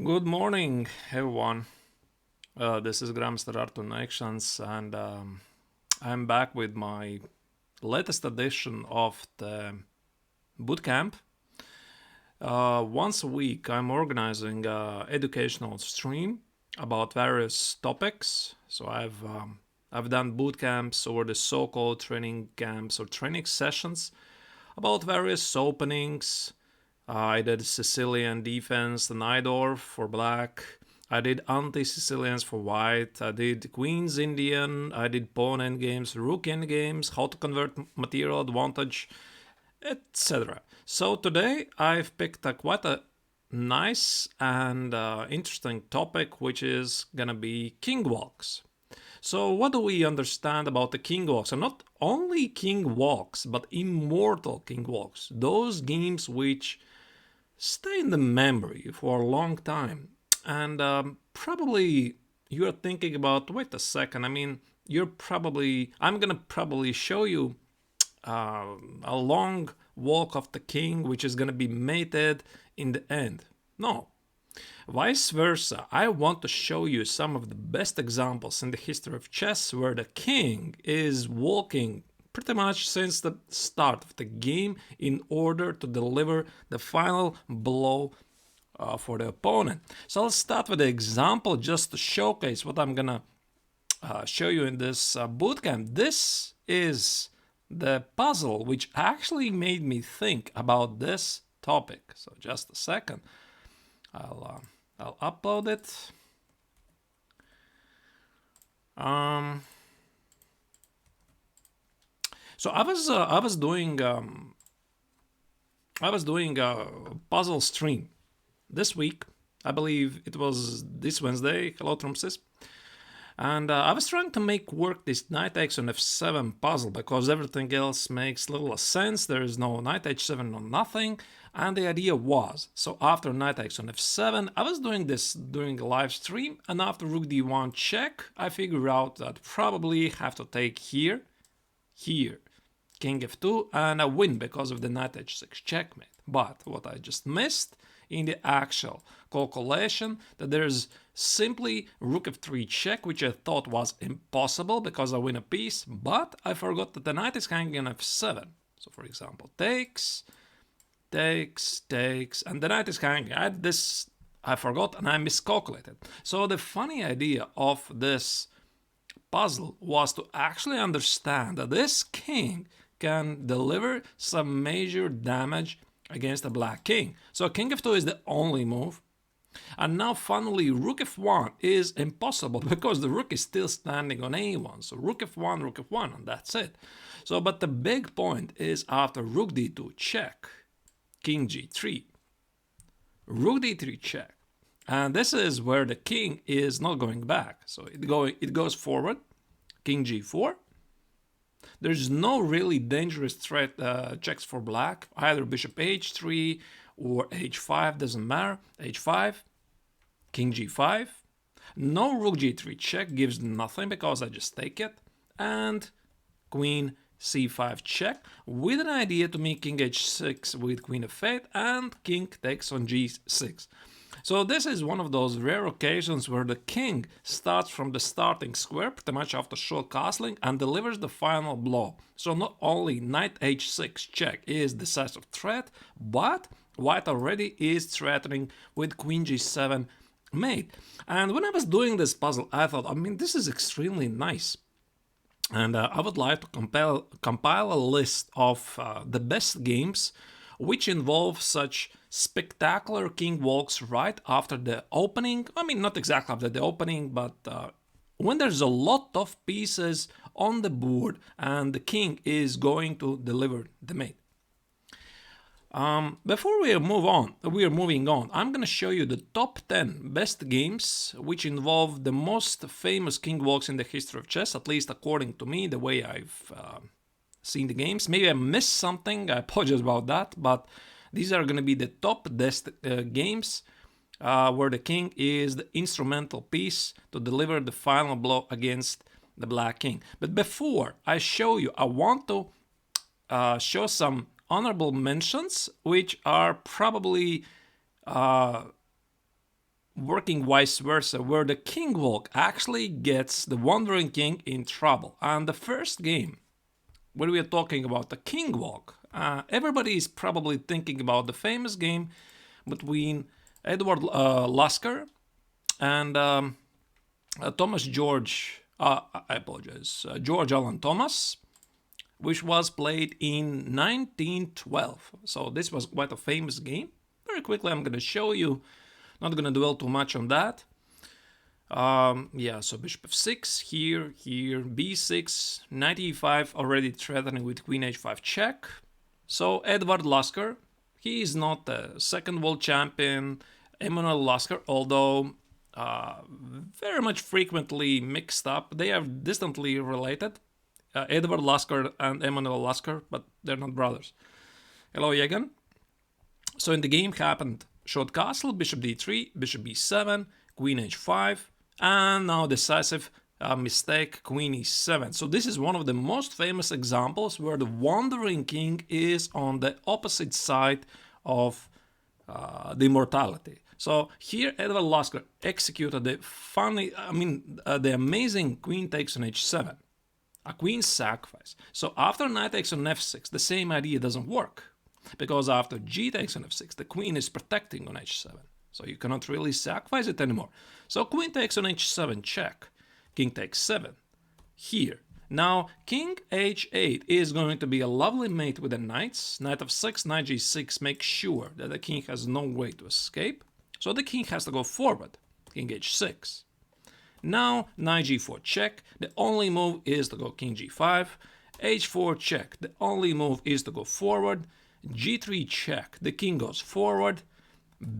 Good morning, everyone. This is Grandmaster Arturs Neiksans, and I'm back with my latest edition of the bootcamp. Once a week, I'm organizing an educational stream about various topics. So I've done boot camps or the so-called training camps or training sessions about various openings. I did Sicilian defense, the Najdorf for black. I did anti-Sicilians for white. I did Queen's Indian. I did pawn endgames, rook endgames, how to convert material advantage, etc. So today I've picked quite a nice and interesting topic, which is gonna be king walks. So what do we understand about the king walks? And not only king walks, but immortal king walks. Those games which stay in the memory for a long time. And probably you're thinking about, wait a second, I'm gonna probably show you a long walk of the king, which is gonna be mated in the end. No, vice versa. I want to show you some of the best examples in the history of chess where the king is walking pretty much since the start of the game in order to deliver the final blow for the opponent. So let's start with the example just to showcase what I'm gonna show you in this bootcamp. This is the puzzle which actually made me think about this topic. So just a second, I'll upload it. So I was doing a puzzle stream this week. I believe it was this Wednesday. Hello, Tromsis. And I was trying to make work this knight takes on f7 puzzle because everything else makes little sense. There is no knight h7, no nothing. And the idea was, so after knight takes on f7, I was doing this during a live stream, and after rook d1 check, I figured out that probably have to take here, king f2, and I win because of the knight h6 checkmate. But what I just missed in the actual calculation, that there's simply rook f3 check, which I thought was impossible because I win a piece, but I forgot that the knight is hanging on f7. So for example, takes, and the knight is hanging. I forgot and I miscalculated. So the funny idea of this puzzle was to actually understand that this king can deliver some major damage against a black king. So king f2 is the only move. And now finally rook f1 is impossible because the rook is still standing on a1. So rook f1, and that's it. So but the big point is after rook d2 check, king g3, rook d3 check. And this is where the king is not going back. So it goes forward, king g4. There's no really dangerous threat checks for black, either bishop h3 or h5, doesn't matter. h5, king g5. No rook g3 check gives nothing because I just take it. And queen c5 check with an idea to make king h6 with queen f8 and king takes on g6. So this is one of those rare occasions where the king starts from the starting square pretty much after short castling and delivers the final blow. So not only knight h6 check is decisive threat, but white already is threatening with queen g7 mate. And when I was doing this puzzle, I thought, this is extremely nice. And I would like to compile a list of the best games which involve such spectacular king walks right after the opening. Not exactly after the opening, but when there's a lot of pieces on the board and the king is going to deliver the mate. Before we are moving on, I'm going to show you the top 10 best games which involve the most famous king walks in the history of chess, at least according to me, the way I've seen the games. Maybe I missed something, I apologize about that, but these are going to be the top best games where the king is the instrumental piece to deliver the final blow against the black king. But before I show you, I want to show some honorable mentions, which are probably working vice versa, where the king walk actually gets the wandering king in trouble. And the first game, when we are talking about the king walk, everybody is probably thinking about the famous game between Edward Lasker and George Allen Thomas, which was played in 1912. So this was quite a famous game. Very quickly, I'm going to show you. Not going to dwell too much on that. So bishop f6, here, b6, knight e5, already threatening with queen h5 check. So Edward Lasker, he is not the second world champion, Emanuel Lasker, although very much frequently mixed up. They are distantly related, Edward Lasker and Emanuel Lasker, but they're not brothers. Hello again. So in the game happened short castle, bishop d3, bishop b7, queen h5, and now decisive mistake, queen e7. So this is one of the most famous examples where the wandering king is on the opposite side of the immortality. So here Edward Lasker executed the the amazing queen takes on h7, a queen sacrifice. So after knight takes on f6, the same idea doesn't work. Because after g takes on f6, the queen is protecting on h7. So you cannot really sacrifice it anymore. So queen takes on h7 check. King takes 7. Here. Now king h8 is going to be a lovely mate with the knights. Knight f6, knight g6 makes sure that the king has no way to escape. So the king has to go forward. King h6. Now knight g4 check. The only move is to go king g5. h4 check. The only move is to go forward. g3 check, the king goes forward.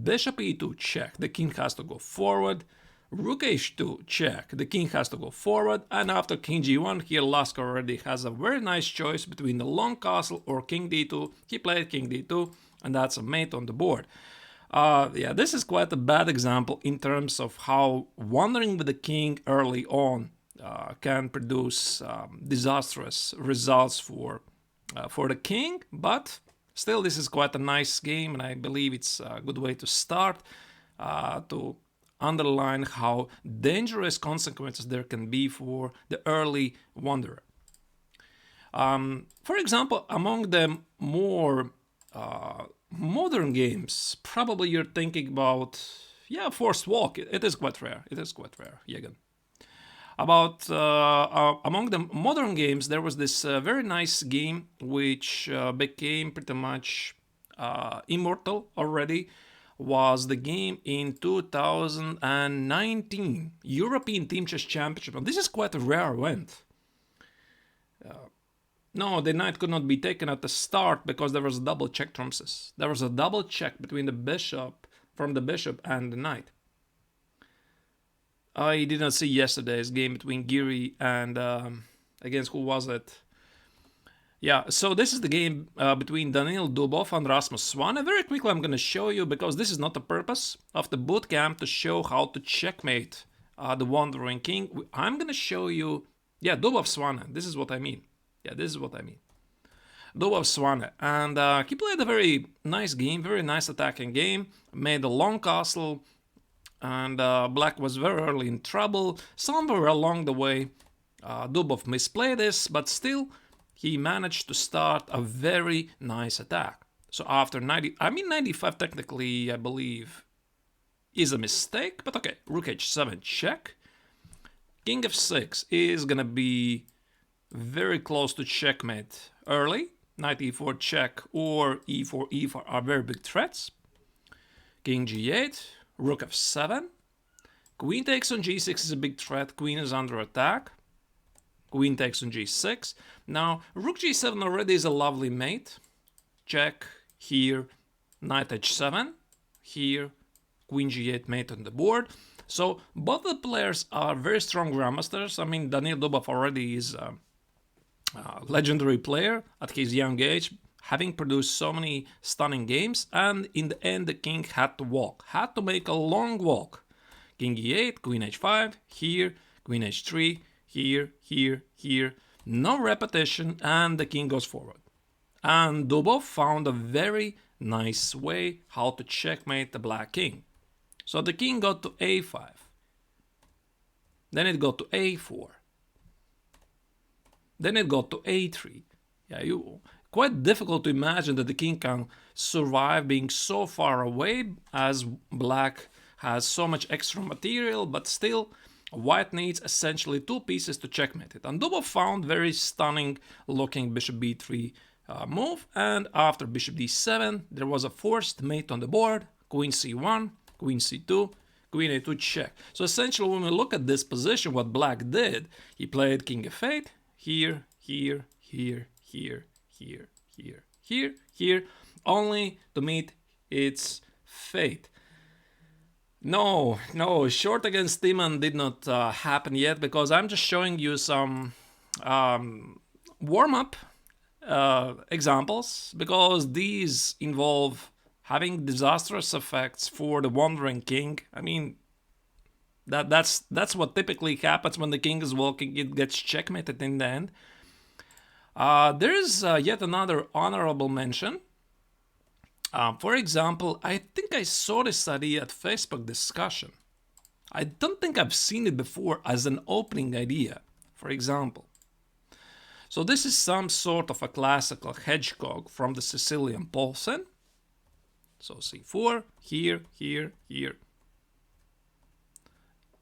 Bishop e2 check, the king has to go forward. Rook h2 check, the king has to go forward. And after king g1, here Lasker already has a very nice choice between the long castle or king d2. He played king d2, and that's a mate on the board. This is quite a bad example in terms of how wandering with the king early on can produce disastrous results for the king, but still, this is quite a nice game, and I believe it's a good way to start to underline how dangerous consequences there can be for the early wanderer. For example, among the more modern games, probably you're thinking about, forced walk. It is quite rare. Again. Among the modern games, there was this very nice game which became pretty much immortal already. Was the game in 2019 European Team Chess Championship. And this is quite a rare event. No, the knight could not be taken at the start because there was a double check trumps. There was a double check between the bishop and the knight. I did not see yesterday's game between Giri and against who was it? So this is the game between Daniil Dubov and Rasmus Swane. Very quickly I'm going to show you, because this is not the purpose of the bootcamp to show how to checkmate the wandering king. I'm going to show you, Dubov Swane. This is what I mean. Dubov Swane. And he played a very nice game, very nice attacking game. Made a long castle. And black was very early in trouble. Somewhere along the way, Dubov misplayed this, but still, he managed to start a very nice attack. So after 95 technically, I believe, is a mistake, but okay. Rook h7 check. King f6 is gonna be very close to checkmate early. Knight e4 check or e4, e4 are very big threats. King g8. Rook f7. Queen takes on g6 is a big threat. Queen is under attack. Queen takes on g6. Now, rook g7 already is a lovely mate. Check. Here, knight h7. Here, queen g8 mate on the board. So, both the players are very strong grandmasters. Daniil Dubov already is a legendary player at his young age, having produced so many stunning games, and in the end the king had to make a long walk. King e8, queen h5, here, queen h3, here, no repetition, and the king goes forward. And Dubov found a very nice way how to checkmate the black king. So the king got to a5. Then it got to a4. Then it got to a3. Yeah, quite difficult to imagine that the king can survive being so far away, as black has so much extra material, but still white needs essentially 2 pieces to checkmate it. And Dubov found very stunning looking bishop b3 move, and after bishop d7 there was a forced mate on the board, queen c1, queen c2, queen a2 check. So essentially when we look at this position, what black did, he played king f8, here, here, here, here, here, here, here, here, only to meet its fate. No, short against Timman did not happen yet, because I'm just showing you some warm-up examples, because these involve having disastrous effects for the wandering king. I mean, that's what typically happens when the king is walking, it gets checkmated in the end. There is yet another honorable mention. For example, I think I saw this idea at Facebook discussion. I don't think I've seen it before as an opening idea, for example. So this is some sort of a classical hedgehog from the Sicilian Carlsen. So c4, here, here, here.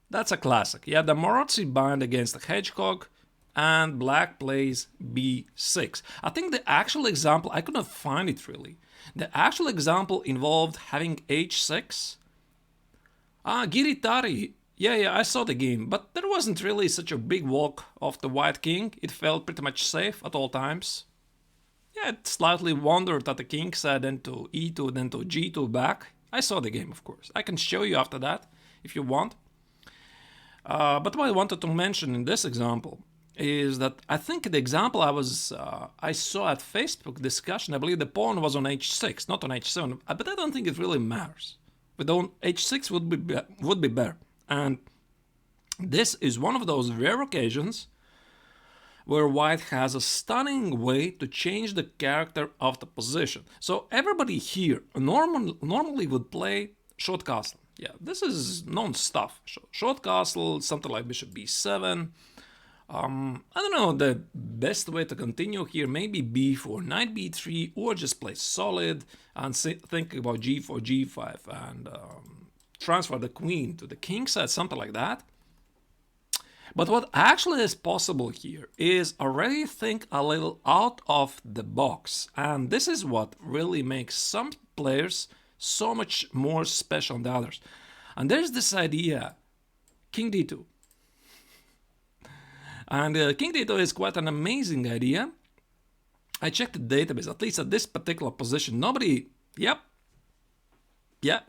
That's a classic. Yeah, the Marozzi bind against the hedgehog, and black plays b6. I think the actual example, I could not find it really. The actual example involved having h6. Giri Tari. Yeah, I saw the game, but there wasn't really such a big walk of the white king. It felt pretty much safe at all times. Yeah, it slightly wandered at the king side, then to e2, then to g2 back. I saw the game, of course. I can show you after that, if you want. But what I wanted to mention in this example is that I think the example I saw at Facebook discussion, I believe the pawn was on h6, not on h7, but I don't think it really matters. But on h6 would be better. And this is one of those rare occasions where white has a stunning way to change the character of the position. So everybody here normally would play short castle. Yeah, this is known stuff. Short castle, something like bishop b7. I don't know, the best way to continue here, maybe b4, knight b3, or just play solid and think about g4, g5, and transfer the queen to the king side, something like that. But what actually is possible here is already think a little out of the box, and this is what really makes some players so much more special than others. And there's this idea, king d2. And king d2 is quite an amazing idea. I checked the database, at least at this particular position. Nobody, yeah,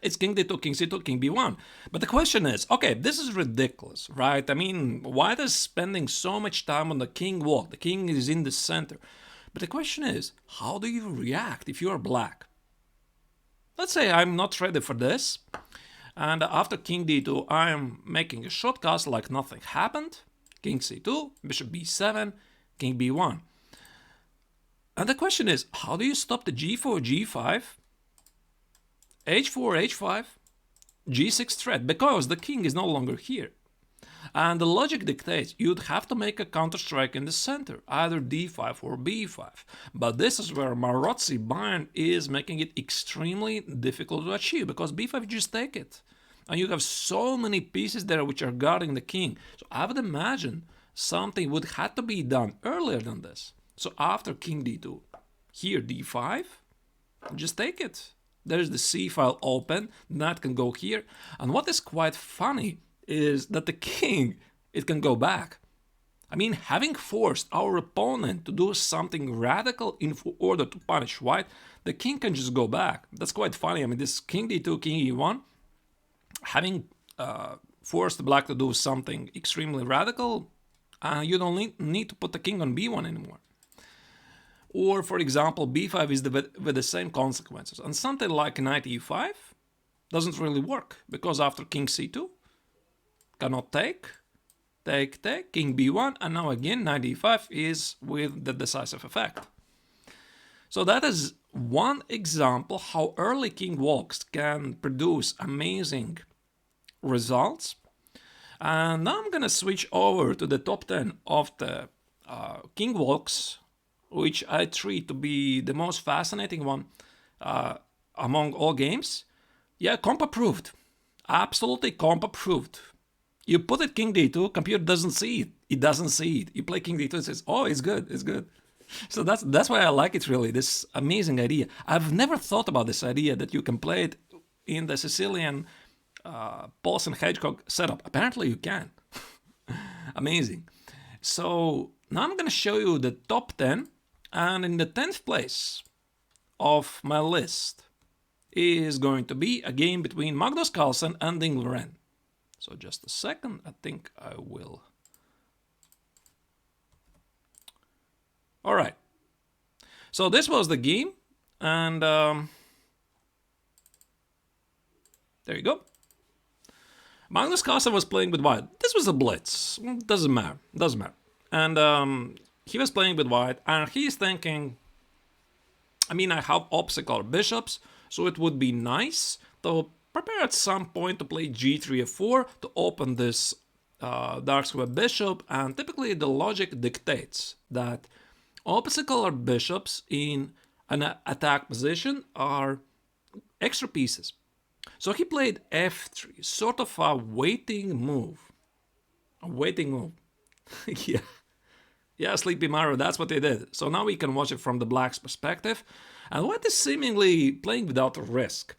it's king d2, king c2, king b1. But the question is, okay, this is ridiculous, right? I mean, white is spending so much time on the king walk. The king is in the center. But the question is, how do you react if you are black? Let's say I'm not ready for this. And after king d2, I am making a short castle like nothing happened. King c2, bishop b7, king b1. And the question is, how do you stop the g4, g5, h4, h5, g6 threat? Because the king is no longer here. And the logic dictates you'd have to make a counter-strike in the center, either d5 or b5. But this is where Marozzi bind is making it extremely difficult to achieve, because b5 you just take it. And you have so many pieces there which are guarding the king. So I would imagine something would have to be done earlier than this. So after king d2, here d5, just take it. There's the c file open, knight can go here. And what is quite funny is that the king, it can go back. I mean, having forced our opponent to do something radical in order to punish white, the king can just go back. That's quite funny. I mean, this king d2, king e1, having forced black to do something extremely radical, you don't need to put the king on b1 anymore. Or, for example, b5 is with the same consequences. And something like knight e5 doesn't really work, because after king c2, cannot take, king b1, and now again knight e5 is with the decisive effect. So that is one example how early king walks can produce amazing results. And now I'm gonna switch over to the top 10 of the king walks, which I treat to be the most fascinating one among all games. Yeah, comp approved. Absolutely comp approved. You put it king d2, computer doesn't see it. It doesn't see it. You play king d2, it says, oh, it's good, it's good. So that's why I like it really, this amazing idea. I've never thought about this idea that you can play it in the Sicilian Paulsen Hedgehog setup. Apparently you can. Amazing. So now I'm going to show you the top 10, and in the 10th place of my list is going to be a game between Magnus Carlsen and Ding Liren. So just a second, I think I will. All right. So this was the game, and there you go. Magnus Carlsen was playing with white. This was a blitz. Doesn't matter. Doesn't matter. And he was playing with white, and he's thinking, I mean, I have opposite color bishops, so it would be nice to prepare at some point to play g3 f4 to open this dark square bishop. And typically the logic dictates that opposite color bishops in an attack position are extra pieces. So he played f3, sort of a waiting move. A waiting move. Yeah. Yeah, Sleepy Mario, that's what they did. So now we can watch it from the black's perspective. And white is seemingly playing without a risk.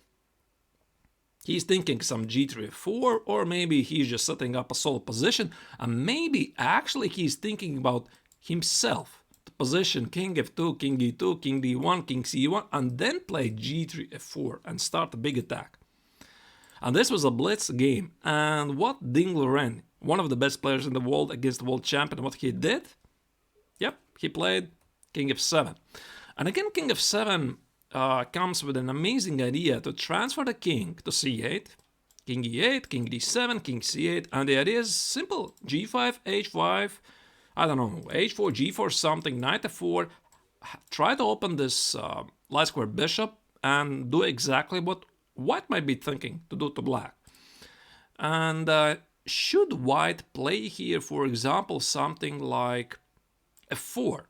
He's thinking some g3 f4, or maybe he's just setting up a solo position, and maybe actually he's thinking about himself. The position king f2, king e2, king d1, king c1, and then play g3 f4 and start a big attack. And this was a blitz game. And what Ding Liren, one of the best players in the world against the world champion, what he did? Yep, he played king f7. And again, king f7 comes with an amazing idea to transfer the king to c8, king e8, king d7, king c8, and the idea is simple: g5, h5, I don't know, h4, g4, something, knight f4. Try to open this light square bishop and do exactly what white might be thinking to do to black. And should white play here, for example, something like f4?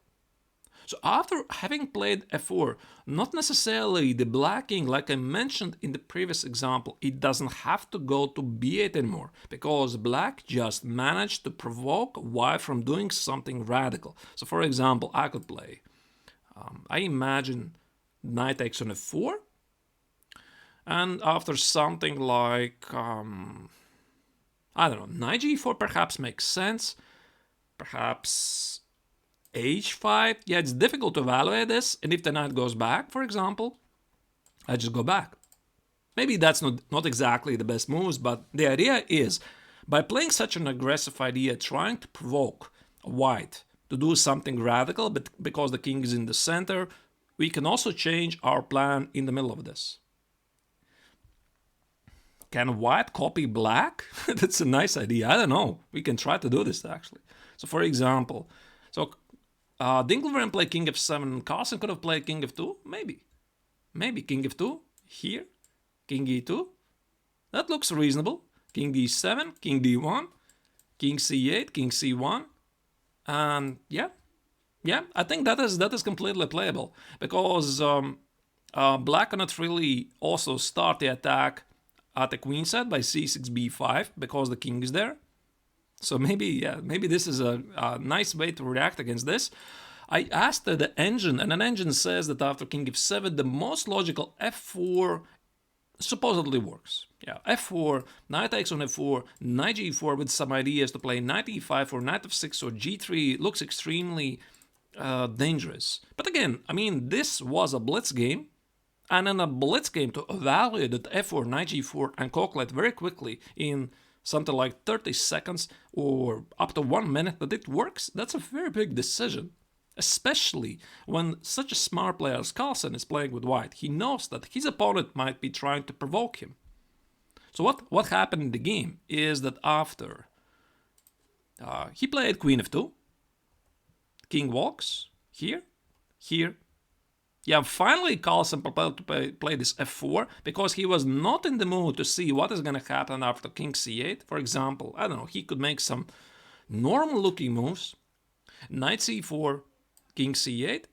So after having played f4, not necessarily the black king, like I mentioned in the previous example, it doesn't have to go to b8 anymore, because black just managed to provoke white from doing something radical. So for example, I could play, I imagine knight takes on f4, and after something like, I don't know, knight g4 perhaps makes sense, perhaps h5, yeah, it's difficult to evaluate this, and if the knight goes back, for example, I just go back. Maybe that's not exactly the best moves, but the idea is, by playing such an aggressive idea, trying to provoke white to do something radical, but because the king is in the center, we can also change our plan in the middle of this. Can white copy black? That's a nice idea. I don't know. We can try to do this actually. So for example, Ding Liren played king f7, and Carlsen could have played king f2? Maybe. Maybe king f2, here, king e2. That looks reasonable. King d7, king d1, king c8, king c1. And yeah, I think that is completely playable, because black cannot really also start the attack at the queen side by c6, b5, because the king is there. So maybe this is a nice way to react against this. I asked the engine, and an engine says that after king f7, the most logical f4 supposedly works. Yeah, f4, knight takes on f4, knight g4 with some ideas to play knight e5 or knight f6 or g3 looks extremely dangerous. But again, I mean, this was a blitz game. And in a blitz game, to evaluate that f4, knight g4, and calculate very quickly in something like 30 seconds or up to 1 minute that it works, that's a very big decision. Especially when such a smart player as Carlsen is playing with white. He knows that his opponent might be trying to provoke him. So what happened in the game is that after he played queen f2, king walks, here, Yeah, finally Carlsen prepared to play this f4 because he was not in the mood to see what is going to happen after king c8. For example, I don't know, he could make some normal looking moves. Knight c4, king c8.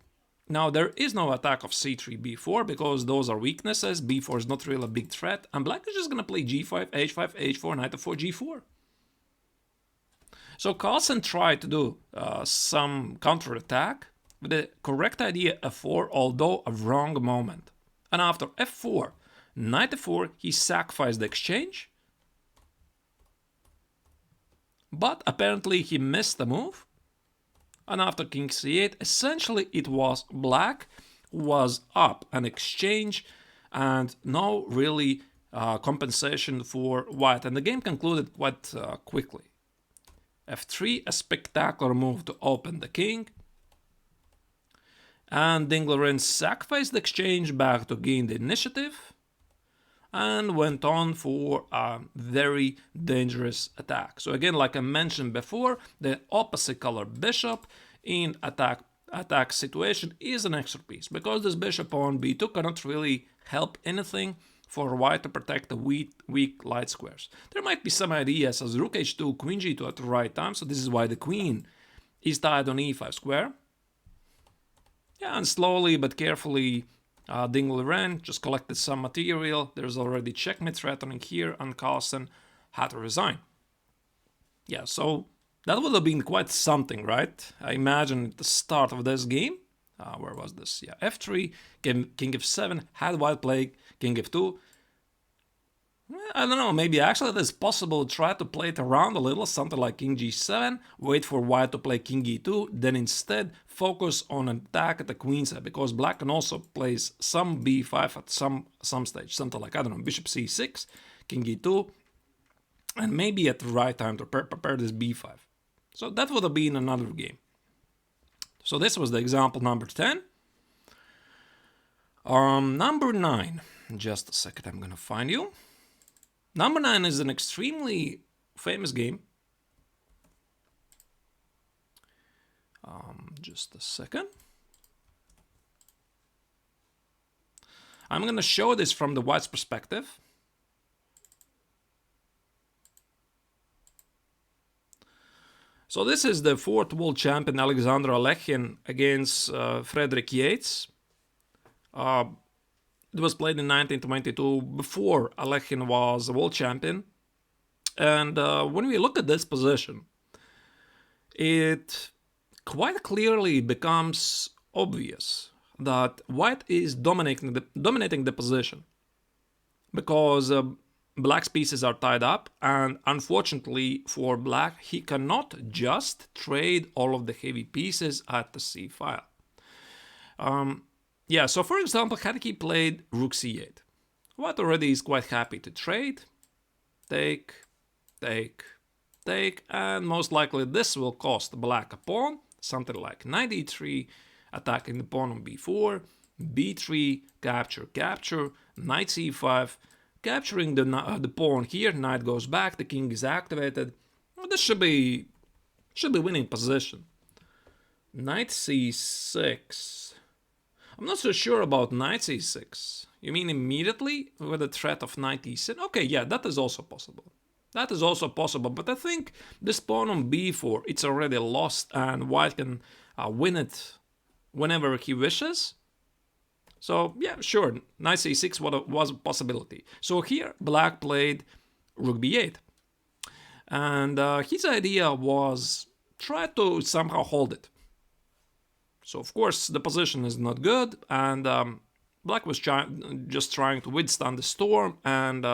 Now there is no attack of c3, b4 because those are weaknesses. b4 is not really a big threat. And black is just going to play g5, h5, h4, knight f4, g4. So Carlsen tried to do some counterattack with the correct idea f4, although a wrong moment. And after f4, knight f4, he sacrificed the exchange. But apparently he missed the move. And after king c8, essentially it was black who was up an exchange and no really compensation for white. And the game concluded quite quickly. f3, a spectacular move to open the king. And Dingleren sacrificed the exchange back to gain the initiative and went on for a very dangerous attack. So again, like I mentioned before, the opposite color bishop in attack situation is an extra piece because this bishop on b2 cannot really help anything for white to protect the weak light squares. There might be some ideas as rook h2, queen g2 at the right time, so this is why the queen is tied on e5 square. Yeah, and slowly but carefully Dingleren just collected some material. There's already checkmate threatening here, and Carlsen had to resign. Yeah, so that would have been quite something, right? I imagine at the start of this game, where was this? Yeah, f3, king f7, had white played king f2. I don't know, maybe actually it is possible to try to play it around a little, something like king g7, wait for white to play king e2, then instead focus on an attack at the queen side, because black can also play some b5 at some stage, something like, I don't know, bishop c6, king e2, and maybe at the right time to prepare this b5. So that would have been another game. So this was the example number 10. Number 9, just a second, I'm gonna find you. Number 9 is an extremely famous game. Just a second. I'm going to show this from the white's perspective. So this is the 4th world champion Alexander Alekhine against Frederick Yates. It was played in 1922 before Alekhine was a world champion. And when we look at this position, it quite clearly becomes obvious that white is dominating the position because black's pieces are tied up, and unfortunately for black, he cannot just trade all of the heavy pieces at the c file. Yeah, so for example, had he played rook c8, white already is quite happy to trade, take, and most likely this will cost black a pawn, something like knight e3, attacking the pawn on b4, b3, capture, knight c5, capturing the pawn here, knight goes back, the king is activated. Well, this should be winning position. Knight c6. I'm not so sure about knight c6. You mean immediately with the threat of knight e6? Okay, yeah, that is also possible. That is also possible, but I think this pawn on b4, it's already lost, and white can win it whenever he wishes. So yeah, sure, knight c6 was a possibility. So here black played rook b8, and his idea was try to somehow hold it. So of course the position is not good, and black was just trying to withstand the storm and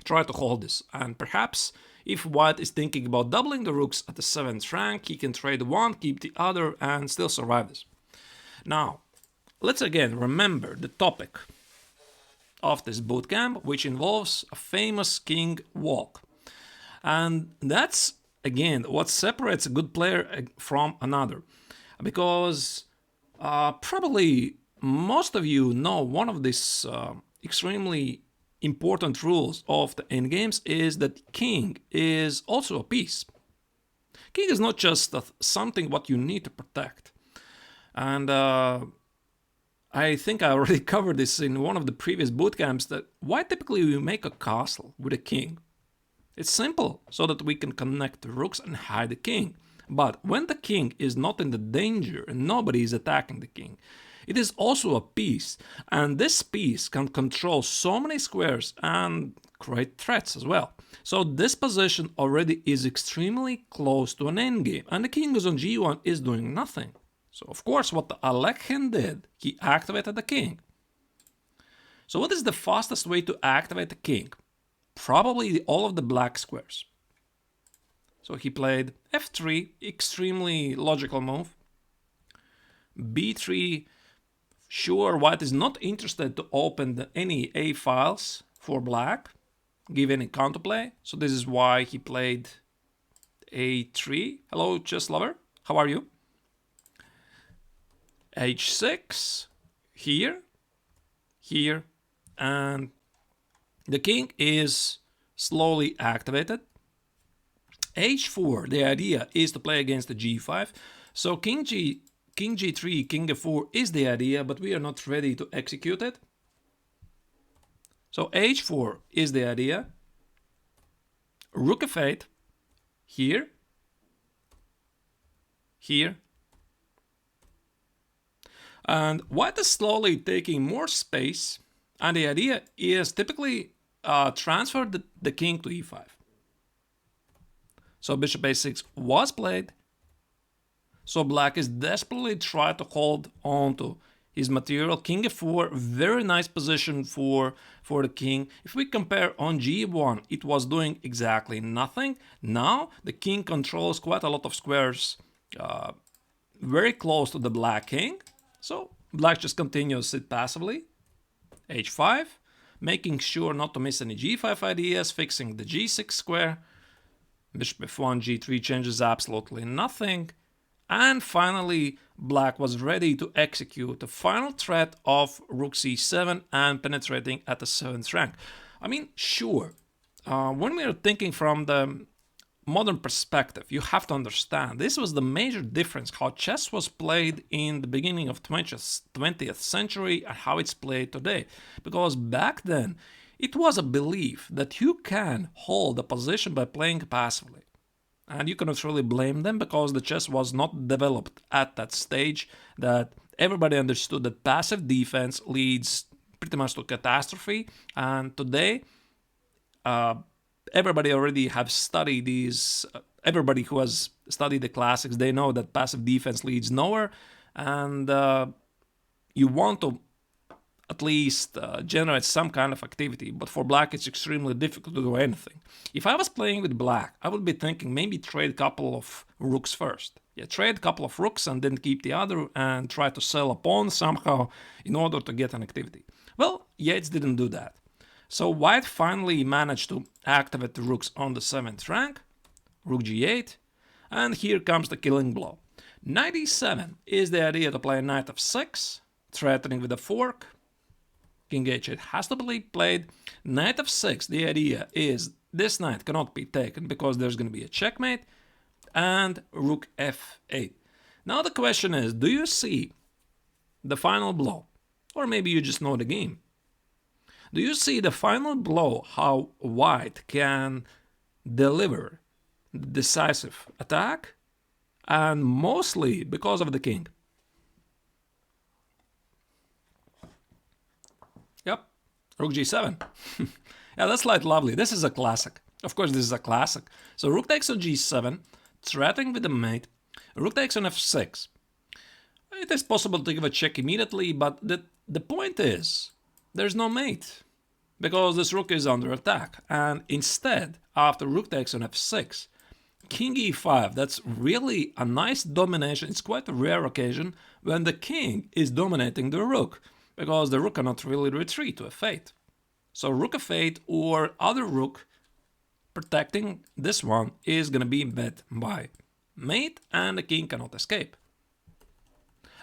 try to hold this. And perhaps if white is thinking about doubling the rooks at the 7th rank, he can trade one, keep the other, and still survive this. Now, let's again remember the topic of this bootcamp, which involves a famous king walk. And that's, again, what separates a good player from another. Because probably most of you know one of these extremely important rules of the endgames is that king is also a piece. King is not just something what you need to protect. And I think I already covered this in one of the previous boot camps, that why typically we make a castle with a king. It's simple, so that we can connect the rooks and hide the king. But when the king is not in the danger and nobody is attacking the king, it is also a piece, and this piece can control so many squares and create threats as well. So this position already is extremely close to an endgame, and the king is on g1 is doing nothing. So of course what the Alekhine did, he activated the king. So what is the fastest way to activate the king? Probably all of the black squares. So he played f3, extremely logical move. b3, sure, white is not interested to open any a files for black, give any counterplay. So this is why he played a3. Hello, chess lover, how are you? h6, here, here, and the king is slowly activated. h4, the idea is to play against the g5. So king g3, king f4 is the idea, but we are not ready to execute it. So h4 is the idea. Rook f8, here, here. And white is slowly taking more space, and the idea is typically transfer the king to e5. So bishop a6 was played. So black is desperately trying to hold on to his material. King f4, very nice position for the king. If we compare on g1, it was doing exactly nothing. Now the king controls quite a lot of squares very close to the black king. So black just continues to sit passively. h5, making sure not to miss any g5 ideas, fixing the g6 square. Bishop f1, g3 changes absolutely nothing. And finally, black was ready to execute the final threat of rook c7 and penetrating at the 7th rank. I mean, sure, when we are thinking from the modern perspective, you have to understand this was the major difference how chess was played in the beginning of 20th century and how it's played today. Because back then, it was a belief that you can hold a position by playing passively. And you cannot really blame them, because the chess was not developed at that stage, that everybody understood that passive defense leads pretty much to catastrophe. And today, everybody already have studied these, everybody who has studied the classics, they know that passive defense leads nowhere, and you want to at least generate some kind of activity, but for black it's extremely difficult to do anything. If I was playing with black, I would be thinking maybe trade a couple of rooks first. Yeah, trade a couple of rooks and then keep the other and try to sell a pawn somehow in order to get an activity. Well, Yates didn't do that. So white finally managed to activate the rooks on the 7th rank, rook g8, and here comes the killing blow. Knight e7 is the idea to play knight f6, threatening with a fork. King h8 has to be played. Knight f6, the idea is this knight cannot be taken because there's going to be a checkmate, and rook f8. Now the question is, do you see the final blow? Or maybe you just know the game. Do you see the final blow, how white can deliver the decisive attack? And mostly because of the king. Yep, rook g7. Yeah, that's like lovely. This is a classic. Of course, this is a classic. So rook takes on g7, threatening with the mate. Rook takes on f6. It is possible to give a check immediately, but the point is, there's no mate, because this rook is under attack. And instead, after rook takes on f6, king e5, that's really a nice domination. It's quite a rare occasion when the king is dominating the rook, because the rook cannot really retreat to f8. So rook f8 or other rook protecting this one is going to be met by mate, and the king cannot escape.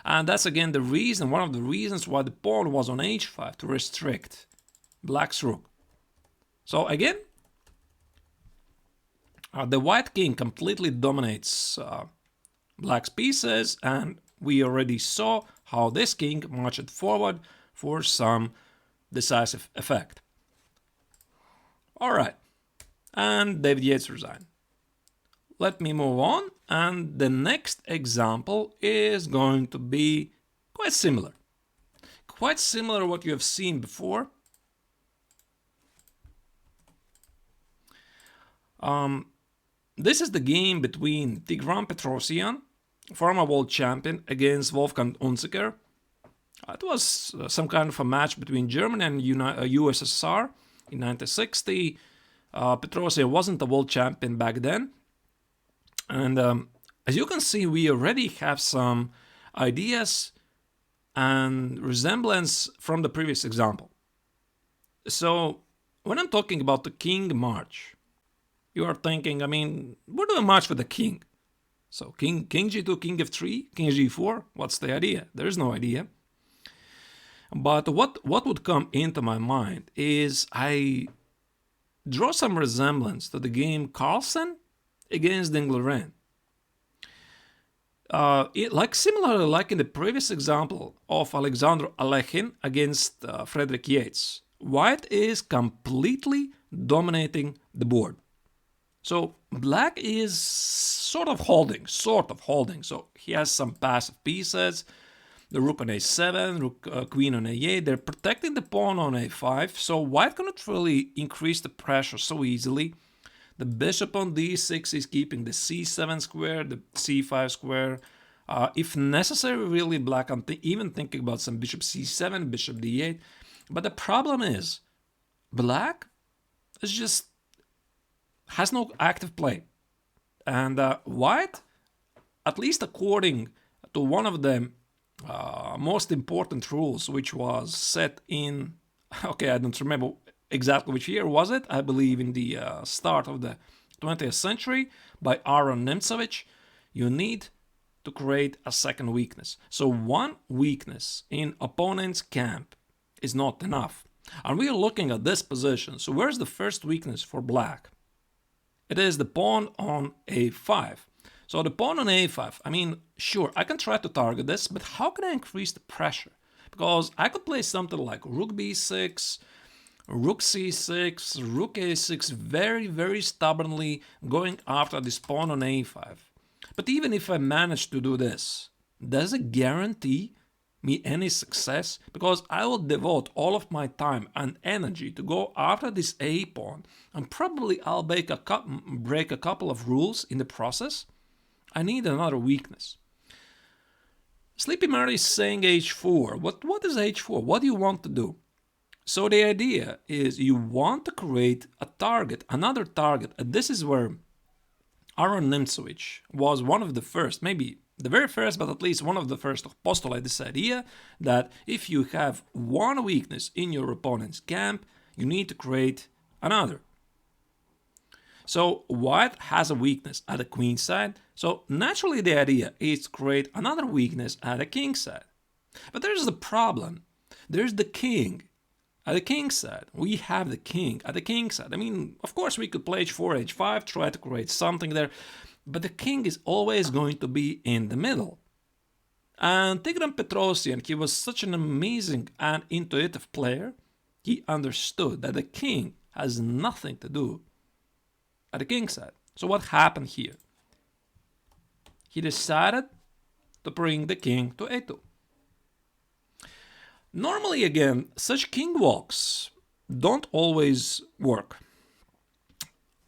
And that's again the reason, one of the reasons why the pawn was on h5, to restrict black's rook. So again, the white king completely dominates black's pieces, and we already saw how this king marched forward for some decisive effect. Alright, and David Yates resigned. Let me move on, and the next example is going to be quite similar. Quite similar to what you have seen before. This is the game between Tigran Petrosian, former world champion, against Wolfgang Unzicker. It was some kind of a match between Germany and USSR in 1960. Petrosian wasn't a world champion back then. And as you can see, we already have some ideas and resemblance from the previous example. So when I'm talking about the king march, you are thinking, I mean, what do I march with the king? So king g2, king f3, king g4, what's the idea? There's no idea. But what would come into my mind is I draw some resemblance to the game Carlsen against Dingler-Wren. Similarly, like in the previous example of Alexander Alekhine against Frederick Yates, white is completely dominating the board. So black is sort of holding. So he has some passive pieces. The rook on a7, queen on a8. They're protecting the pawn on a5. So white cannot really increase the pressure so easily. The bishop on d6 is keeping the c7 square, the c5 square. If necessary, really, black, I'm even thinking about some bishop c7, bishop d8. But the problem is, black is just has no active play. And white, at least according to one of the most important rules, which was set in, okay, I don't remember exactly which year was it, I believe in the start of the 20th century by Aaron Nemcovich, you need to create a second weakness. So one weakness in opponent's camp is not enough. And we are looking at this position. So where's the first weakness for black? It is the pawn on a5. So the pawn on a5, I mean, sure, I can try to target this, but how can I increase the pressure? Because I could play something like rook b6, rook c6, rook a6, very, very stubbornly going after this pawn on a5. But even if I manage to do this, does it guarantee me any success? Because I will devote all of my time and energy to go after this a pawn, and probably I'll break a couple of rules in the process. I need another weakness. Sleepy Mary is saying h4. What is h4? What do you want to do? So the idea is you want to create a target, another target. And this is where Aaron Nemcovich was one of the first, maybe the very first, but at least one of the first to postulate this idea that if you have one weakness in your opponent's camp, you need to create another. So white has a weakness at the queen side, so naturally the idea is to create another weakness at the king side. But there's the problem. There's the king. At the king side, we have the king at the king side. I mean, of course we could play h4, h5, try to create something there, but the king is always going to be in the middle. And Tigran Petrosian, he was such an amazing and intuitive player, he understood that the king has nothing to do at the king side. So what happened here? He decided to bring the king to a2. Normally, again, such king walks don't always work.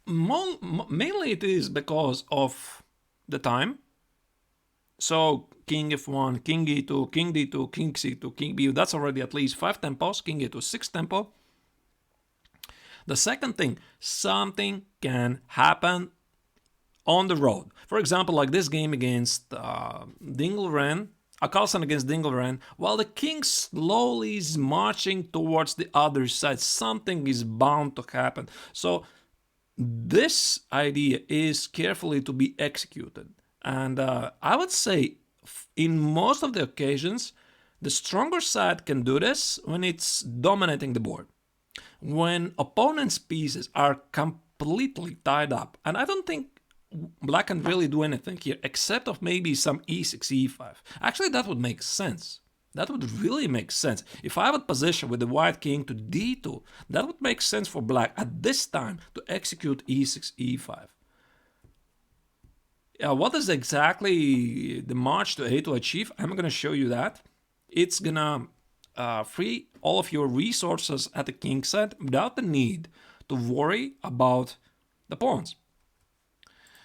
Mainly it is because of the time. So king f1, king e2, king d2, king c2, king b2, that's already at least 5 tempos, king e2, 6 tempo. The second thing, something can happen on the road. For example, like this game against Dingler-Wren, Carlsen against Dingler-Wren, while the king slowly is marching towards the other side, something is bound to happen. So this idea is carefully to be executed. And I would say in most of the occasions, the stronger side can do this when it's dominating the board. When opponent's pieces are completely tied up, and I don't think black can't really do anything here, except of maybe some e6, e5. Actually, that would make sense. That would really make sense. If I would position with the white king to d2, that would make sense for black at this time to execute e6, e5. What is exactly the march to a2 achieve? I'm going to show you that. It's going to free all of your resources at the king side without the need to worry about the pawns.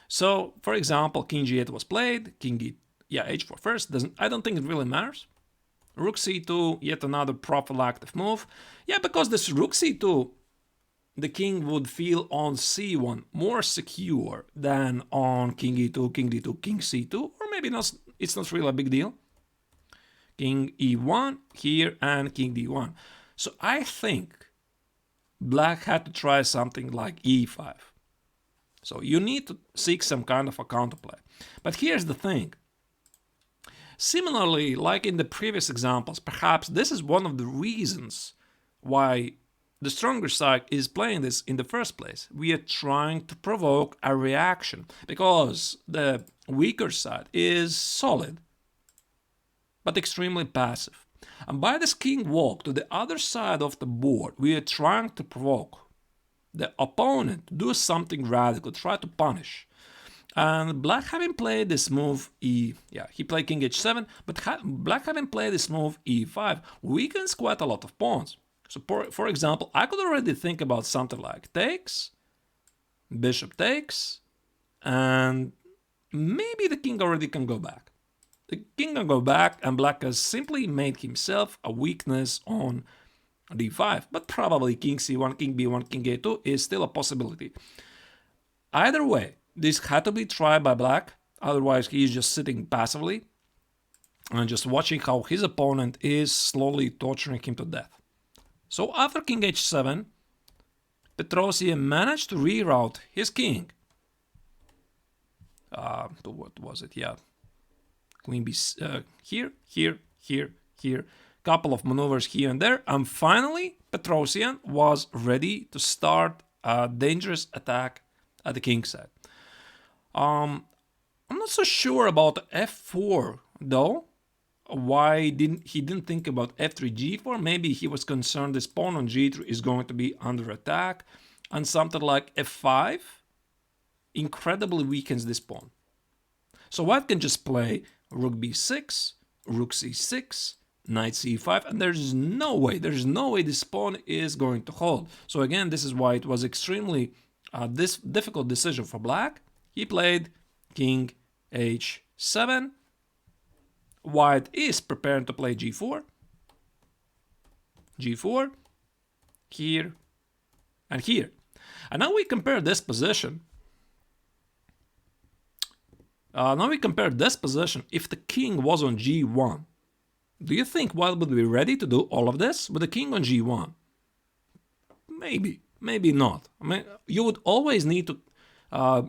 So, for example, king g8 was played, king h4 first. I don't think it really matters. Rook c2, yet another prophylactic move. Yeah, because this rook c2, the king would feel on c1 more secure than on king e2, king d2, king c2, or maybe not, it's not really a big deal. King e1 here and king d1. So I think black had to try something like e5. So you need to seek some kind of a counterplay. But here's the thing. Similarly, like in the previous examples, perhaps this is one of the reasons why the stronger side is playing this in the first place. We are trying to provoke a reaction because the weaker side is solid but extremely passive. And by this king walk to the other side of the board, we are trying to provoke the opponent to do something radical, try to punish. And black having played this move he played king h7, but black having played this move e5 weakens quite a lot of pawns. So for example, I could already think about something like takes, bishop takes, and maybe the king already can go back. The king can go back, and black has simply made himself a weakness on d5, but probably king c1, king b1, king a2 is still a possibility. Either way, this had to be tried by black, otherwise he is just sitting passively and just watching how his opponent is slowly torturing him to death. So after king h7, Petrosian managed to reroute his king. To what was it? Yeah. Queen b, here, here. Couple of maneuvers here and there. And finally, Petrosian was ready to start a dangerous attack at the king side. I'm not so sure about f4 though. Why he didn't think about f3, g4? Maybe he was concerned this pawn on g3 is going to be under attack, and something like f5 incredibly weakens this pawn. So white can just play rook b6, rook c6, knight c5, and there's no way this pawn is going to hold. So again, this is why it was extremely this difficult decision for black. He played king h7. White is preparing to play g4, here, and here. And now we compare this position. If the king was on g1. Do you think white would be ready to do all of this with the king on g1? Maybe not. I mean, you would always need to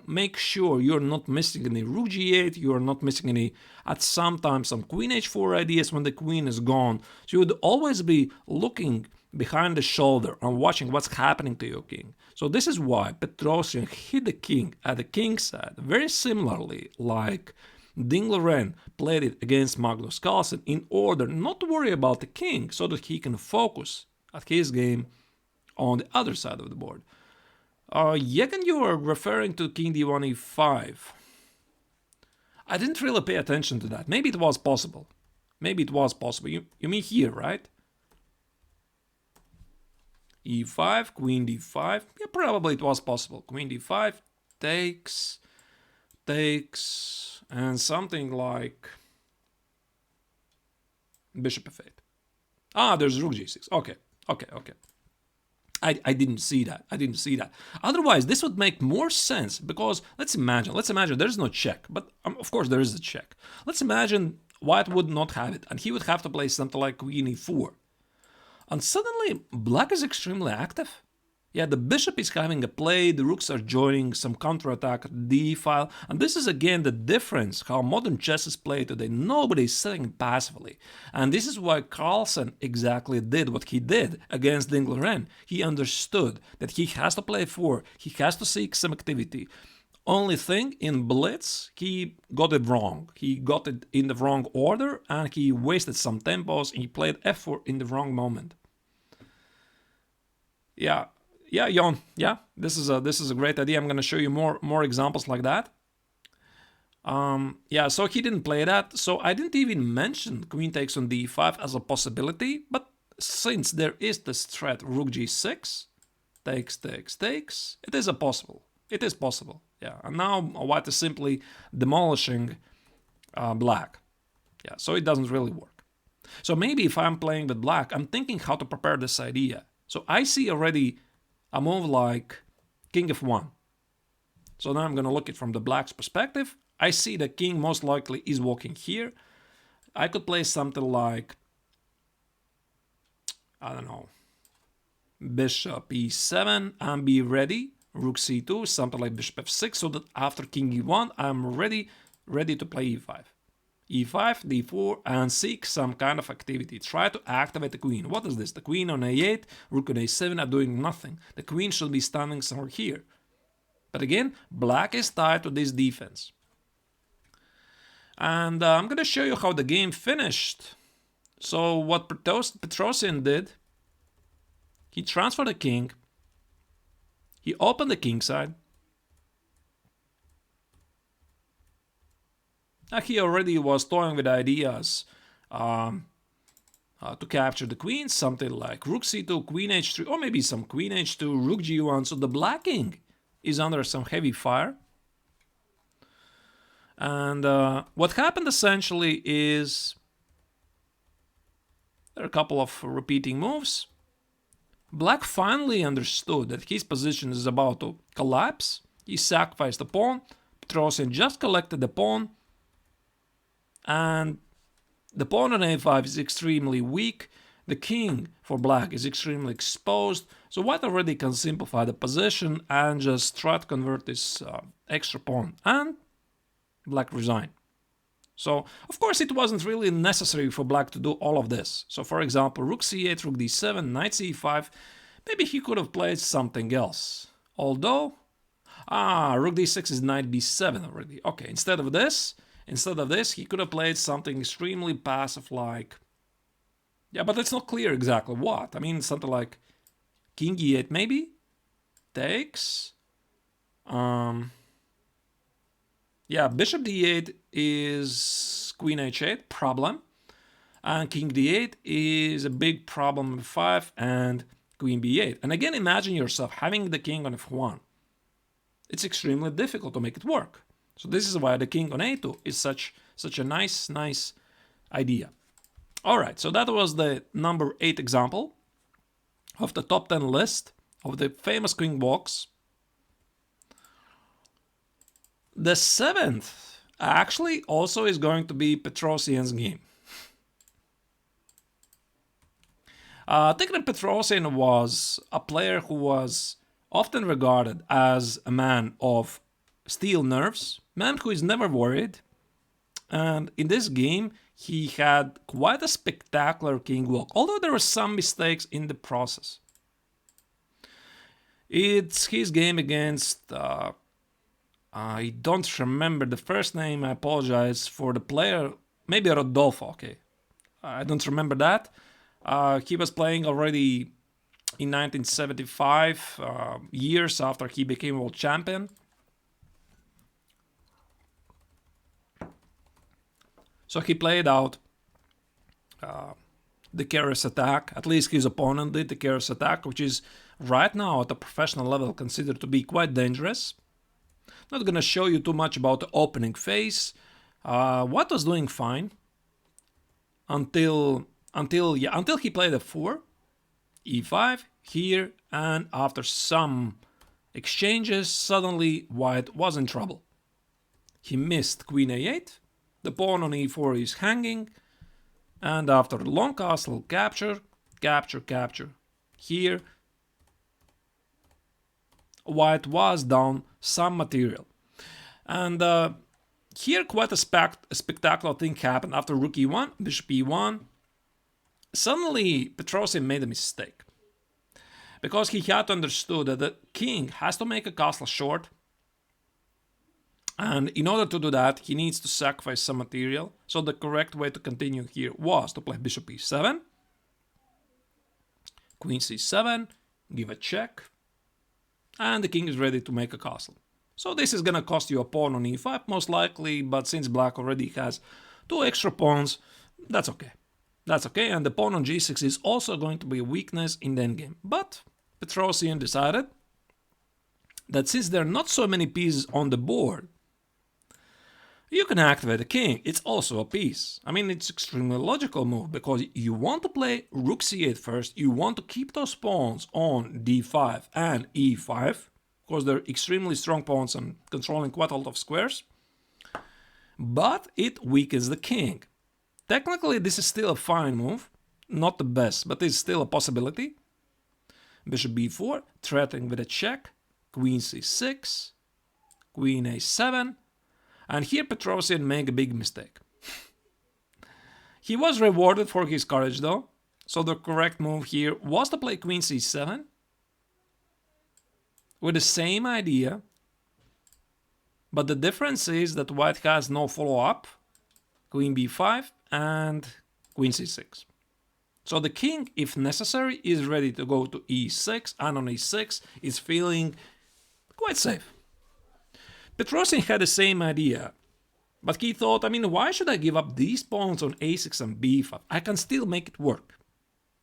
make sure you're not missing any rook g8, you're not missing any, at some time, some queen h4 ideas when the queen is gone. So you would always be looking behind the shoulder and watching what's happening to your king. So this is why Petrosian hit the king at the king side, very similarly like Dingler played it against Magnus Carlsen in order not to worry about the king so that he can focus at his game on the other side of the board. Yagan, you are referring to king d1 e5. I didn't really pay attention to that. Maybe it was possible. You mean here, right? e5, queen d5. Yeah, probably it was possible. Queen d5 takes, and something like bishop f8. There's rook g6. Okay. I didn't see that. Otherwise, this would make more sense because let's imagine there's no check, but of course there is a check. Let's imagine white would not have it, and he would have to play something like queen e4. And suddenly, black is extremely active. Yeah, the bishop is having a play, the rooks are joining some counterattack at the d file, and this is again the difference how modern chess is played today. Nobody is sitting passively, and this is why Carlsen exactly did what he did against Dingler. He understood that he has to play 4, he has to seek some activity. Only thing, in blitz, he got it wrong. He got it in the wrong order, and he wasted some tempos, and he played f4 in the wrong moment. Yeah, Jon. Yeah, this is a great idea. I'm gonna show you more examples like that. Yeah, so he didn't play that. So I didn't even mention queen takes on d5 as a possibility. But since there is this threat rook g6, takes, it is possible. It is possible. Yeah, and now white is simply demolishing black. Yeah, so it doesn't really work. So maybe if I'm playing with black, I'm thinking how to prepare this idea. So I see already a move like king f1. So now I'm going to look at it from the black's perspective. I see the king most likely is walking here. I could play something like, I don't know, bishop e7 and be ready. Rook c2, something like bishop f6, so that after king e1, I'm ready to play e5. e5, d4, and seek some kind of activity. Try to activate the queen. What is this? The queen on a8, rook on a7 are doing nothing. The queen should be standing somewhere here. But again, black is tied to this defense. And I'm going to show you how the game finished. So what Petrosian did, he transferred the king. He opened the king side. He already was toying with ideas to capture the queen, something like rook c2, queen h3, or maybe some queen h2, rook g1. So the black king is under some heavy fire. And what happened essentially is there are a couple of repeating moves. Black finally understood that his position is about to collapse. He sacrificed the pawn. Petrosian just collected the pawn. And the pawn on a5 is extremely weak. The king for black is extremely exposed. So white already can simplify the position and just try to convert this extra pawn. And black resigned. So, of course, it wasn't really necessary for black to do all of this. So, for example, rook c8, rook d7, knight c5, maybe he could have played something else. Although, rook d6 is knight b7 already. Okay, instead of this, he could have played something extremely passive like... Yeah, but it's not clear exactly what. I mean, something like king e8 maybe? Takes... Yeah, bishop d8 is queen h8, problem. And king d8 is a big problem with 5 and queen b8. And again, imagine yourself having the king on f1. It's extremely difficult to make it work. So this is why the king on a2 is such a nice idea. All right, so that was the number 8 example of the top 10 list of the famous king walks. The 7th actually also is going to be Petrosian's game. Tigran Petrosian was a player who was often regarded as a man of steel nerves, man who is never worried. And in this game, he had quite a spectacular king walk, although there were some mistakes in the process. It's his game against... I don't remember the first name, I apologize for the player, maybe Rodolfo, okay. I don't remember that. He was playing already in 1975, years after he became world champion. So he played out the Keres attack, at least his opponent did the Keres attack, which is right now at a professional level considered to be quite dangerous. Not going to show you too much about the opening phase. White was doing fine until he played f4, e5 here, and after some exchanges, suddenly white was in trouble. He missed queen a8, the pawn on e4 is hanging, and after long castle capture, here, white was down some material. And here quite a spectacular thing happened after rook e1, bishop e1. Suddenly Petrosian made a mistake. Because he had understood that the king has to make a castle short. And in order to do that, he needs to sacrifice some material. So the correct way to continue here was to play bishop e7, queen c7, give a check, and the king is ready to make a castle. So this is gonna cost you a pawn on e5 most likely, but since black already has 2 extra pawns, that's okay. That's okay, and the pawn on g6 is also going to be a weakness in the endgame. But Petrosian decided that since there are not so many pieces on the board, you can activate the king. It's also a piece. I mean, it's extremely logical move because you want to play rook c8 first. You want to keep those pawns on d5 and e5 because they're extremely strong pawns and controlling quite a lot of squares. But it weakens the king. Technically, this is still a fine move. Not the best, but it's still a possibility. Bishop b4, threatening with a check. Queen c6, queen a7. And here Petrosian made a big mistake. He was rewarded for his courage though. So the correct move here was to play queen c7 with the same idea. But the difference is that white has no follow-up. Queen b5 and queen c6. So the king, if necessary, is ready to go to e6, and on e6 is feeling quite safe. Petrosian had the same idea, but he thought, I mean, why should I give up these pawns on a6 and b5? I can still make it work.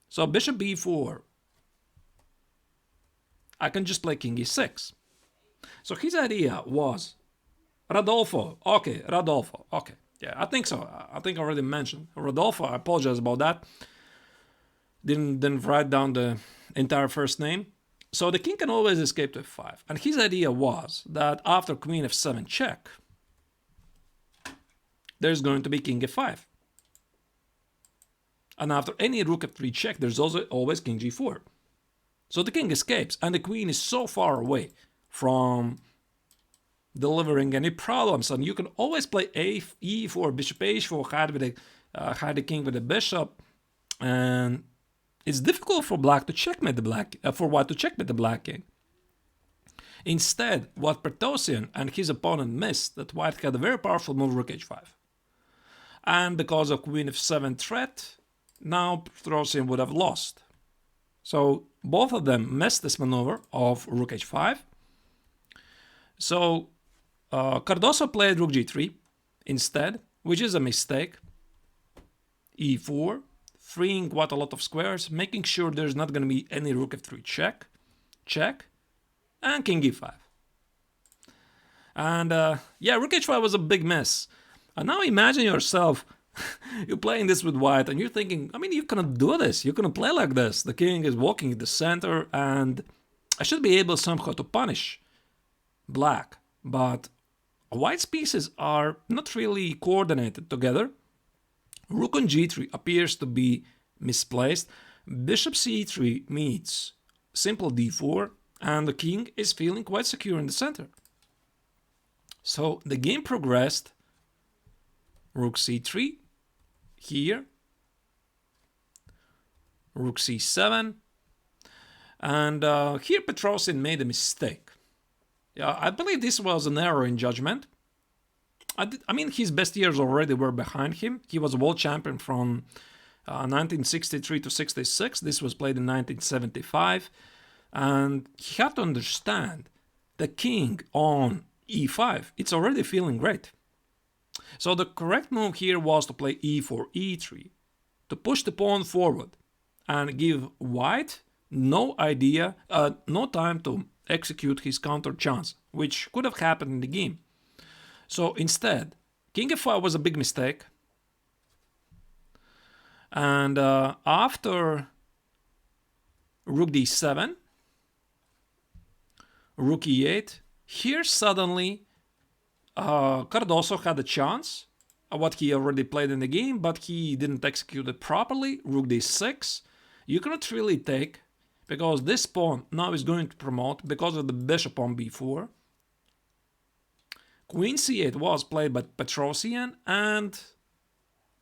So bishop b4, I can just play king e6. So his idea was, Rodolfo, okay, yeah, I think so. I think I already mentioned Rodolfo. I apologize about that. Didn't write down the entire first name. So the king can always escape to f5. And his idea was that after queen f7 check, there's going to be king f5. And after any rook f3 check, there's also always king g4. So the king escapes, and the queen is so far away from delivering any problems. And you can always play e4, bishop h4, hide the king with the bishop, and it's difficult for black to checkmate the for white to checkmate the black king. Instead, what Petrosian and his opponent missed, that white had a very powerful move, rook h5. And because of queen f7 threat, now Petrosian would have lost. So both of them missed this maneuver of rook h5. So Cardoso played rook g3 instead, which is a mistake. e4, freeing quite a lot of squares, making sure there's not going to be any rook f3 check, and king e5. And yeah, rook h5 was a big mess. And now imagine yourself, you're playing this with white, and you're thinking, I mean, you cannot do this. You cannot play like this. The king is walking in the center, and I should be able somehow to punish black. But white's pieces are not really coordinated together. Rook on g3 appears to be misplaced. Bishop c3 meets simple d4, and the king is feeling quite secure in the center. So the game progressed. Rook c3 here, rook c7, and here Petrosian made a mistake. Yeah, I believe this was an error in judgment. I mean, his best years already were behind him. He was a world champion from 1963 to 66. This was played in 1975. And he had to understand the king on e5. It's already feeling great. So the correct move here was to play e4, e3, to push the pawn forward and give white no time to execute his counter chance, which could have happened in the game. So instead, king f5 was a big mistake. And after rook d7, rook e8, here suddenly Cardoso had a chance, what he already played in the game, but he didn't execute it properly. Rook d6, you cannot really take, because this pawn now is going to promote because of the bishop on b4. Queen c8 was played by Petrosian, and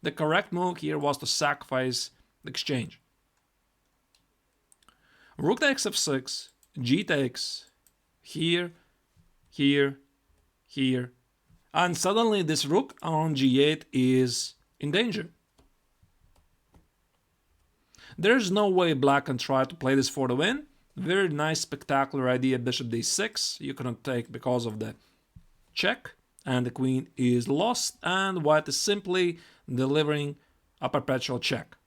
the correct move here was to sacrifice the exchange. Rook takes f6, g takes, here, here, here, And suddenly this rook on g8 is in danger. There's no way black can try to play this for the win. Very nice, spectacular idea, bishop d6. You cannot take because of the check, and the queen is lost, and white is simply delivering a perpetual check.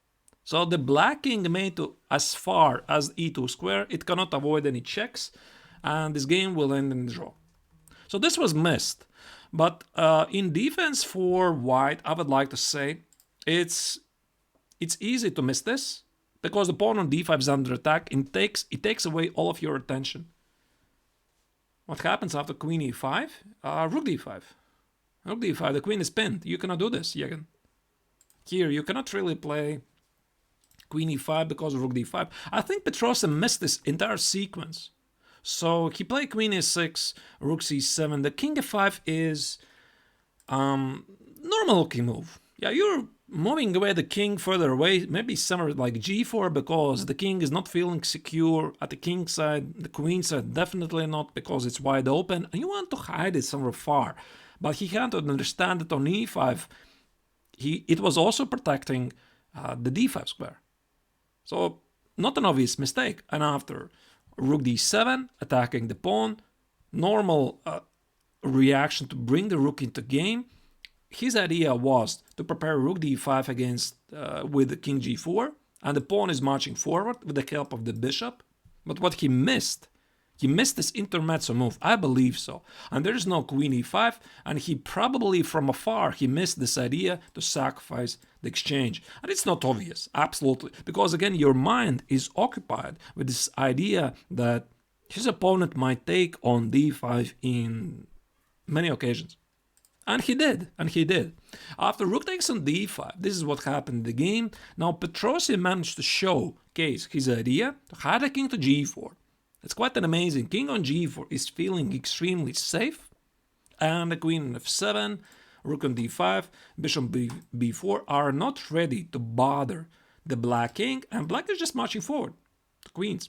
So the black king made to as far as e2 square. It cannot avoid any checks, and this game will end in a draw. So this was missed. But in defense for white, I would like to say it's easy to miss this, because the pawn on d5 is under attack. It takes away all of your attention. What happens after queen e5? Rook d5. Rook d5, the queen is pinned. You cannot do this, Yagan. Here, you cannot really play queen e5 because of rook d5. I think Petrosian missed this entire sequence. So he played queen e6, rook c7. The king f5 is normal looking move. Yeah, you're moving away the king further away, maybe somewhere like g4, because the king is not feeling secure at the king side. The queen side definitely not, because it's wide open, and you want to hide it somewhere far. But he had to understand that on e5, it was also protecting the d5 square. So not an obvious mistake. And after rook d7, attacking the pawn, normal reaction to bring the rook into game. His idea was to prepare rook d5 against with the king g4, and the pawn is marching forward with the help of the bishop. But what he missed this intermezzo move, I believe so. And there is no queen e5, and he probably from afar he missed this idea to sacrifice the exchange. And it's not obvious, absolutely, because again your mind is occupied with this idea that his opponent might take on d5 in many occasions. And he did. After rook takes on d5, this is what happened in the game. Now Petrosian managed to showcase his idea to hide the king to g4. It's quite an amazing. King on g4 is feeling extremely safe. And the queen on f7, rook on d5, bishop b4 are not ready to bother the black king. And black is just marching forward. The queens.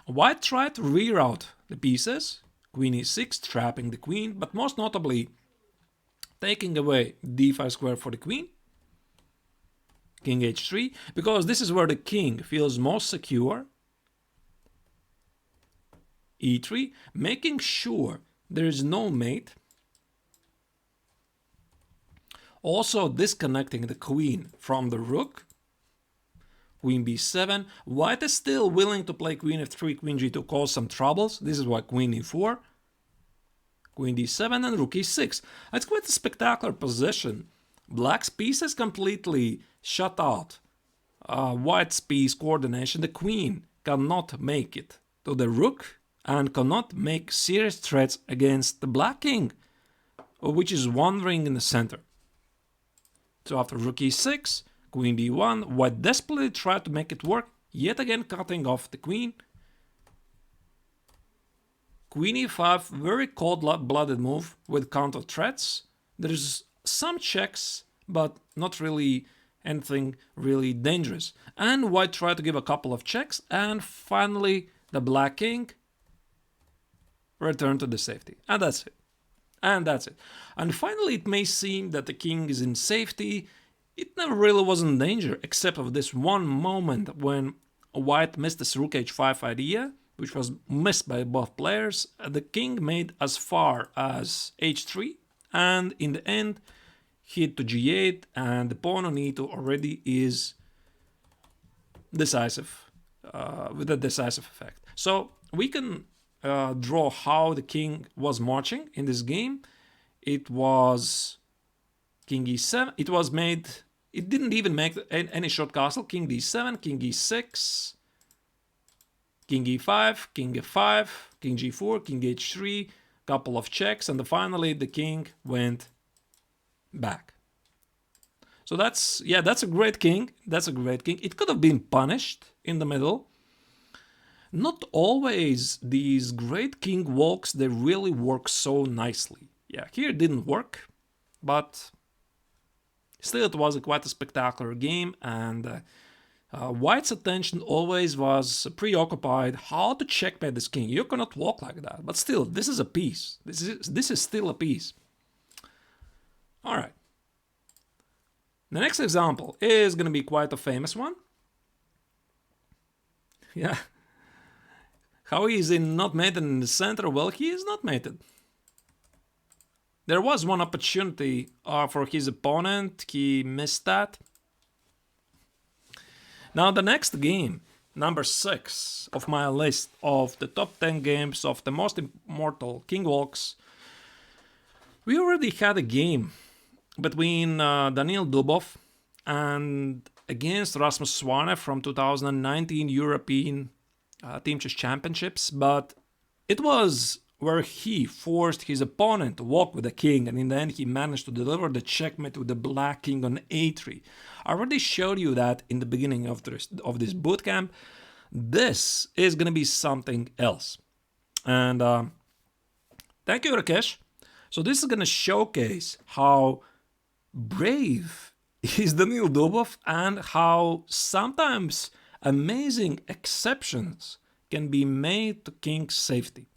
White tried to reroute the pieces. Queen e6, trapping the queen, but most notably taking away d5 square for the queen. King h3, because this is where the king feels most secure. e3, making sure there is no mate. Also disconnecting the queen from the rook. Queen b7. White is still willing to play queen f3, queen g2, cause some troubles. This is why queen e4. Queen d7 and rook e6. It's quite a spectacular position. Black's piece is completely shut out. White's piece coordination. The queen cannot make it to the rook and cannot make serious threats against the black king, which is wandering in the center. So after rook e6, queen d1, white desperately tried to make it work, yet again cutting off the queen. Queen e5, very cold-blooded move with counter threats. There's some checks, but not really anything really dangerous. And white tried to give a couple of checks, and finally the black king returned to the safety. And that's it. And finally it may seem that the king is in safety. It never really was in danger, except of this one moment when white missed this rook h5 idea, which was missed by both players. The king made as far as h3, and in the end hit to g8, and the pawn on e2 already is decisive, with a decisive effect. So we can draw how the king was marching in this game. It was king e7. It didn't even make any short castle. King d7, king e6, king e5, king f5, king g4, king h3, couple of checks, and finally the king went back. So that's a great king. It could have been punished in the middle. Not always these great king walks, they really work so nicely. Yeah, here it didn't work, but still it was quite a spectacular game, and white's attention always was preoccupied how to checkmate this king. You cannot walk like that, but still, this is a piece. This is still a piece. All right. The next example is going to be quite a famous one. Yeah. How is he not mated in the center? Well, he is not mated. There was one opportunity for his opponent. He missed that. Now the next game, number 6 of my list of the top 10 games of the most immortal King Walks. We already had a game between Daniil Dubov and against Rasmus Swane from 2019 European Team Chess Championships, but it was where he forced his opponent to walk with the king, and in the end he managed to deliver the checkmate with the black king on a3. I already showed you that in the beginning of this bootcamp. This is going to be something else. And thank you, Rakesh. So this is going to showcase how brave is Daniil Dubov and how sometimes amazing exceptions can be made to king's safety.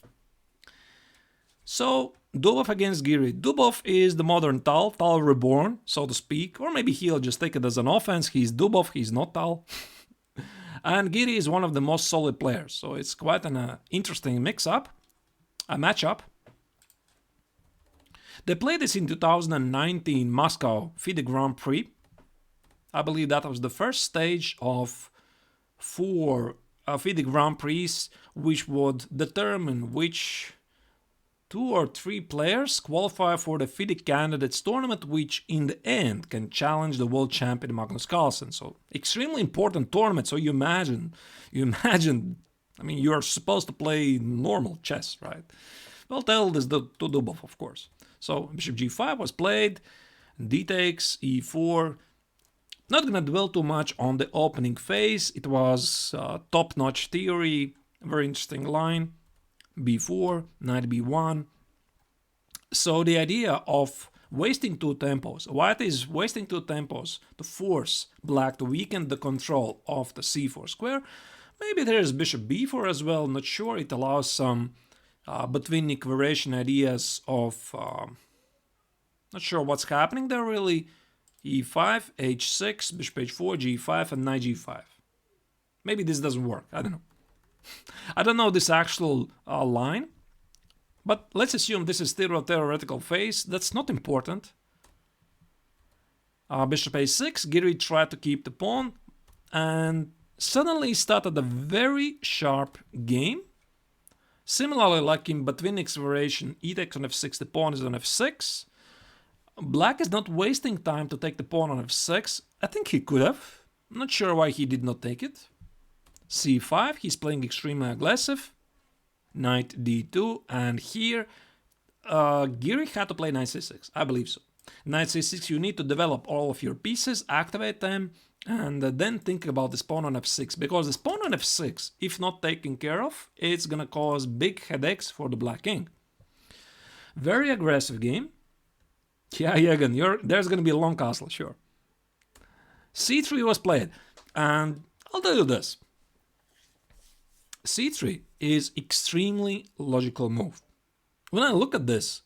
So, Dubov against Giri. Dubov is the modern Tal reborn, so to speak, or maybe he'll just take it as an offense. He's Dubov, he's not Tal. And Giri is one of the most solid players, so it's quite an interesting mix-up, a matchup. They played this in 2019 Moscow FIDE Grand Prix. I believe that was the first stage of 4 FIDE Grand Prix, which would determine which 2 or 3 players qualify for the FIDE Candidates tournament, which in the end can challenge the world champion Magnus Carlsen. So extremely important tournament. So you imagine, I mean, you are supposed to play normal chess, right? Well, tell this to Dubov, of course. So bishop g5 was played, d takes, e4. Not gonna dwell too much on the opening phase. It was top-notch theory, very interesting line. b4, knight b1. So the idea of wasting 2 tempos, white is wasting 2 tempos to force black to weaken the control of the c4 square. Maybe there is bishop b4 as well, not sure. It allows some Botvinnik variation ideas of, not sure what's happening there really. e5, h6, bishop h4, g5, and knight g5. Maybe this doesn't work, I don't know. I don't know this actual line, but let's assume this is still a theoretical phase. That's not important. Bishop a6, Giri tried to keep the pawn, and suddenly started a very sharp game. Similarly, like in Botvinnik's variation, e takes on f6, the pawn is on f6. Black is not wasting time to take the pawn on f6. I think he could have. I'm not sure why he did not take it. c5, he's playing extremely aggressive. Knight d2, and here Giri had to play knight c6. I believe so. Knight c6, you need to develop all of your pieces, activate them, and then think about this pawn on f6. Because this pawn on f6, if not taken care of, it's gonna cause big headaches for the black king. Very aggressive game. Yeah, Jürgen, there's gonna be a long castle, sure. c3 was played, and I'll tell you this. c3 is extremely logical move. When I look at this,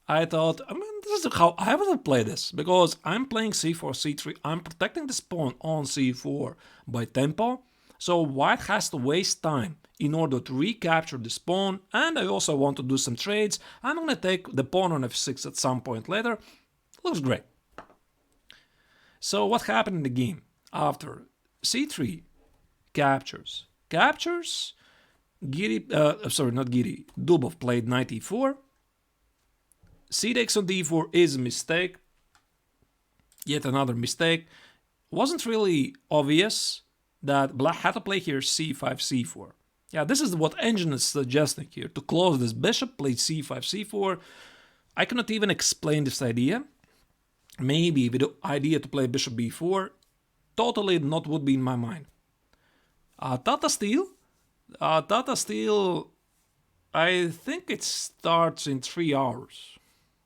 I thought, I mean, this is how I would play this, because I'm playing c4, c3, I'm protecting this pawn on c4 by tempo, so white has to waste time in order to recapture this pawn, and I also want to do some trades. I'm going to take the pawn on f6 at some point later. Looks great. So what happened in the game? After c3 captures, Giri, sorry, not Giri, Dubov played knight e4. C takes on d4 is a mistake. Yet another mistake. Wasn't really obvious that black had to play here c5, c4. Yeah, this is what engine is suggesting here. To close this bishop, play c5, c4. I cannot even explain this idea. Maybe with the idea to play bishop b4, totally not would be in my mind. Tata Steel, I think it starts in 3 hours.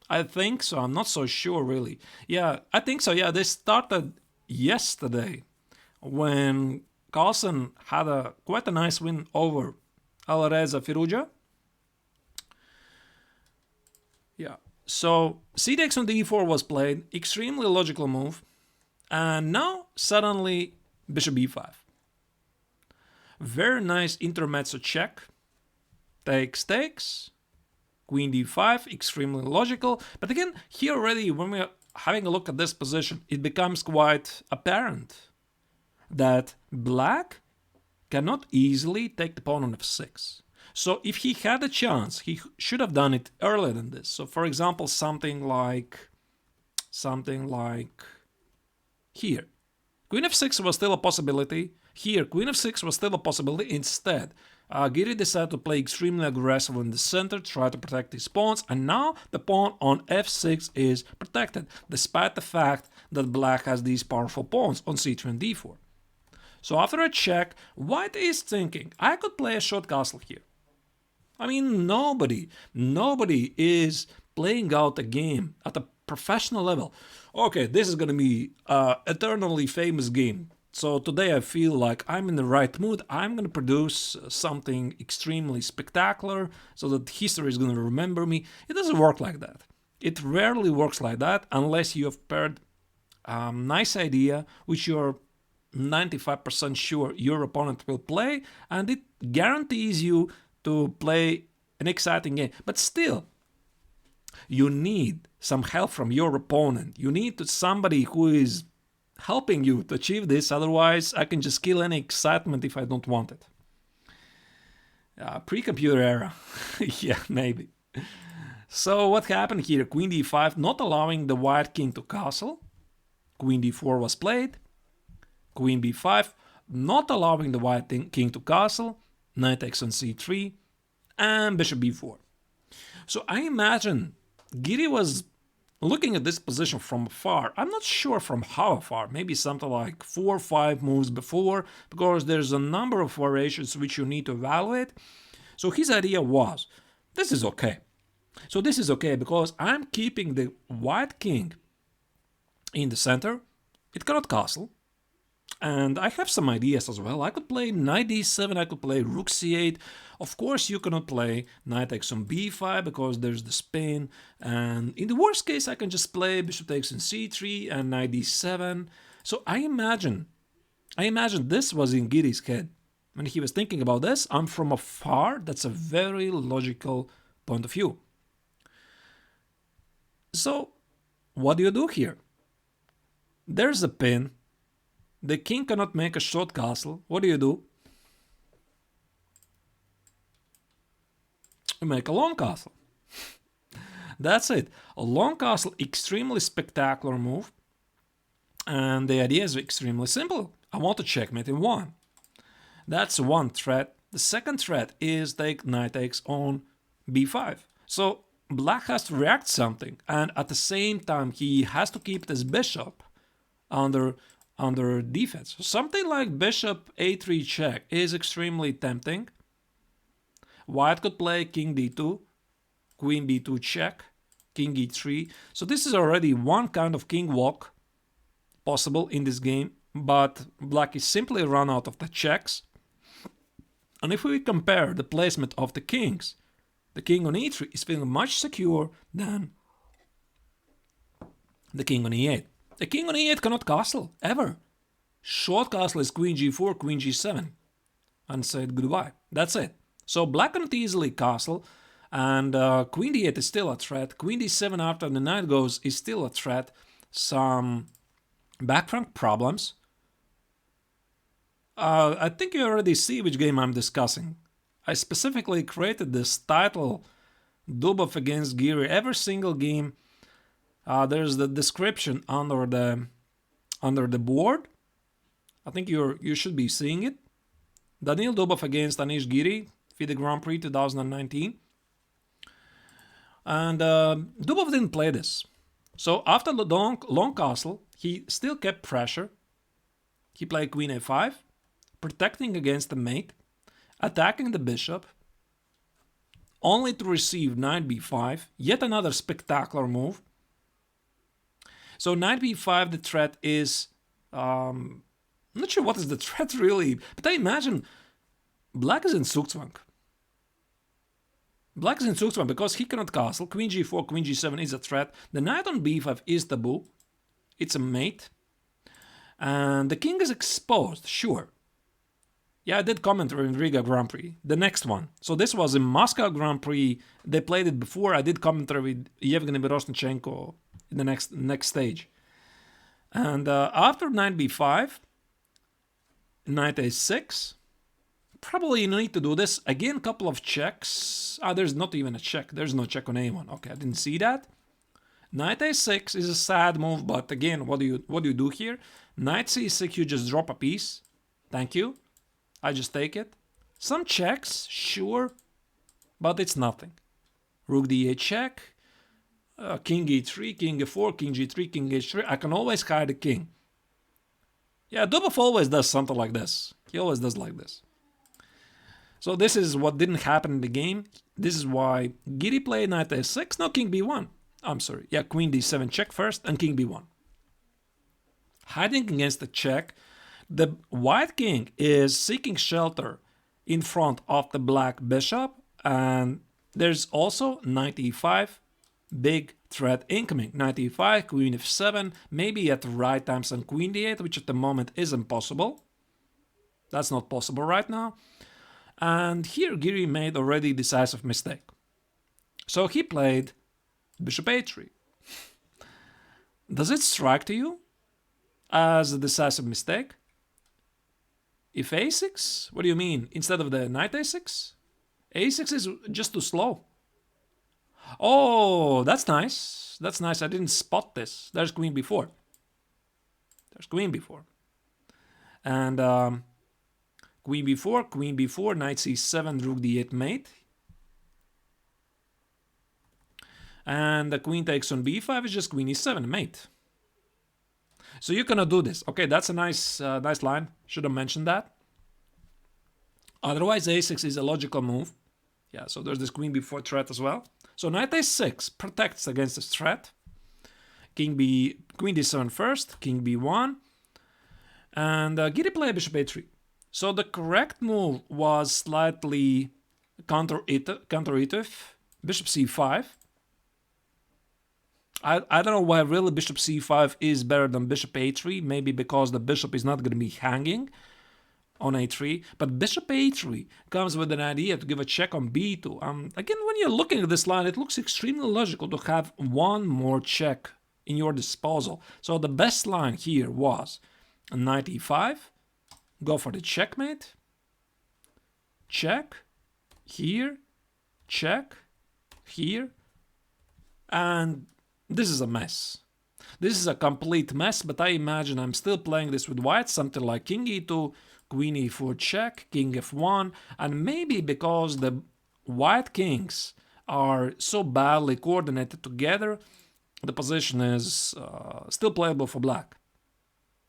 I think so, I'm not so sure really. Yeah, I think so, yeah, they started yesterday when Carlsen had quite a nice win over Alireza Firouzja. Yeah, So c takes on d4 was played, extremely logical move, and now suddenly bishop b5. Very nice intermezzo check. Takes, queen d5, extremely logical. But again, here already, when we're having a look at this position, it becomes quite apparent that black cannot easily take the pawn on f6. So if he had a chance, he should have done it earlier than this. So for example, something like here. Queen f6 was still a possibility. Here, queen f6 was still a possibility. Instead, Giri decided to play extremely aggressive in the center, try to protect his pawns, and now the pawn on f6 is protected, despite the fact that black has these powerful pawns on c3 and d4. So after a check, white is thinking, I could play a short castle here. I mean, nobody is playing out a game at a professional level. Okay, this is gonna be an eternally famous game. So today I feel like I'm in the right mood. I'm gonna produce something extremely spectacular so that history is gonna remember me. It doesn't work like that. It rarely works like that unless you have paired a nice idea which you're 95% sure your opponent will play, and it guarantees you to play an exciting game. But still, you need some help from your opponent. You need somebody who is helping you to achieve this, otherwise I can just kill any excitement if I don't want it. Pre-computer era. Yeah, maybe. So what happened here? Queen d5, not allowing the white king to castle. Queen d4 was played. Queen b5, not allowing the white king to castle. Knight takes on c3. And bishop b4. So I imagine Giri was looking at this position from afar. I'm not sure from how far, maybe something like 4 or 5 moves before, because there's a number of variations which you need to evaluate. So his idea was, this is okay. So this is okay because I'm keeping the white king in the center. It cannot castle. And I have some ideas as well. I could play knight d7, I could play rook c8. Of course, you cannot play knight takes on b5 because there's the spin. And in the worst case, I can just play bishop takes on c3 and knight d7. So I imagine this was in Giri's head. When he was thinking about this, I'm from afar. That's a very logical point of view. So what do you do here? There's a pin. The king cannot make a short castle. What do? You make a long castle. That's it. A long castle, extremely spectacular move. And the idea is extremely simple. I want to checkmate in one. That's one threat. The second threat is knight takes on b5. So black has to react something. And at the same time, he has to keep this bishop under defense. Something like bishop a3 check is extremely tempting. White could play king d2, queen b2 check, king e3. So this is already one kind of king walk possible in this game, but black is simply run out of the checks. And if we compare the placement of the kings, the king on e3 is feeling much secure than the king on e8. The king on e8 cannot castle, ever. Short castle is queen g4, queen g7. And said goodbye. That's it. So black cannot easily castle, and queen d8 is still a threat. Queen d7 after the knight goes is still a threat. Some backfrank problems. I think you already see which game I'm discussing. I specifically created this title, Dubov against Giri. Every single game, there's the description under the board. I think you should be seeing it. Daniil Dubov against Anish Giri, FIDE Grand Prix 2019. And Dubov didn't play this. So after the long castle, he still kept pressure. He played queen a5, protecting against the mate, attacking the bishop, only to receive knight b5, yet another spectacular move. So knight b5, the threat is... I'm not sure what is the threat really, but I imagine black is in Zugzwang. Black is in Zugzwang because he cannot castle. Queen g4, queen g7 is a threat. The knight on b5 is taboo. It's a mate. And the king is exposed, sure. Yeah, I did commentary in Riga Grand Prix, the next one. So this was in Moscow Grand Prix. They played it before. I did commentary with Yevgeny Miroshnichenko in the next stage. And after knight b5, knight a6, probably you need to do this. Again, couple of checks. There's not even a check. There's no check on a1. Okay, I didn't see that. Knight a6 is a sad move, but again, what do you do here? Knight c6, you just drop a piece. Thank you. I just take it. Some checks, sure, but it's nothing. Rook d8 check. King e3, king e4, king g3, king h3. I can always hide the king. Yeah, Dubov always does something like this. He always does like this. So this is what didn't happen in the game. This is why Giri played knight a6, no king b1. I'm sorry. Yeah, queen d7 check first and king b1. Hiding against the check. The white king is seeking shelter in front of the black bishop, and there's also knight e5, big threat incoming. Knight e5, queen f7, maybe at the right time some queen d8, which at the moment is impossible. That's not possible right now. And here Giri made already decisive mistake. So he played bishop a3. Does it strike to you as a decisive mistake? If a6, what do you mean? Instead of the knight a6? a6 is just too slow. Oh, that's nice. That's nice. I didn't spot this. There's queen b4. There's queen b4. And queen b4, knight c7, rook d8 mate. And the queen takes on b5 is just queen e7 mate. So you cannot do this. Okay, that's a nice line. Should have mentioned that. Otherwise, a6 is a logical move. Yeah, so there's this queen b4 threat as well. So knight a6 protects against this threat. Queen d7 first, king b1. And Giri played bishop a3. So the correct move was slightly counterintuitive. Bishop c5. I don't know why really bishop c5 is better than bishop a3. Maybe because the bishop is not going to be hanging on a3. But bishop a3 comes with an idea to give a check on b2. Again, when you're looking at this line, it looks extremely logical to have one more check in your disposal. So the best line here was knight e5. Go for the checkmate. Check. Here. Check. Here. And this is a mess. This is a complete mess, but I imagine I'm still playing this with white, something like king e2, queen e4 check, king f1, and maybe because the white kings are so badly coordinated together, the position is still playable for black.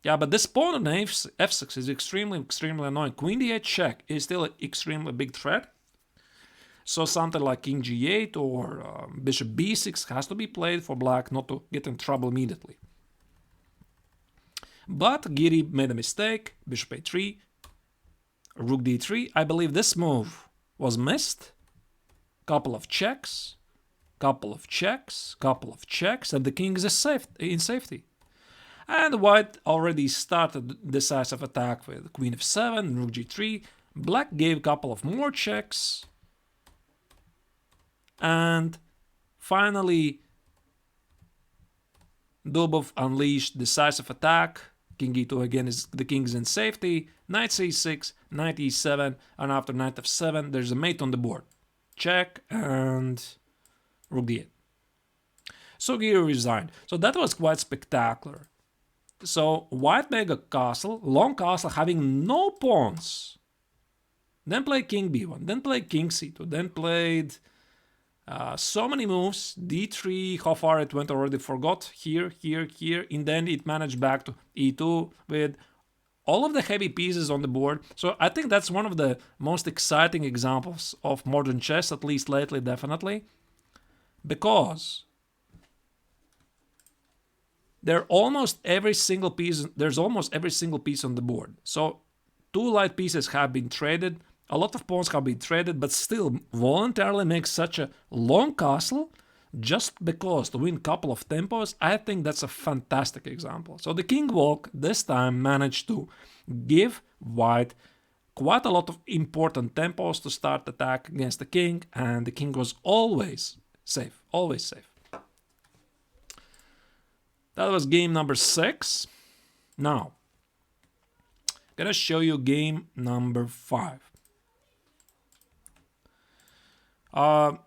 Yeah, but this pawn on f6 is extremely annoying. Queen d8 check is still an extremely big threat. So something like king g8 or bishop b6 has to be played for black not to get in trouble immediately. But Giri made a mistake. Bishop a3, rook d3. I believe this move was missed. Couple of checks, couple of checks, couple of checks, and the king is in safety. And white already started decisive attack with queen f7, rook g3. Black gave a couple of more checks. And finally, Dubov unleashed decisive attack. King e2 again is the king's in safety. Knight c6, knight e7, and after knight f7, there's a mate on the board. Check and rook d8. So Giri resigned. So that was quite spectacular. So white made a castle, long castle, having no pawns. Then played king b1, then played king c2, then played so many moves. d3, how far it went already forgot. Here, here, here. And then it managed back to e2 with all of the heavy pieces on the board. So I think that's one of the most exciting examples of modern chess, at least lately, definitely. Because there's almost every single piece on the board. So 2 light pieces have been traded. A lot of pawns have been traded, but still voluntarily make such a long castle just because to win a couple of tempos. I think that's a fantastic example. So the king walk this time managed to give white quite a lot of important tempos to start attack against the king, and the king was always safe, always safe. That was game number 6. Now, I'm gonna show you game number 5.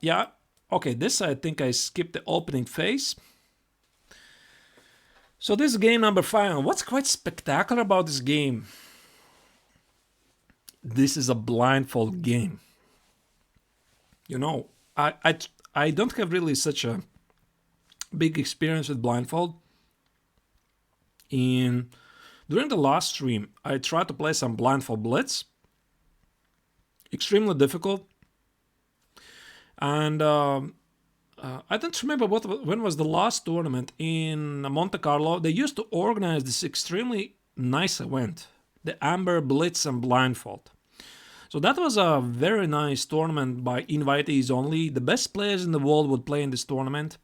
Yeah, okay, this I think I skipped the opening phase. So this is game number 5, and what's quite spectacular about this game, this is a blindfold game. You know, I don't have really such a big experience with blindfold. During the last stream, I tried to play some blindfold blitz. Extremely difficult. And I don't remember when was the last tournament in Monte Carlo. They used to organize this extremely nice event, the Amber Blitz and Blindfold. So that was a very nice tournament by invitees only. The best players in the world would play in this tournament.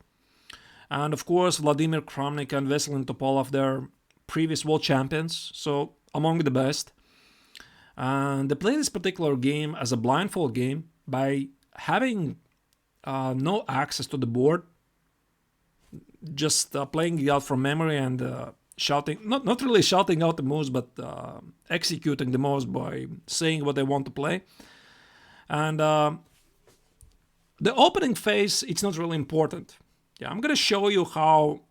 And of course, Vladimir Kramnik and Veselin Topalov, they're previous world champions, so among the best. And they play this particular game as a blindfold game by having no access to the board, just playing it out from memory and shouting, not really shouting out the moves, but executing the moves by saying what they want to play. And the opening phase, it's not really important. Yeah, I'm gonna show you how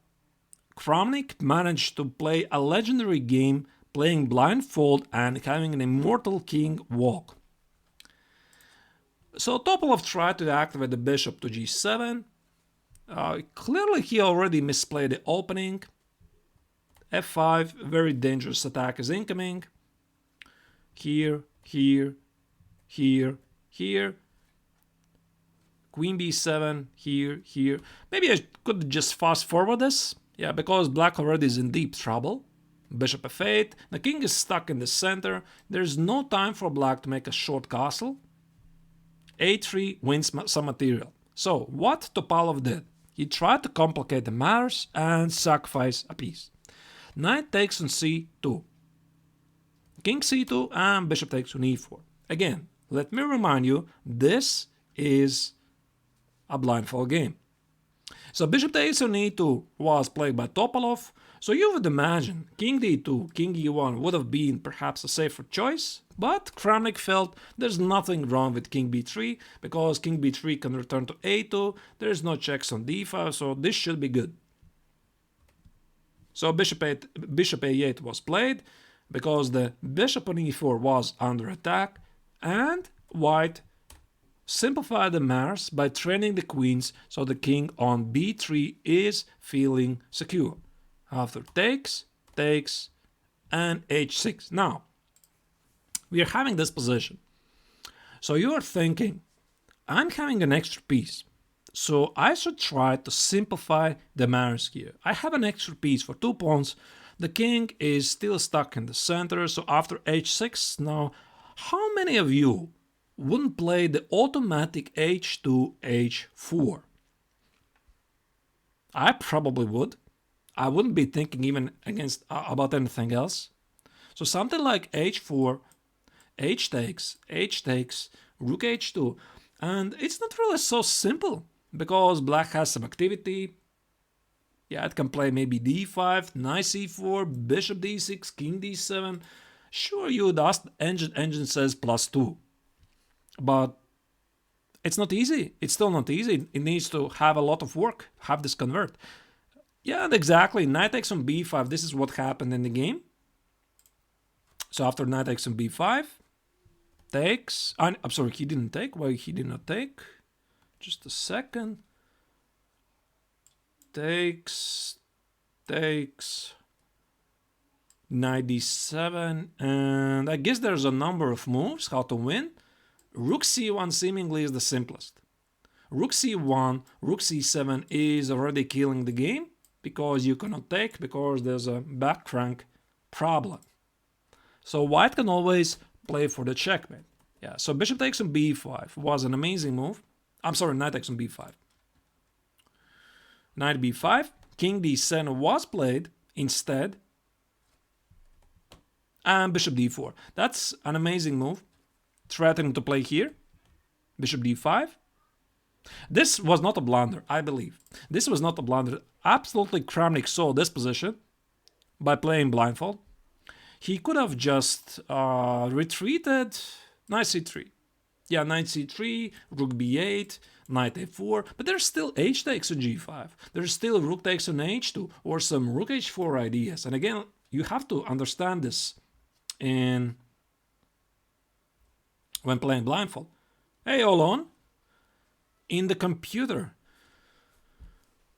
Kramnik managed to play a legendary game playing blindfold and having an immortal king walk. So Topalov tried to activate the bishop to g7. Clearly he already misplayed the opening. f5, very dangerous attack is incoming. Here, here, here, here. Queen b7, here, here. Maybe I could just fast forward this. Yeah, because black already is in deep trouble. Bishop f8, the king is stuck in the center. There's no time for black to make a short castle. a3 wins some material. So what Topalov did? He tried to complicate the matters and sacrifice a piece. Knight takes on c2. King c2 and bishop takes on e4. Again, let me remind you, this is a blindfold game. So bishop takes on e2 was played by Topalov. So you would imagine king d2, king e1 would have been perhaps a safer choice, but Kramnik felt there's nothing wrong with king b3 because king b3 can return to a2, there's no checks on d5, so this should be good. So bishop a8 was played because the bishop on e4 was under attack, and white simplified the matters by training the queens so the king on b3 is feeling secure. After takes, takes, and h6. Now, we are having this position. So you are thinking, I'm having an extra piece, so I should try to simplify the matters here. I have an extra piece for 2 pawns. The king is still stuck in the center, so after h6, now, how many of you wouldn't play the automatic h2, h4? I probably would. I wouldn't be thinking even about anything else. So something like h4, h takes, rook h2. And it's not really so simple because black has some activity. Yeah, it can play maybe d5, knight c4, bishop d6, king d7. Sure, you would ask, engine says +2. But it's not easy. It's still not easy. It needs to have a lot of work, have this convert. Yeah, and exactly. Knight takes on b5. This is what happened in the game. So after knight takes on b5, takes. I'm sorry, he didn't take. Why he did not take? Just a second. Takes. Knight d7. And I guess there's a number of moves how to win. Rook c1 seemingly is the simplest. Rook c1, rook c7 is already killing the game because you cannot take, because there's a back rank problem. So white can always play for the checkmate. Yeah, so bishop takes on b5 was an amazing move. I'm sorry, knight takes on b5. Knight b5, king d7 was played instead, and bishop d4. That's an amazing move. Threatening to play here. Bishop d5. This was not a blunder, I believe. This was not a blunder. Absolutely, Kramnik saw this position by playing blindfold. He could have just retreated. Knight c3. Yeah, knight c3, rook b8, knight a4. But there's still h takes on g5. There's still rook takes on h2 or some rook h4 ideas. And again, you have to understand this when playing blindfold. Hey, hold on. In the computer.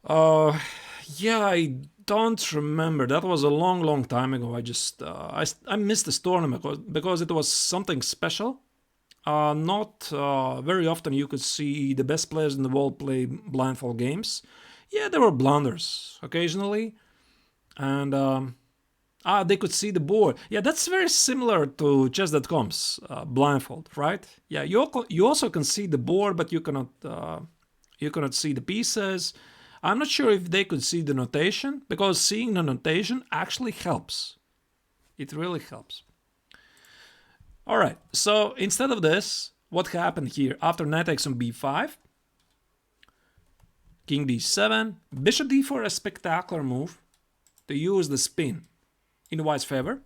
Yeah, I don't remember. That was a long time ago. I just I missed this tournament because it was something special. Not very often you could see the best players in the world play blindfold games. Yeah, there were blunders occasionally, and they could see the board. Yeah, that's very similar to chess.com's blindfold, right? Yeah, you also can see the board, but you cannot see the pieces. I'm not sure if they could see the notation, because seeing the notation actually helps. It really helps. All right, so instead of this, what happened here? After knight takes on b5, king d7, bishop d4, a spectacular move to use the spin in white's favor.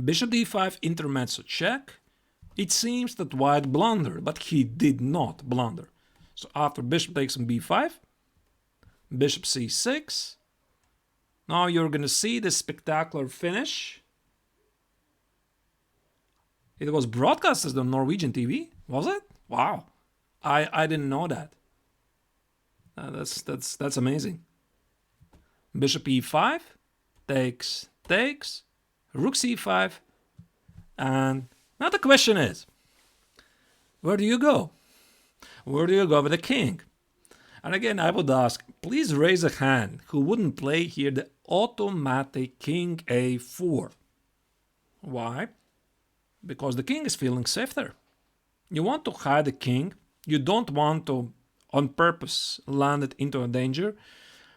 Bishop d5, intermezzo check. It seems that white blundered, but he did not blunder. So after bishop takes on b5, bishop c6. Now you're going to see the spectacular finish. It was broadcasted on Norwegian TV, was it? Wow, I didn't know that. That's amazing. Bishop e5, takes, rook c5, and now the question is, where do you go? Where do you go with the king? And again, I would ask, please raise a hand who wouldn't play here the automatic king a4. Why? Because the king is feeling safe there. You want to hide the king. You don't want to, on purpose, land it into a danger.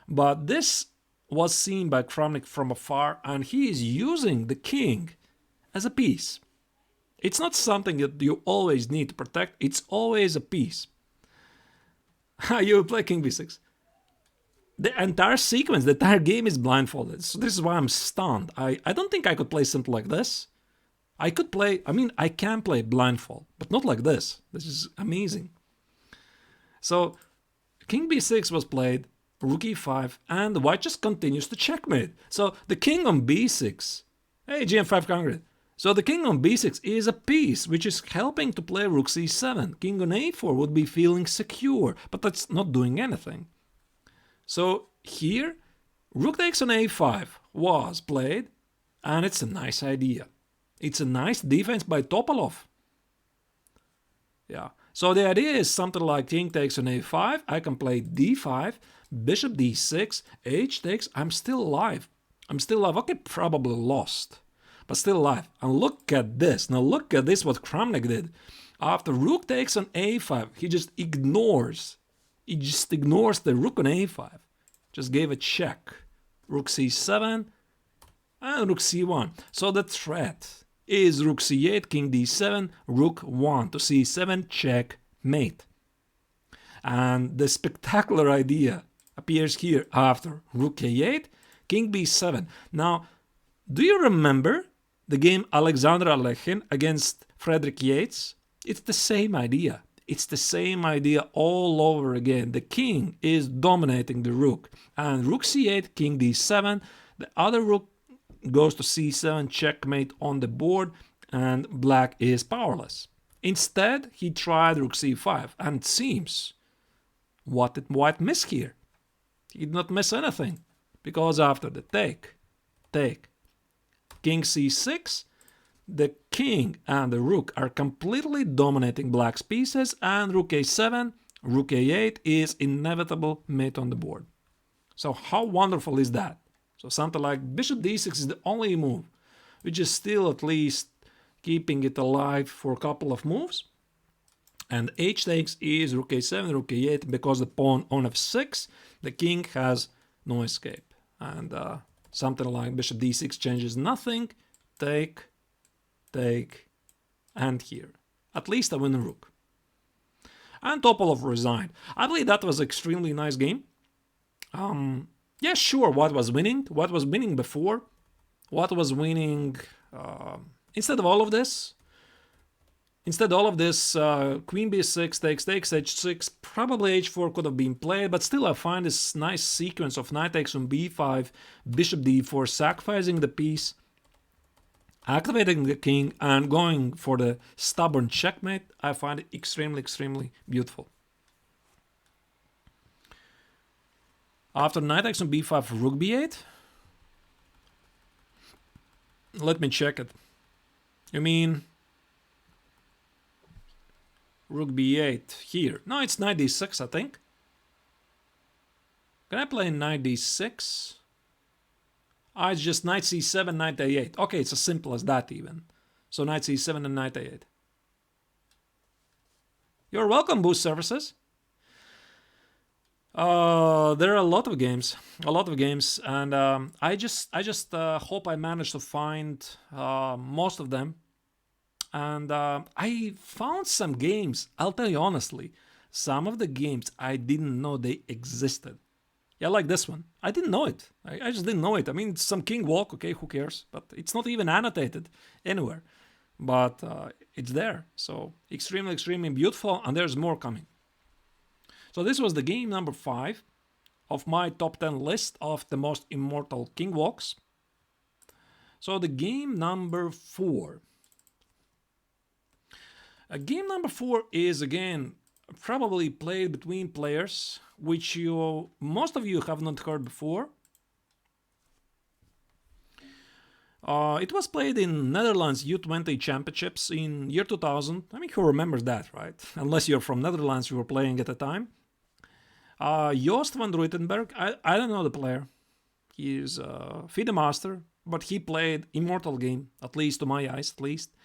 But this was seen by Kramnik from afar, and he is using the king as a piece. It's not something that you always need to protect. It's always a piece. You play king b6. The entire sequence, the entire game is blindfolded. So this is why I'm stunned. I don't think I could play something like this. I can play blindfold, but not like this. This is amazing. So king b6 was played, rook e5, and white just continues to checkmate. So the king on b6, hey, GM5 Congress. So the king on b6 is a piece which is helping to play rook c7. King on a4 would be feeling secure, but that's not doing anything. So here, rook takes on a5 was played, and it's a nice idea. It's a nice defense by Topalov. Yeah. So the idea is something like king takes on a5. I can play d5, bishop d6, h takes. I'm still alive. Okay, probably lost, but still alive. And look at this. Now look at this, what Kramnik did. After rook takes on a5, he just ignores. He just ignores the rook on a5. Just gave a check. Rook c7 and rook c1. So the threat is rook c8, king d7, rook 1 to c7, checkmate. And the spectacular idea appears here after rook a8, king b7. Now, do you remember the game Alexander Alekhine against Frederick Yates? It's the same idea. It's the same idea all over again. The king is dominating the rook. And rook c8, king d7, the other rook goes to c7, checkmate on the board, and black is powerless. Instead, he tried rook c5, and it seems, what did white miss here? He did not miss anything, because after the take, king c6, the king and the rook are completely dominating black's pieces, and rook a7, rook a8 is inevitable mate on the board. So how wonderful is that? So something like bishop d6 is the only move which is still at least keeping it alive for a couple of moves. And h takes is rook a7, rook a8, because the pawn on f6, the king has no escape. And something like bishop d6 changes nothing, take, and here. At least I win the rook. And Topalov resigned. I believe that was an extremely nice game. Yeah, sure, what was winning? What was winning before? What was winning instead of all of this? Instead of all of this, queen b6 takes h6, probably h4 could have been played, but still I find this nice sequence of knight takes on b5, bishop d4, sacrificing the piece, activating the king, and going for the stubborn checkmate. I find it extremely, extremely beautiful. After knight takes on b5, rook b8. Let me check it. You mean rook b8 here? No, it's knight d6, I think. Can I play knight d6? Ah, it's just knight c7, knight a8. Okay, it's as simple as that even. So knight c7 and knight a8. You're welcome, Boost Services. There are a lot of games, and I just hope I manage to find most of them. And I found some games, I'll tell you honestly, some of the games I didn't know they existed. Yeah, like this one. I didn't know it. I just didn't know it. I mean, it's some king walk, okay, who cares? But it's not even annotated anywhere. But it's there. So extremely, extremely beautiful, and there's more coming. So this was the game number 5 of my top 10 list of the most immortal king walks. So the game number 4. Game number 4 is, again, probably played between players which most of you have not heard before. It was played in Netherlands U20 Championships in year 2000. I mean, who remembers that, right? Unless you're from Netherlands, you were playing at the time. Joost van Ruitenberg, I don't know the player. He's a FIDE master, but he played immortal game, at least to my eyes, at least,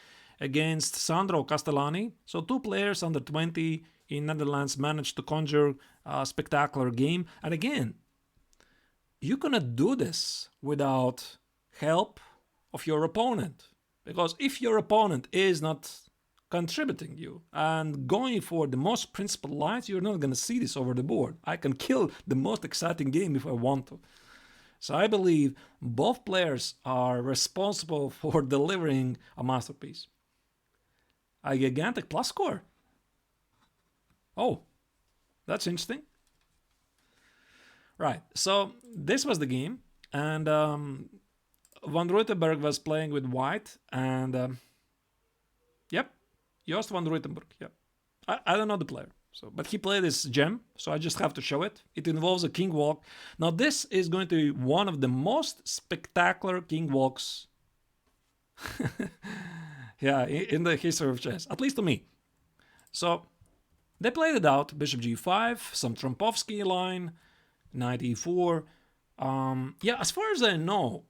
against Sandro Castellani. So 2 players under 20 in Netherlands managed to conjure a spectacular game. And again, you cannot do this without help of your opponent. Because if your opponent is not contributing you and going for the most principled lines, you're not going to see this over the board. I can kill the most exciting game if I want to. So I believe both players are responsible for delivering a masterpiece. A gigantic plus score. Oh, that's interesting. Right, so this was the game, and Van Ruitenberg was playing with white, and yep, Joost van Ruitenberg, yep. I don't know the player, but he played this gem, so I just have to show it. It involves a king walk. Now this is going to be one of the most spectacular king walks yeah, in the history of chess, at least to me. So they played it out, bishop g5, some Trompovsky line, knight e4. Yeah, as far as I know,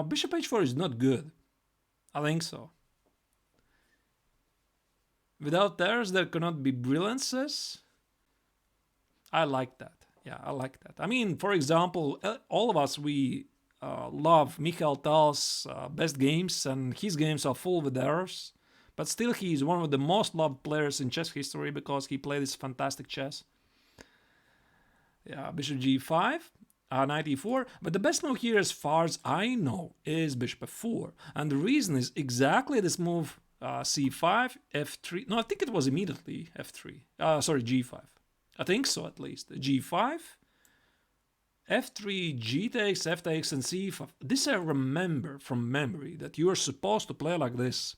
bishop h4 is not good. I think so. Without theirs, there cannot be brilliances. I like that. Yeah, I like that. I mean, for example, all of us, we love Michael Tal's best games, and his games are full with errors. But still, he is one of the most loved players in chess history because he played this fantastic chess. Yeah, bishop g5, knight e4. But the best move here, as far as I know, is bishop f4. And the reason is exactly this move, c5, f3. No, I think it was immediately f3. Sorry, g5. I think so, at least. g5, f3, g takes, f takes, and c5. This I remember from memory, that you're supposed to play like this.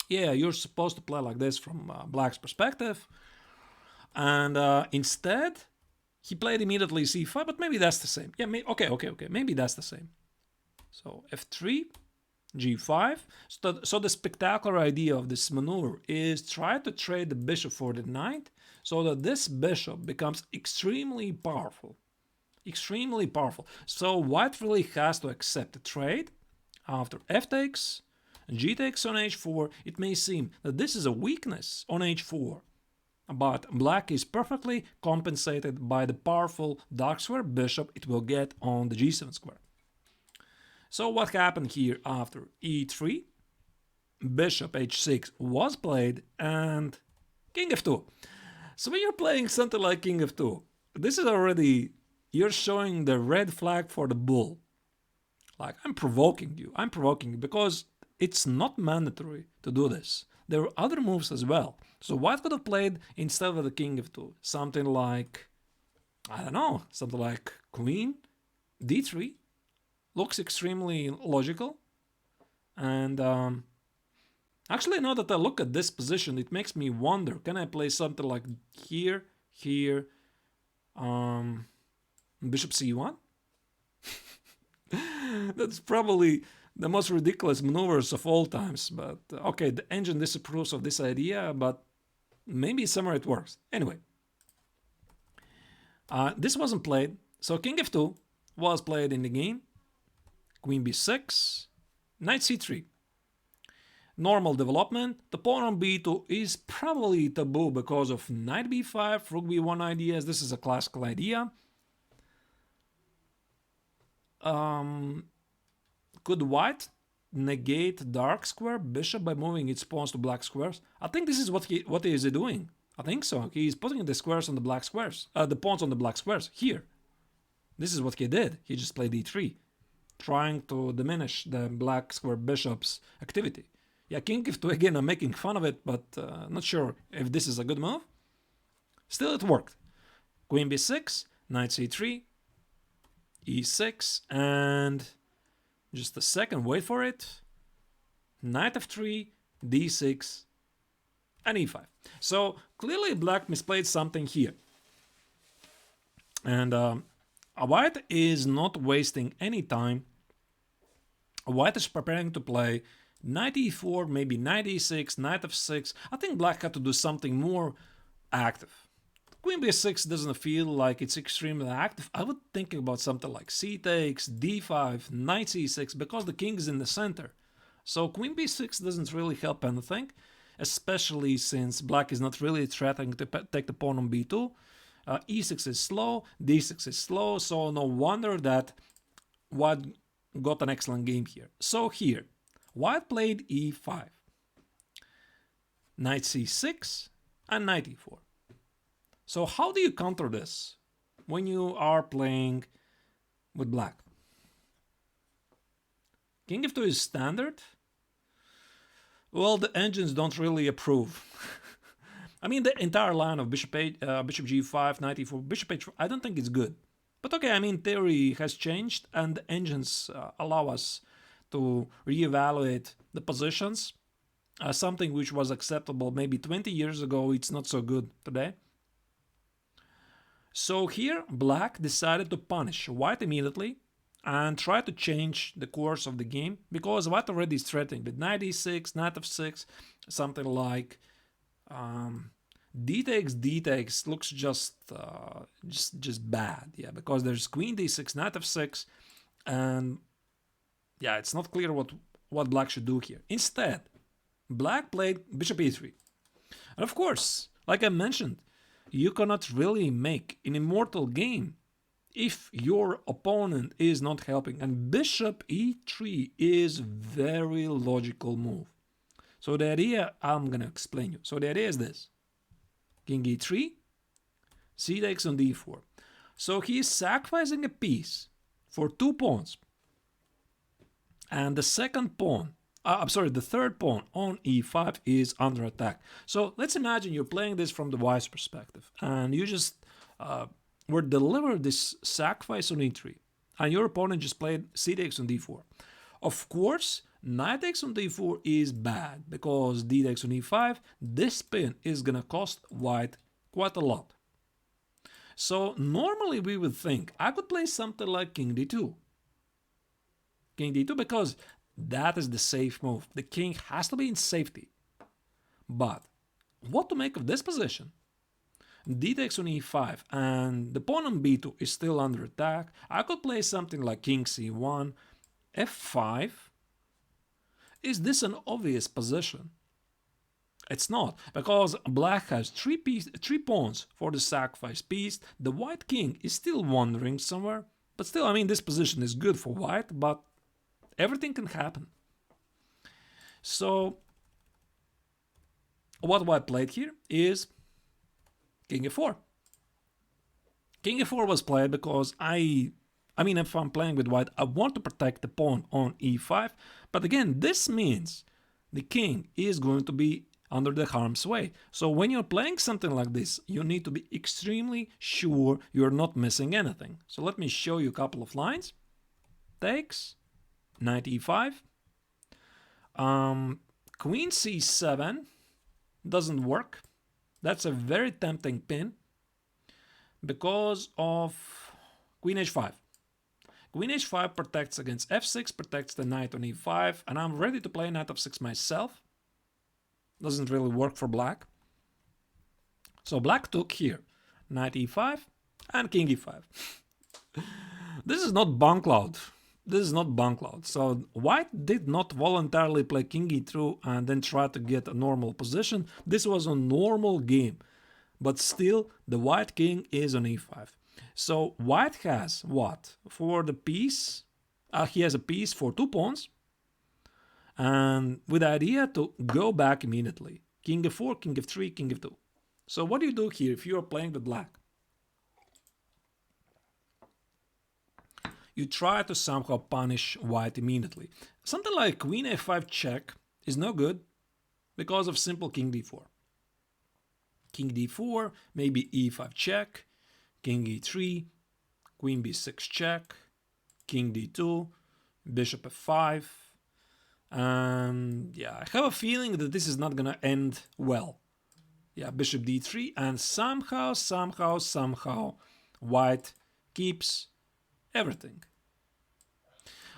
Yeah, you're supposed to play like this from Black's perspective. And instead, he played immediately c5, but maybe that's the same. Yeah, okay. Maybe that's the same. So f3, g5. So the spectacular idea of this maneuver is try to trade the bishop for the knight so that this bishop becomes extremely powerful. Extremely powerful. So white really has to accept the trade after f takes. G takes on h4. It may seem that this is a weakness on h4, but black is perfectly compensated by the powerful dark square bishop it will get on the g7 square. So what happened here after e3? Bishop h6 was played and king f2. So when you're playing something like king f2, this is already, you're showing the red flag for the bull. Like, I'm provoking you because it's not mandatory to do this. There are other moves as well. So white could have played, instead of the king f2, something like, I don't know, something like queen d3. Looks extremely logical. And actually, now that I look at this position, it makes me wonder, can I play something like here, here, bishop c1? That's probably the most ridiculous maneuvers of all times, but okay, the engine disapproves of this idea, but maybe somewhere it works. Anyway, this wasn't played, so king f2 was played in the game. Queen b6, knight c3. Normal development. The pawn on b2 is probably taboo because of knight b5, rook b1 ideas. This is a classical idea. Could white negate dark square bishop by moving its pawns to black squares? I think this is what he is doing. I think so. He is putting the squares on the black squares, the pawns on the black squares here. This is what he did. He just played d3, trying to diminish the black square bishop's activity. Yeah, king f2 again. I'm making fun of it, but not sure if this is a good move. Still, it worked. Queen b6, knight c3, e6, and just a second, wait for it. Knight f3, d6, and e5. So clearly black misplayed something here. And white is not wasting any time. White is preparing to play knight e4, maybe knight e6, knight f6. I think black had to do something more active. Queen b6 doesn't feel like it's extremely active. I would think about something like c takes, d5, knight c6, because the king is in the center. So queen b6 doesn't really help anything, especially since black is not really threatening to take the pawn on b2. E6 is slow, d6 is slow, so no wonder that white got an excellent game here. So here, white played e5, knight c6, and knight e4. So how do you counter this when you are playing with black? King f2 is standard. Well, the engines don't really approve. I mean, the entire line of bishop g5, knight e4, bishop h4, I don't think it's good. But okay, I mean, theory has changed, and the engines allow us to reevaluate the positions. Something which was acceptable maybe 20 years ago, it's not so good today. So here, black decided to punish white immediately and try to change the course of the game, because white already is threatening with knight e6, knight f6, something like d takes looks just bad, yeah, because there's queen d6, knight f6, and yeah, it's not clear what black should do here. Instead, black played bishop e3, and of course, like I mentioned, you cannot really make an immortal game if your opponent is not helping, and bishop e3 is very logical move. So the idea, I'm gonna explain you. So the idea is this: king e3, c takes on d4. So he is sacrificing a piece for 2 pawns, and the second pawn, the third pawn on e5 is under attack. So let's imagine you're playing this from the white's perspective, and you just were delivered this sacrifice on e3, and your opponent just played c takes on d4. Of course, knight takes on d4 is bad, because d takes on e5, this pin is gonna cost white quite a lot. So normally we would think I could play something like king d2. King d2, because that is the safe move. The king has to be in safety. But what to make of this position? D takes on e5, and the pawn on b2 is still under attack. I could play something like king c1, f5, Is this an obvious position? It's not, because black has three pawns for the sacrifice piece. The white king is still wandering somewhere. But still, I mean, this position is good for white, but everything can happen. So, what white played here is king e4. King e4 was played because I mean, if I'm playing with white, I want to protect the pawn on e5. But again, this means the king is going to be under the harm's way. So when you're playing something like this, you need to be extremely sure you're not missing anything. So let me show you a couple of lines. Takes, knight e5. Queen c7 doesn't work. That's a very tempting pin because of queen h5. Queen h5 protects against f6, protects the knight on e5, and I'm ready to play knight f6 myself. Doesn't really work for black. So black took here, knight e5 and king e5. This is not Buncloud. This is not Buncloud. So white did not voluntarily play king e2 and then try to get a normal position. This was a normal game. But still, the white king is on e5. So white has what? For the piece, he has a piece for 2 pawns. And with the idea to go back immediately. King f4, king f3, king f2. So what do you do here if you are playing with black? You try to somehow punish white immediately. Something like queen a5 check is no good because of simple king d4. King d4, maybe e5 check, king e3, queen b6 check, king d2, bishop f5. And yeah, I have a feeling that this is not gonna end well. Yeah, bishop d3, and somehow white keeps everything.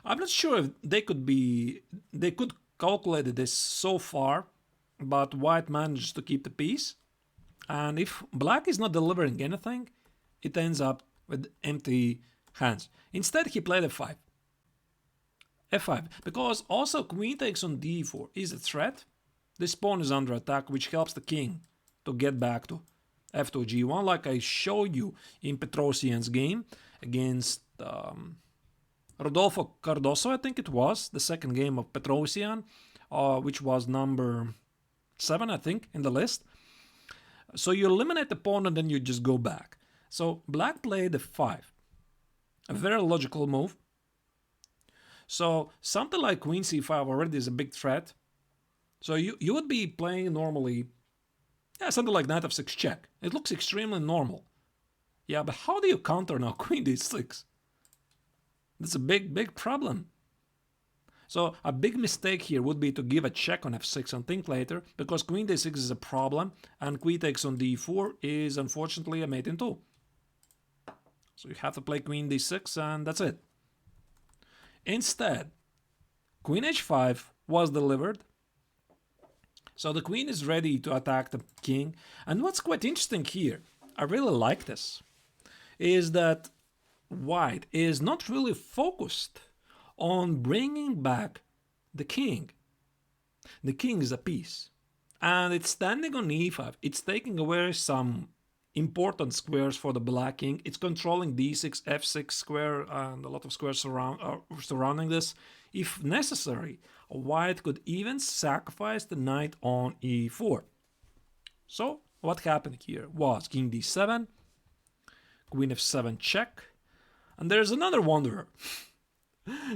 I'm not sure if they could calculate this so far, but white managed to keep the piece. And if black is not delivering anything, it ends up with empty hands. Instead, he played f5. f5, because also queen takes on d4 is a threat. This pawn is under attack, which helps the king to get back to f2 g1, like I showed you in Petrosian's game against Rodolfo Cardoso, I think it was, the second game of Petrosian, which was number 7, I think, in the list. So you eliminate the pawn and then you just go back. So black played f5, a very logical move. So something like queen c5 already is a big threat. So you would be playing normally, yeah, something like knight f6 check. It looks extremely normal. Yeah, but how do you counter now queen d6? That's a big problem. So a big mistake here would be to give a check on f6 and think later, because queen d6 is a problem, and queen takes on d4 is unfortunately a mate in 2. So you have to play queen d6 and that's it. Instead, queen h5 was delivered. So the queen is ready to attack the king. And what's quite interesting here, I really like this, is that white is not really focused on bringing back the king. The king is a piece, and it's standing on e5. It's taking away some important squares for the black king. It's controlling d6, f6 square, and a lot of squares surrounding this. If necessary, white could even sacrifice the knight on e4. So what happened here was king d7, queen f7 check, and there's another wanderer.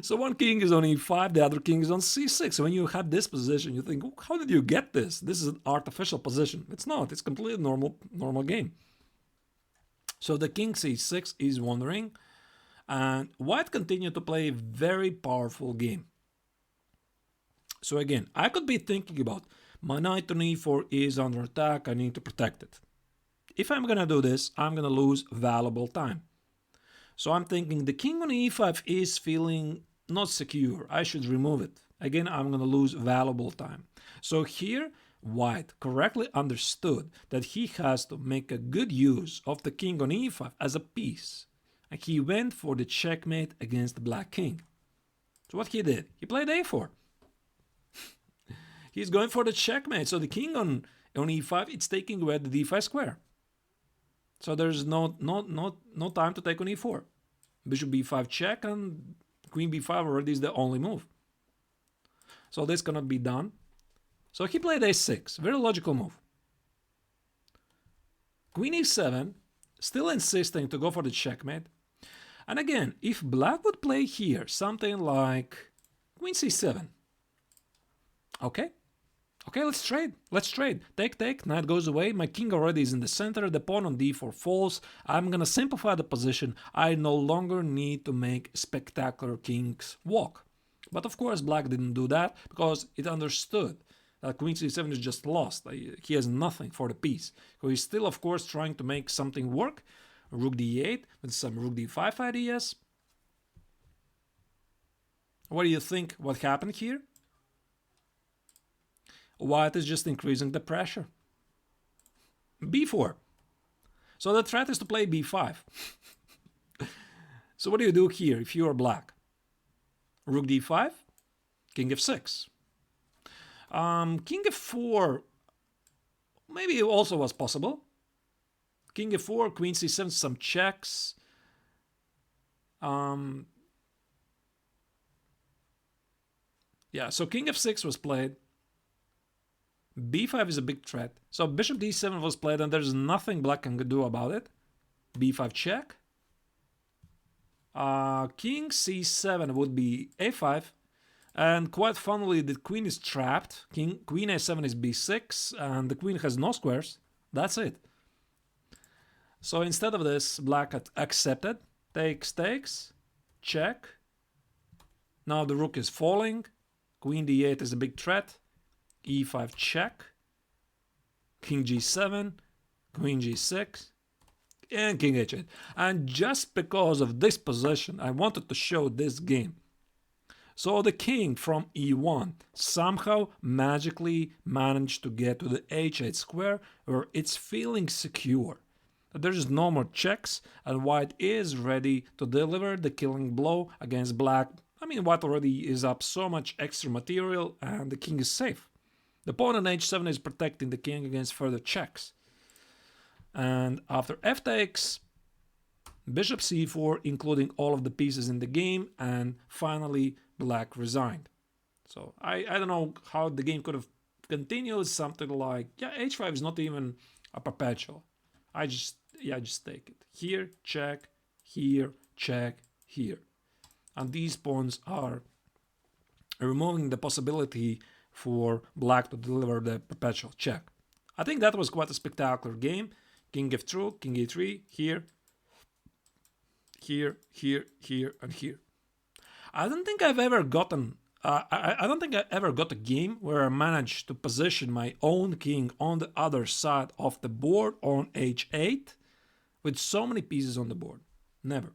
So one king is on e5, the other king is on c6. So when you have this position, you think, how did you get this? This is an artificial position. It's not. It's completely normal game. So the king c6 is wandering, and white continued to play a very powerful game. So again, I could be thinking about my knight on e4 is under attack. I need to protect it. If I'm going to do this, I'm going to lose valuable time. So I'm thinking the king on e5 is feeling not secure. I should remove it. Again, I'm going to lose valuable time. So here, white correctly understood that he has to make a good use of the king on e5 as a piece. And he went for the checkmate against the black king. So what he did? He played a4. He's going for the checkmate. So the king on e5, it's taking away the d5 square. So there's no time to take on e4. Bishop b5 check, and queen b5 already is the only move. So this cannot be done. So he played a6. Very logical move. Queen e7, still insisting to go for the checkmate. And again, if black would play here something like queen c7. Okay, let's trade. Take, knight goes away. My king already is in the center. The pawn on d4 falls. I'm gonna simplify the position. I no longer need to make spectacular king's walk. But of course, black didn't do that because it understood that queen c7 is just lost. He has nothing for the piece. So he's still, of course, trying to make something work. Rook d8 with some rook d5 ideas. What do you think what happened here? White is just increasing the pressure. b4. So the threat is to play b5. So what do you do here if you are black? Rook d5, king f6. King f4 maybe also was possible. King f4, queen c7, some checks. Yeah, so king f6 was played. b5 is a big threat. So bishop d7 was played, and there's nothing black can do about it. b5 check. King c7 would be a5. And quite funnily, the queen is trapped. Queen a7 is b6, and the queen has no squares. That's it. So instead of this, black accepted. Takes, check. Now the rook is falling. Queen d8 is a big threat. e5 check. King g7, queen g6, and king h8. And just because of this position, I wanted to show this game. So the king from e1 somehow magically managed to get to the h8 square where it's feeling secure. There's no more checks, and white is ready to deliver the killing blow against black. I mean, white already is up so much extra material, and the king is safe. The pawn on h7 is protecting the king against further checks. And after f takes, bishop c4, including all of the pieces in the game, and finally black resigned. So I don't know how the game could have continued. Something like, yeah, h5 is not even a perpetual. I just take it. Here, check, here, check, here. And these pawns are removing the possibility for black to deliver the perpetual check. I think that was quite a spectacular game. King f2, king e3, here, and here. I don't think I've ever gotten. I don't think I ever got a game where I managed to position my own king on the other side of the board on h8 with so many pieces on the board. Never.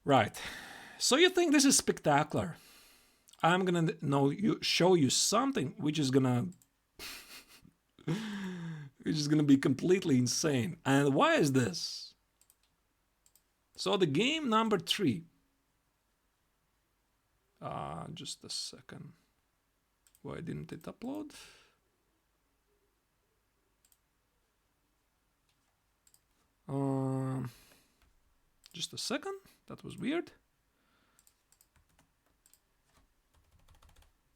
Right. So you think this is spectacular? I'm gonna show you something which is gonna be completely insane. And why is this? So the game number 3. Just a second. Why didn't it upload? Just a second. That was weird.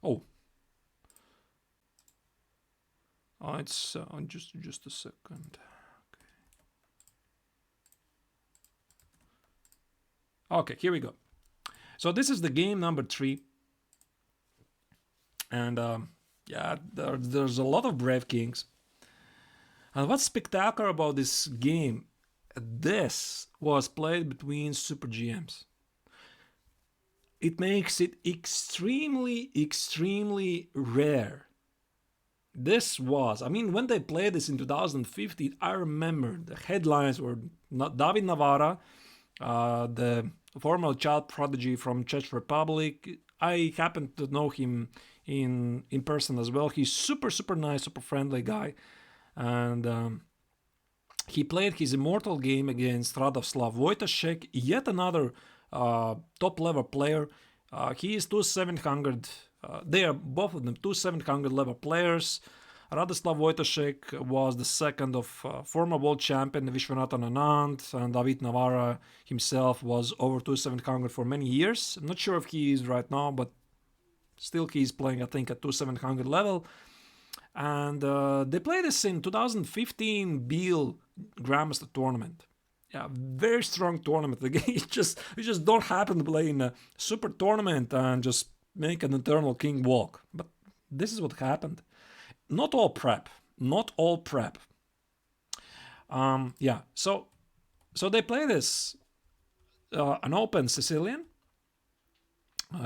Oh. It's just a second. Okay, here we go. So this is the game number 3. And yeah, there's a lot of brave kings. And what's spectacular about this game, this was played between super GMs. It makes it extremely, extremely rare. This was, I mean, when they played this in 2015, I remember the headlines were David Navara, the former child prodigy from Czech Republic. I happen to know him in person as well. He's super, super nice, super friendly guy. And he played his immortal game against Radoslav Wojtaszek, yet another top-level player. He is 2700 They are both of them 700 level players. Radoslav Wojtaszek was the second of former world champion Vishwanathan Anand, and David Navara himself was over 700 for many years. I'm not sure if he is right now, but still he's playing, I think, at 700 level. And they played this in 2015 Beal Grandmaster tournament. Yeah, very strong tournament. You just don't happen to play in a super tournament and just make an eternal king walk. But this is what happened. Not all prep. Yeah, so they play this an open Sicilian.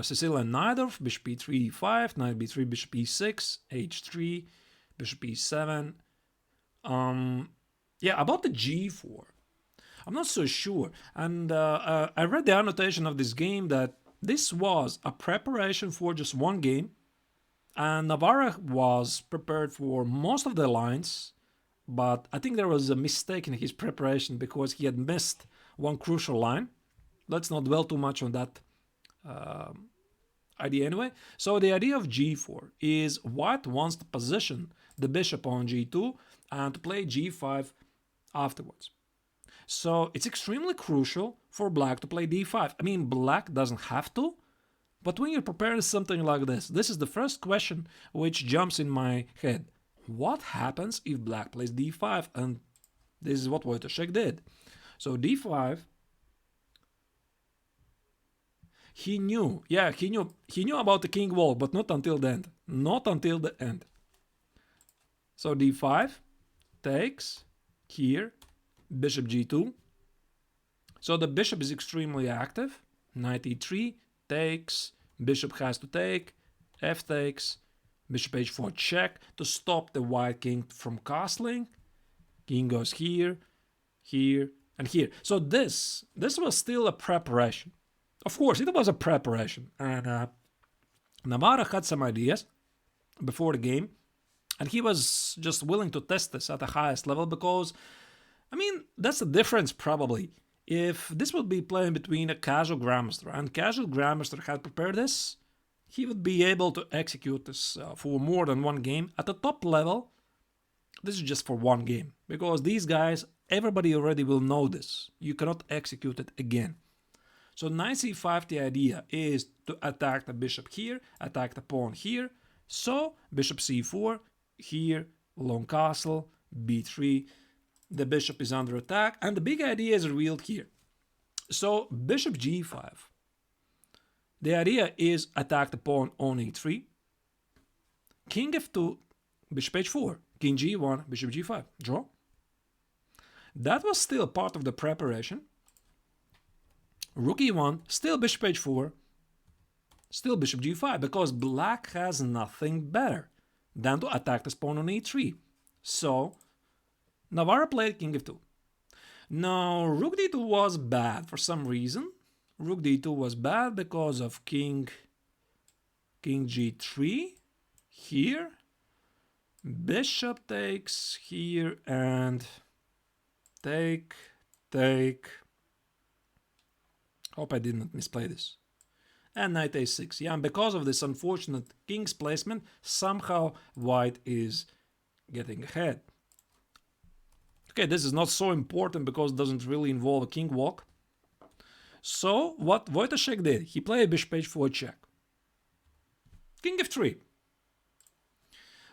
Sicilian Najdorf, bishop e3, e5, knight b3, bishop e6, h3, bishop e7. Yeah, about the g4. I'm not so sure. And I read the annotation of this game that this was a preparation for just one game. And Navara was prepared for most of the lines, but I think there was a mistake in his preparation because he had missed one crucial line. Let's not dwell too much on that idea anyway. So the idea of g4 is white wants to position the bishop on g2 and to play g5 afterwards. So it's extremely crucial for black to play d5. I mean, black doesn't have to, but when you're preparing something like this is the first question which jumps in my head. What happens if black plays d5? And this is what Wojtaszek did. So d5, he knew about the king wall, but not until the end. So d5 takes here, bishop g2. So the bishop is extremely active. Knight e3 takes, bishop has to take, f takes, bishop h4 check to stop the white king from castling. King goes here, here, and here. So this was still a preparation. Of course, it was a preparation. And Navara had some ideas before the game, and he was just willing to test this at the highest level because, I mean, that's the difference probably. If this would be playing between a casual grandmaster and casual grandmaster had prepared this, he would be able to execute this for more than one game. At the top level, this is just for one game because these guys, everybody already will know this. You cannot execute it again. So knight c5, the idea is to attack the bishop here, attack the pawn here. So bishop c4, here, long castle, b3. The bishop is under attack, and the big idea is revealed here. So bishop g5. The idea is attack the pawn on e3. King f2, bishop h4. King g1, bishop g5. Draw. That was still part of the preparation. Rook e1, still bishop h4. Still bishop g5, because black has nothing better than to attack this pawn on e3. So Navara played king f2. Now, rook d2 was bad for some reason. Rook d2 was bad because of king g3 here. Bishop takes here and take. Hope I didn't misplay this. And knight a6. Yeah, and because of this unfortunate king's placement, somehow white is getting ahead. Okay, this is not so important because it doesn't really involve a king walk. So what Wojtaszek did, he played bishop h4 check. King f3.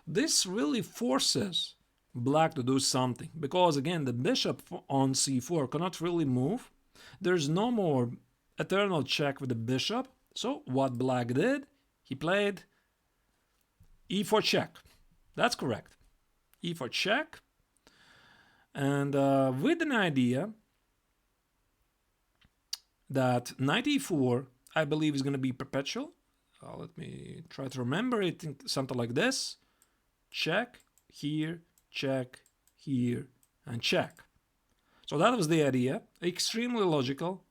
This really forces black to do something because again the bishop on c4 cannot really move. There's no more eternal check with the bishop. So what black did, he played e4 check. That's correct. e4 check. And with an idea that knight e4, I believe, is going to be perpetual. Let me try to remember it. Something like this. Check, here, and check. So that was the idea. Extremely logical.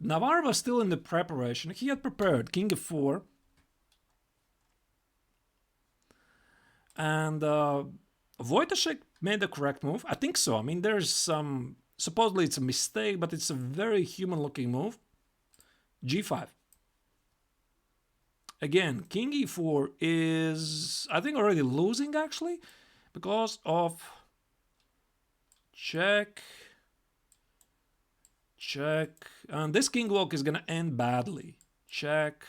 Navara was still in the preparation. He had prepared king f4. And Wojtaszek made the correct move. I think so. I mean, there's some... Supposedly it's a mistake, but it's a very human-looking move. g5. again, king e4 is, I think, already losing actually because of check, check, and this king walk is gonna end badly. Check,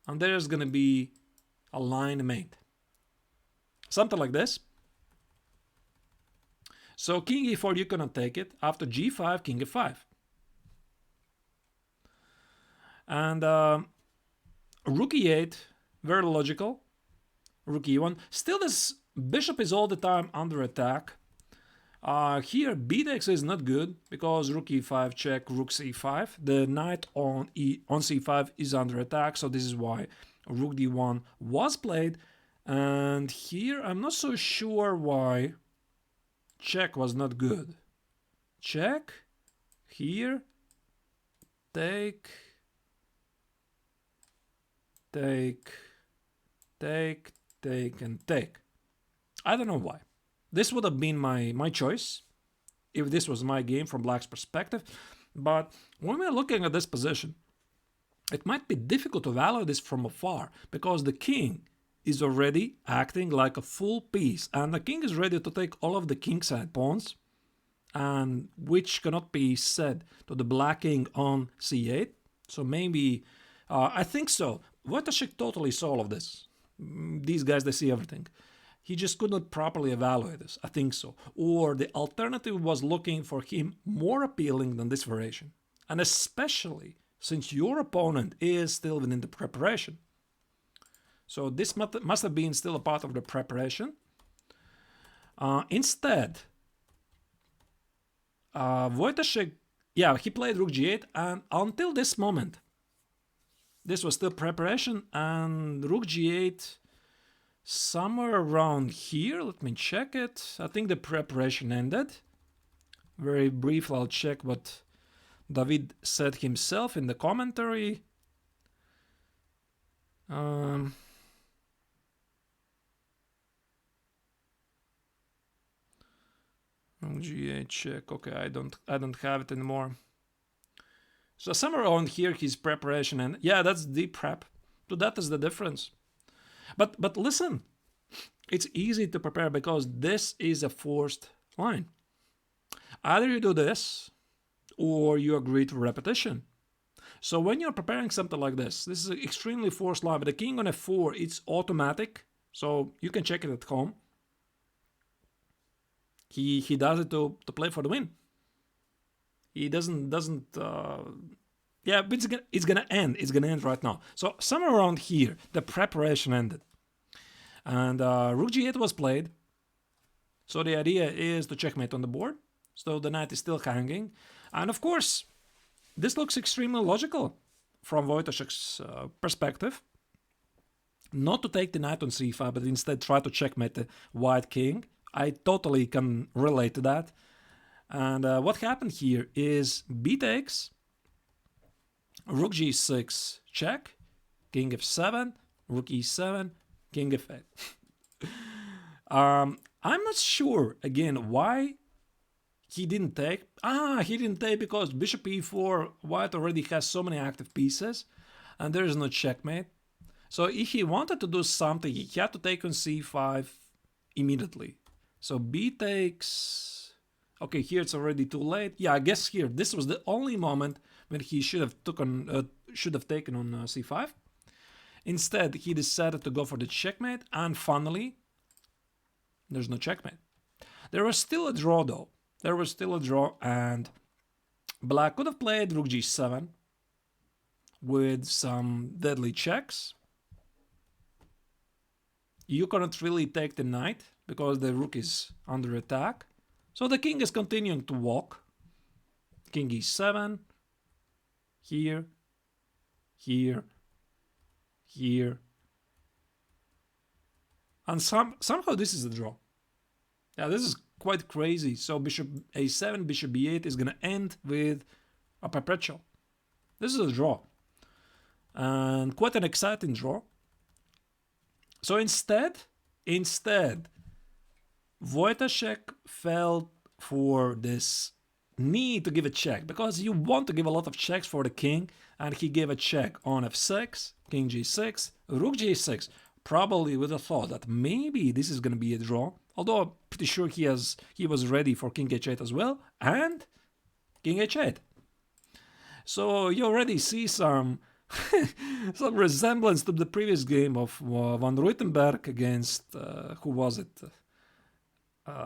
and there's gonna be a line mate. Something like this. So king e4, you cannot take it. After g5, king f5. And rook e8, very logical. Rook e1. Still, this bishop is all the time under attack. Here, b takes is not good because rook e5 check, rook c5. The knight on c5 is under attack, so this is why rook d1 was played. And here, I'm not so sure why check was not good. Check, here, take, take, take, take, and take. I don't know why. This would have been my choice if this was my game from Black's perspective. But when we're looking at this position, it might be difficult to evaluate this from afar because the king is already acting like a full piece, and the king is ready to take all of the kingside pawns, and which cannot be said to the black king on c8. So maybe, I think so. Wojtaszek totally saw all of this. These guys, they see everything. He just could not properly evaluate this. I think so. Or the alternative was looking for him more appealing than this variation. And especially since your opponent is still within the preparation. So this must have been still a part of the preparation. Instead, Wojtaszek, yeah, he played rook g8, and until this moment, this was still preparation, and rook g8 somewhere around here. Let me check it. I think the preparation ended. Very briefly, I'll check what David said himself in the commentary. G8 check. Okay, I don't have it anymore. So somewhere around here, his preparation, and yeah, that's the prep. So that is the difference. But listen, it's easy to prepare because this is a forced line. Either you do this, or you agree to repetition. So when you're preparing something like this is an extremely forced line. But the king on f4, it's automatic, so you can check it at home. He does it to play for the win. He doesn't yeah, but it's gonna end. It's gonna end right now. So somewhere around here, the preparation ended, and rook g8 was played. So the idea is to checkmate on the board. So the knight is still hanging, and of course, this looks extremely logical from Wojtaszek's perspective. Not to take the knight on c5, but instead try to checkmate the white king. I totally can relate to that. And what happened here is b takes, rook g6 check, king f7, rook e7, king f8. I'm not sure, again, why he didn't take. He didn't take because bishop e4, white already has so many active pieces, and there is no checkmate. So if he wanted to do something, he had to take on c5 immediately. So b takes. Okay, here it's already too late. Yeah, I guess here this was the only moment when he should have taken on c5. Instead, he decided to go for the checkmate, and finally, there's no checkmate. There was still a draw though. There was still a draw, and black could have played rook g7 with some deadly checks. You cannot really take the knight because the rook is under attack. So the king is continuing to walk. King e7, here, here, here. And somehow this is a draw. Yeah, this is quite crazy. So bishop a7, bishop b8 is going to end with a perpetual. This is a draw. And quite an exciting draw. So instead, Wojtaszek fell for this need to give a check, because you want to give a lot of checks for the king, and he gave a check on f6, king g6, rook g6, probably with a thought that maybe this is going to be a draw, although I'm pretty sure he was ready for king h8 as well, and king h8. So you already see some some resemblance to the previous game of van Ruitenberg against, who was it?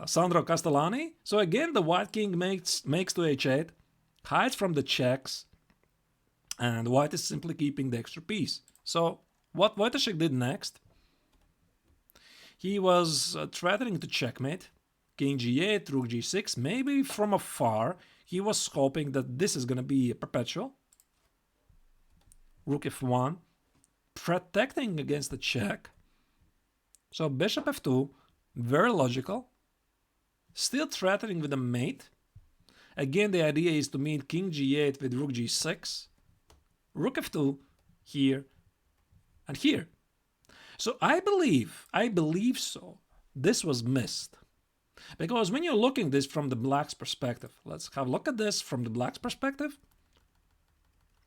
Sandro Castellani. So again, the white king makes to h8, hides from the checks, and white is simply keeping the extra piece. So what Wojtaszek did next, he was threatening to checkmate, king g8, rook g6, maybe from afar. He was hoping that this is going to be a perpetual. Rook f1, protecting against the check. So bishop f2, very logical. Still threatening with a mate. Again, the idea is to meet king g8 with rook g6. Rook f2, here, and here. So I believe so, this was missed. Because when you're looking this from the black's perspective, let's have a look at this from the black's perspective.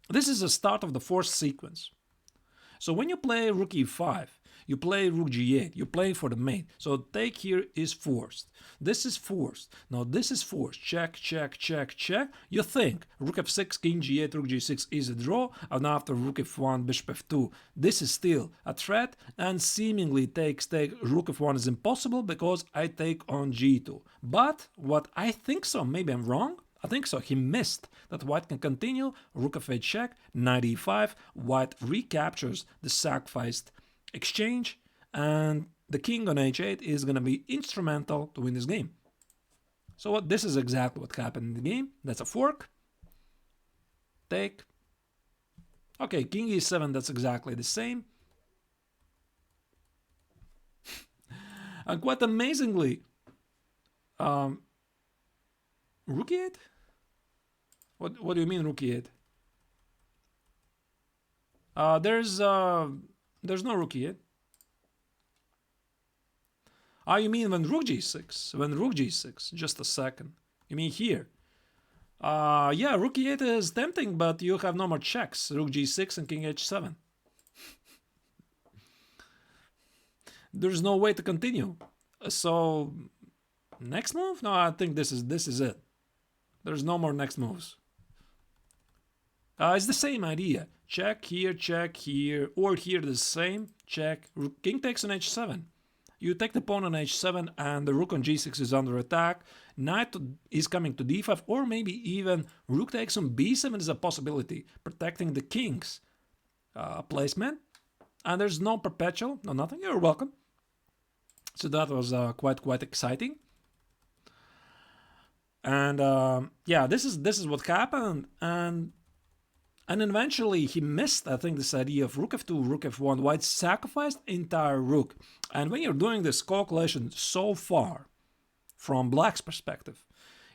This is the start of the fourth sequence. So when you play rook e5, you play rook g8, you play for the mate. So take here is forced. This is forced. Now this is forced. Check, check, check, check. You think rook f6, king g8, rook g6 is a draw, and after rook f1, bishop f2, this is still a threat, and seemingly take rook f1 is impossible because I take on g2. But what I think so, maybe I'm wrong, I think so, he missed that white can continue, rook f8 check, knight e5, white recaptures the sacrificed exchange, and the king on h8 is going to be instrumental to win this game. So this is exactly what happened in the game. That's a fork. Take. Okay, king e7, that's exactly the same. And quite amazingly, rook e8? What do you mean rook e8? There's no rook e8. You mean when rook g6? When rook g6, just a second. You mean here? Yeah, rook e8 is tempting, but you have no more checks. Rook g6 and king h7. There's no way to continue. So, next move? No, I think this is it. There's no more next moves. It's the same idea. Check here, or here the same. Check. King takes on h7. You take the pawn on h7 and the rook on g6 is under attack. Knight is coming to d5, or maybe even rook takes on b7 is a possibility, protecting the king's placement. And there's no perpetual, no nothing. You're welcome. So that was quite exciting. And yeah, this is what happened, and eventually he missed, I think, this idea of rook f2, rook f1. White sacrificed entire rook. And when you're doing this calculation so far from black's perspective,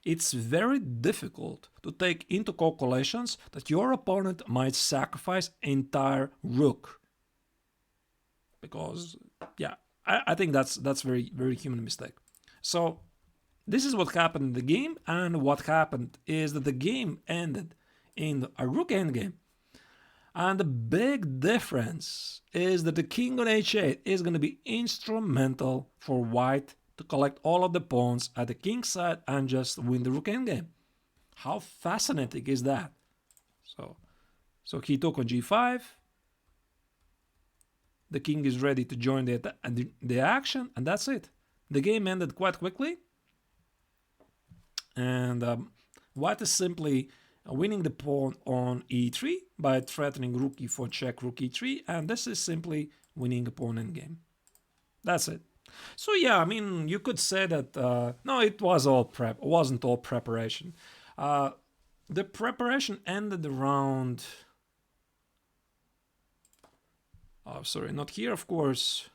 it's very difficult to take into calculations that your opponent might sacrifice entire rook. Because, yeah, I think that's very human mistake. So this is what happened in the game, and what happened is that the game ended in a rook endgame. And the big difference is that the king on h8 is going to be instrumental for white to collect all of the pawns at the king's side and just win the rook endgame. How fascinating is that? So he took on g5. The king is ready to join the action, and that's it. The game ended quite quickly. And white is simply winning the pawn on e3 by threatening rook e4 check, rook e3, and this is simply winning a pawn endgame. That's it. So yeah, I mean, you could say that no, it was all prep. It wasn't all preparation. The preparation ended around. Oh, sorry, not here, of course.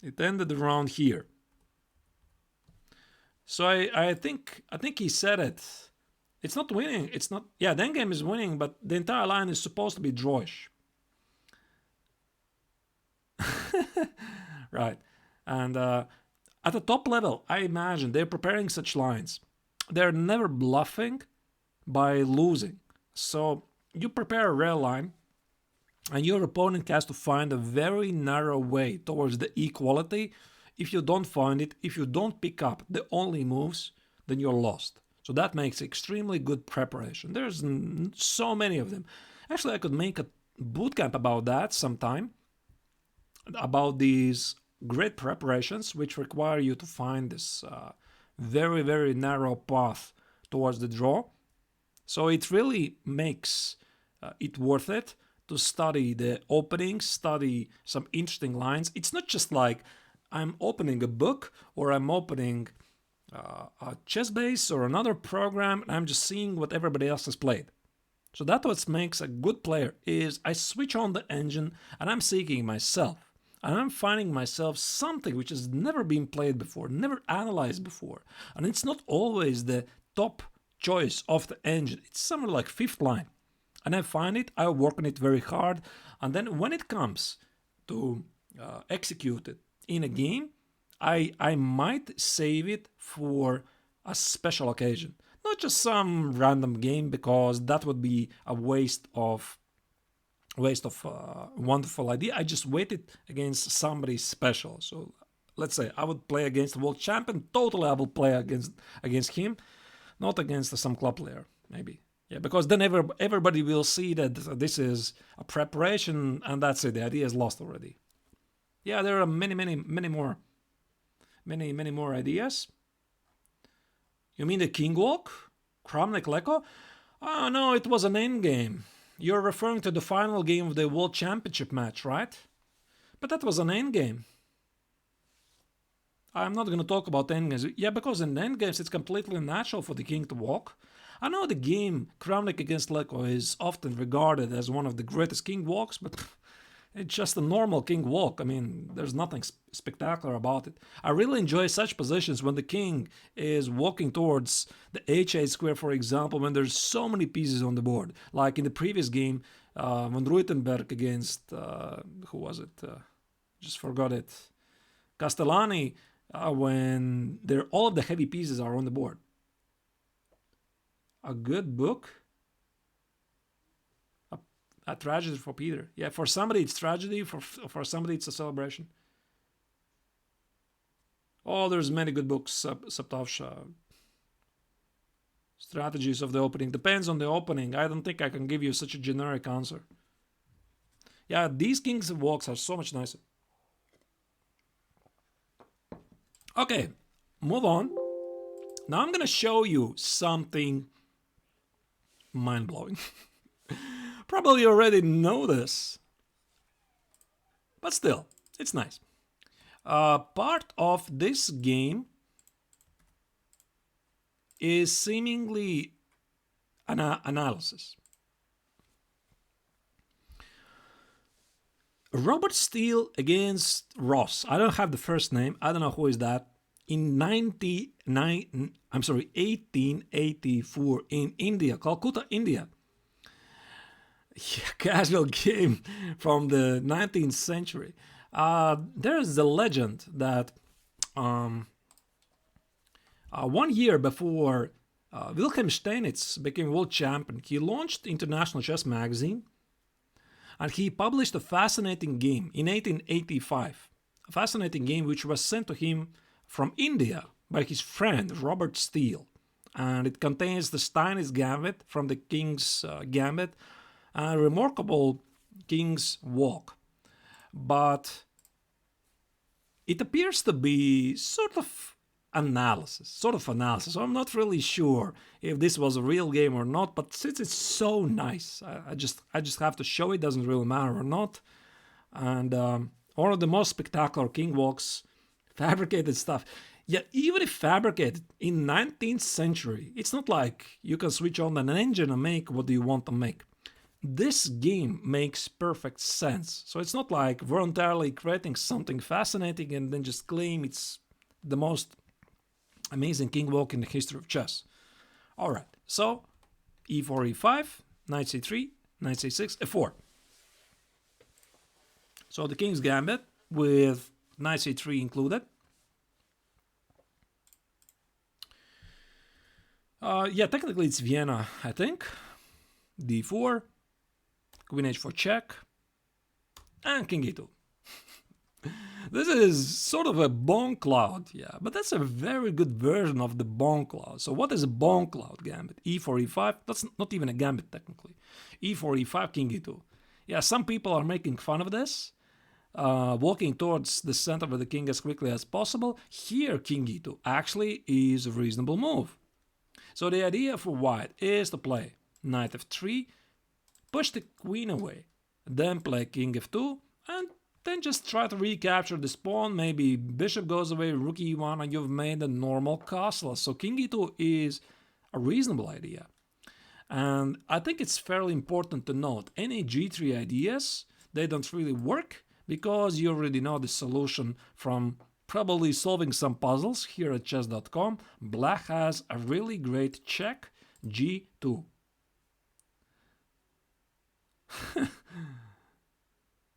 It ended around here. So I think he said it. It's not winning. It's not. Yeah, the endgame is winning, but the entire line is supposed to be drawish. Right. And at the top level, I imagine they're preparing such lines. They're never bluffing by losing. So you prepare a rare line, and your opponent has to find a very narrow way towards the equality. If you don't find it, if you don't pick up the only moves, then you're lost. So that makes extremely good preparation. There's so many of them. Actually, I could make a bootcamp about that sometime, about these great preparations which require you to find this very, very narrow path towards the draw. So it really makes it worth it to study the openings, study some interesting lines. It's not just like I'm opening a book or I'm opening a chess base or another program and I'm just seeing what everybody else has played. So that's what makes a good player is I switch on the engine and I'm seeking myself. And I'm finding myself something which has never been played before, never analyzed before. And it's not always the top choice of the engine. It's somewhere like fifth line. And I find it, I work on it very hard. And then when it comes to execute it in a game, I might save it for a special occasion. Not just some random game, because that would be a waste of wonderful idea. I just waited against somebody special. So let's say I would play against the world champion. Totally, I will play against him, not against some club player, maybe. Yeah, because then everybody will see that this is a preparation, and that's it. The idea is lost already. Yeah, there are many more ideas. You mean the king walk, Kramnik Leko? Oh no, it was an end game. You're referring to the final game of the World Championship match, right? But that was an endgame. I'm not going to talk about endgames. Yeah, because in endgames it's completely natural for the king to walk. I know the game Kramnik against Leko is often regarded as one of the greatest king walks, but it's just a normal king walk. I mean, there's nothing spectacular about it. I really enjoy such positions when the king is walking towards the h8 square, for example, when there's so many pieces on the board. Like in the previous game, when Ruitenberg against, who was it? Just forgot it. Castellani, when all of the heavy pieces are on the board. A good book. A tragedy for Peter. Yeah, for somebody it's tragedy, for somebody it's a celebration. Oh, there's many good books, Saptovsha. Strategies of the opening. Depends on the opening. I don't think I can give you such a generic answer. Yeah, these kings of walks are so much nicer. Okay, move on. Now I'm going to show you something mind-blowing. Probably already know this, but still, it's nice. Part of this game is seemingly an analysis. Robert Steele against Ross. I don't have the first name. I don't know who is that. In 1884 in India, Calcutta, India. Yeah, casual game from the 19th century. There's the legend that 1 year before Wilhelm Steinitz became world champion, he launched International Chess Magazine, and he published a fascinating game in 1885. A fascinating game which was sent to him from India by his friend Robert Steele. And it contains the Steinitz Gambit from the King's Gambit, a remarkable King's Walk. But it appears to be sort of analysis. So I'm not really sure if this was a real game or not, but since it's so nice, I just have to show it. Doesn't really matter or not. And one of the most spectacular king walks, fabricated stuff. Yeah, even if fabricated in 19th century, it's not like you can switch on an engine and make what you want to make. This game makes perfect sense. So it's not like voluntarily creating something fascinating and then just claim it's the most amazing king walk in the history of chess. All right, so e4, e5, knight c3, knight c6, f4. So the king's gambit with knight c3 included. Yeah, technically it's Vienna, I think. D4, Queen H4 check, and King E2. This is sort of a bone cloud, yeah, but that's a very good version of the bone cloud. So what is a bone cloud gambit? E4, E5, that's not even a gambit technically. E4, E5, King E2. Yeah, some people are making fun of this, walking towards the center of the king as quickly as possible. Here, King E2 actually is a reasonable move. So the idea for white is to play Knight F3, push the queen away, then play King F2, and then just try to recapture the pawn. Maybe bishop goes away, rook E1, and you've made a normal castle. So King E2 is a reasonable idea. And I think it's fairly important to note any G3 ideas, they don't really work because you already know the solution from probably solving some puzzles here at chess.com. Black has a really great check, G2.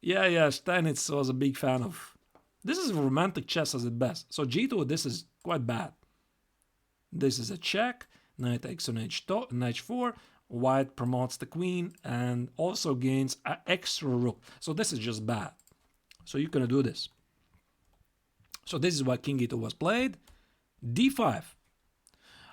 Yeah, Steinitz was a big fan of. This is romantic chess at its best. So G2, this is quite bad. This is a check. Knight takes on H4. White promotes the queen and also gains an extra rook. So this is just bad. So you're gonna do this. So this is why King E2 was played. D5.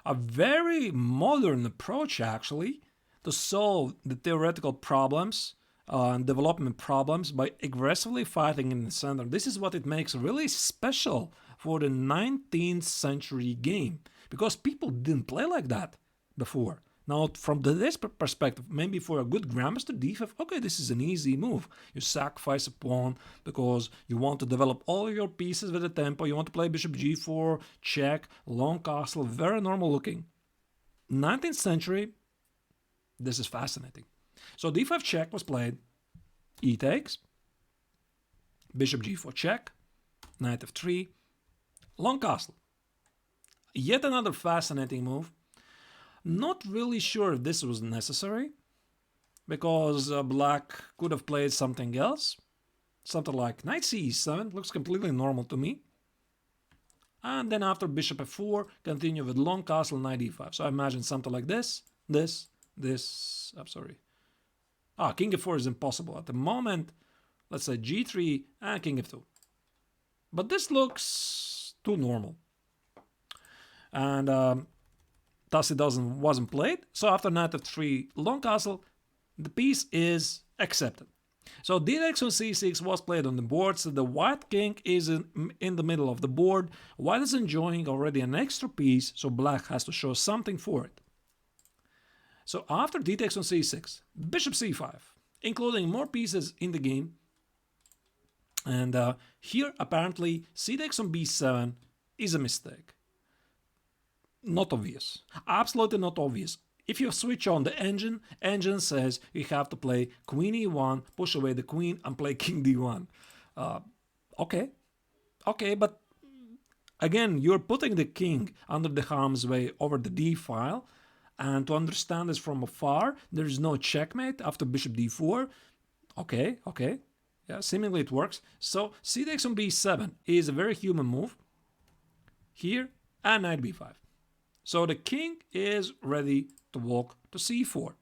A very modern approach actually to solve the theoretical problems and development problems by aggressively fighting in the center. This is what it makes really special for the 19th century game, because people didn't play like that before. Now, from today's perspective, maybe for a good grandmaster, d5, okay, this is an easy move. You sacrifice a pawn because you want to develop all your pieces with the tempo. You want to play bishop g4, check, long castle, very normal looking. 19th century, this is fascinating. So d5 check was played, e takes, bishop g4 check, knight f3, long castle. Yet another fascinating move. Not really sure if this was necessary, because black could have played something else. Something like knight c7, looks completely normal to me. And then after bishop f4, continue with long castle, knight e5. So I imagine something like this, I'm sorry. King f4 is impossible. At the moment, let's say g3 and king f2. But this looks too normal. And thus it wasn't played. So after knight f3, long castle, the piece is accepted. So d takes on c6 was played on the board, so the white king is in the middle of the board. White is enjoying already an extra piece, so black has to show something for it. So after d takes on c6, bishop c5, including more pieces in the game. And here apparently c takes on b7 is a mistake. Not obvious. Absolutely not obvious. If you switch on the engine says you have to play queen e1, push away the queen, and play king d1. Okay, but again, you're putting the king under the harm's way over the d file, and to understand this from afar, there's no checkmate after bishop d4. Okay, yeah, seemingly it works. So c takes on b7 is a very human move here, and knight b5. So the king is ready to walk to c4,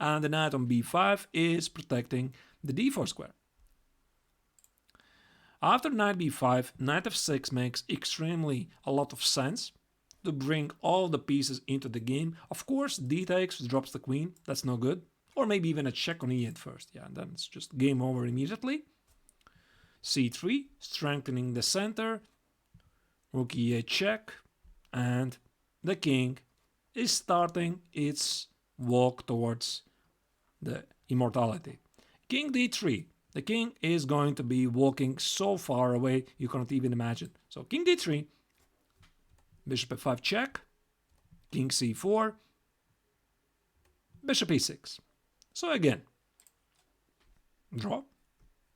and the knight on b5 is protecting the d4 square. After knight b5, knight f6 makes extremely a lot of sense to bring all the pieces into the game. Of course, d takes drops the queen, that's no good. Or maybe even a check on e8 first, yeah, and then it's just game over immediately. c3, strengthening the center, rook e8 check, and the king is starting its walk towards the immortality. King d3. The king is going to be walking so far away you cannot even imagine. So king d3, bishop f5 check, king c4, bishop e6. So again, draw,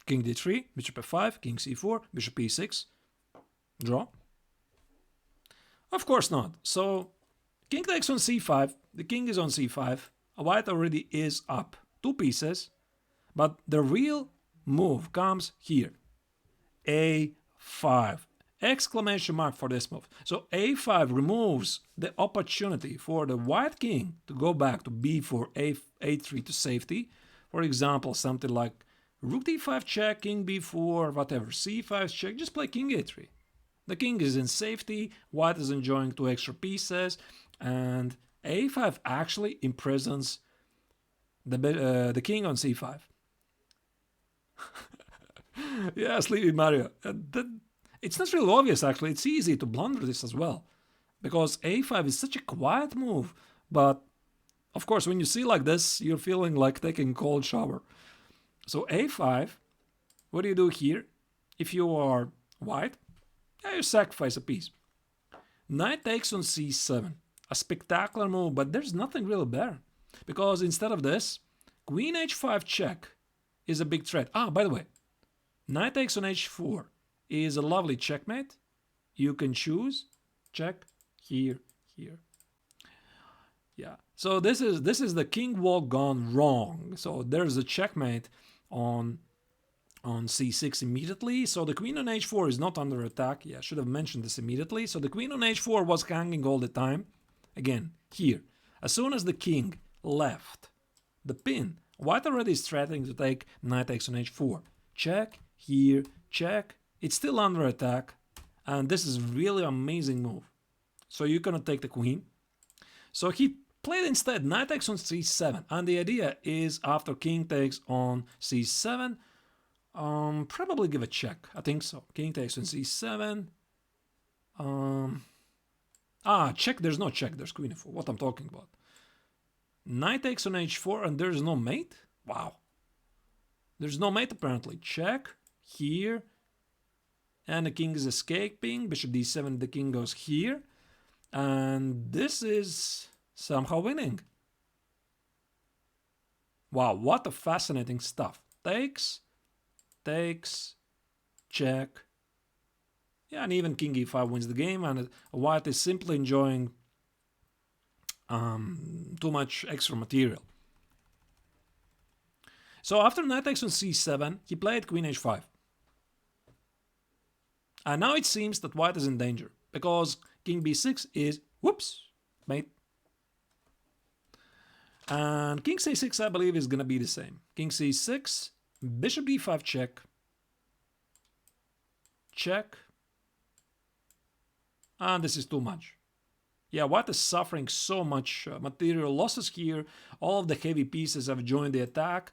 king d3, bishop f5, king c4, bishop e6, draw. Of course not. So king takes on c5, the king is on c5, white already is up 2 pieces, but the real move comes here, a5. exclamation mark for this move. So a5 removes the opportunity for the white king to go back to b4, a3 to safety. For example, something like rook d5 check, king b4, whatever, c5 check, just play king a3. The king is in safety, white is enjoying 2 extra pieces, and a5 actually imprisons the king on c5. Yeah, Sleepy Mario. It's not really obvious, actually. It's easy to blunder this as well, because a5 is such a quiet move, but of course, when you see like this, you're feeling like taking a cold shower. So a5, what do you do here? If you are white, you sacrifice a piece. Knight takes on c7. A spectacular move, but there's nothing really better. Because instead of this, queen h5 check is a big threat. Ah, by the way, knight takes on h4 is a lovely checkmate. You can choose check here, here. Yeah, so this is the king walk gone wrong. So there's a checkmate on c6 immediately. So the queen on h4 is not under attack. Yeah, I should have mentioned this immediately. So the queen on h4 was hanging all the time. Again, here. As soon as the king left the pin, white already is threatening to take knight takes on h4. Check, here, check. It's still under attack. And this is really amazing move. So you're going to take the queen. So he played instead knight takes on c7. And the idea is after king takes on c7, probably give a check. I think so. King takes on c7. Check. There's no check. There's queen f4. What I'm talking about. Knight takes on h4 and there's no mate? Wow. There's no mate apparently. Check. Here. And the king is escaping. Bishop d7. The king goes here. And this is somehow winning. Wow. What a fascinating stuff. Takes. Takes. Check. Yeah, and even king e5 wins the game, and white is simply enjoying too much extra material. So after knight takes on c7, he played queen h5. And now it seems that white is in danger, because king b6 is, whoops, mate. And king c6, I believe, is going to be the same. King c6, bishop d5 check. Check. And this is too much. Yeah, white is suffering so much material losses here. All of the heavy pieces have joined the attack,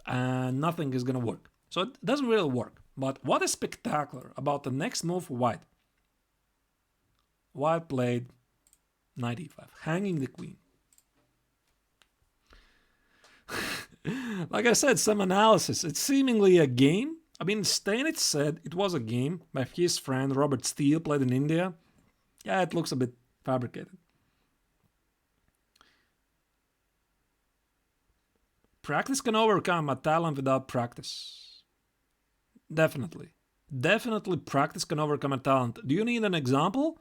and nothing is going to work. So it doesn't really work. But what is spectacular about the next move for white? White played knight e5, hanging the queen. Like I said, some analysis. It's seemingly a game. I mean, Stanich said it was a game by his friend Robert Steele, played in India. Yeah, it looks a bit fabricated. Practice can overcome a talent without practice. Definitely. Definitely practice can overcome a talent. Do you need an example?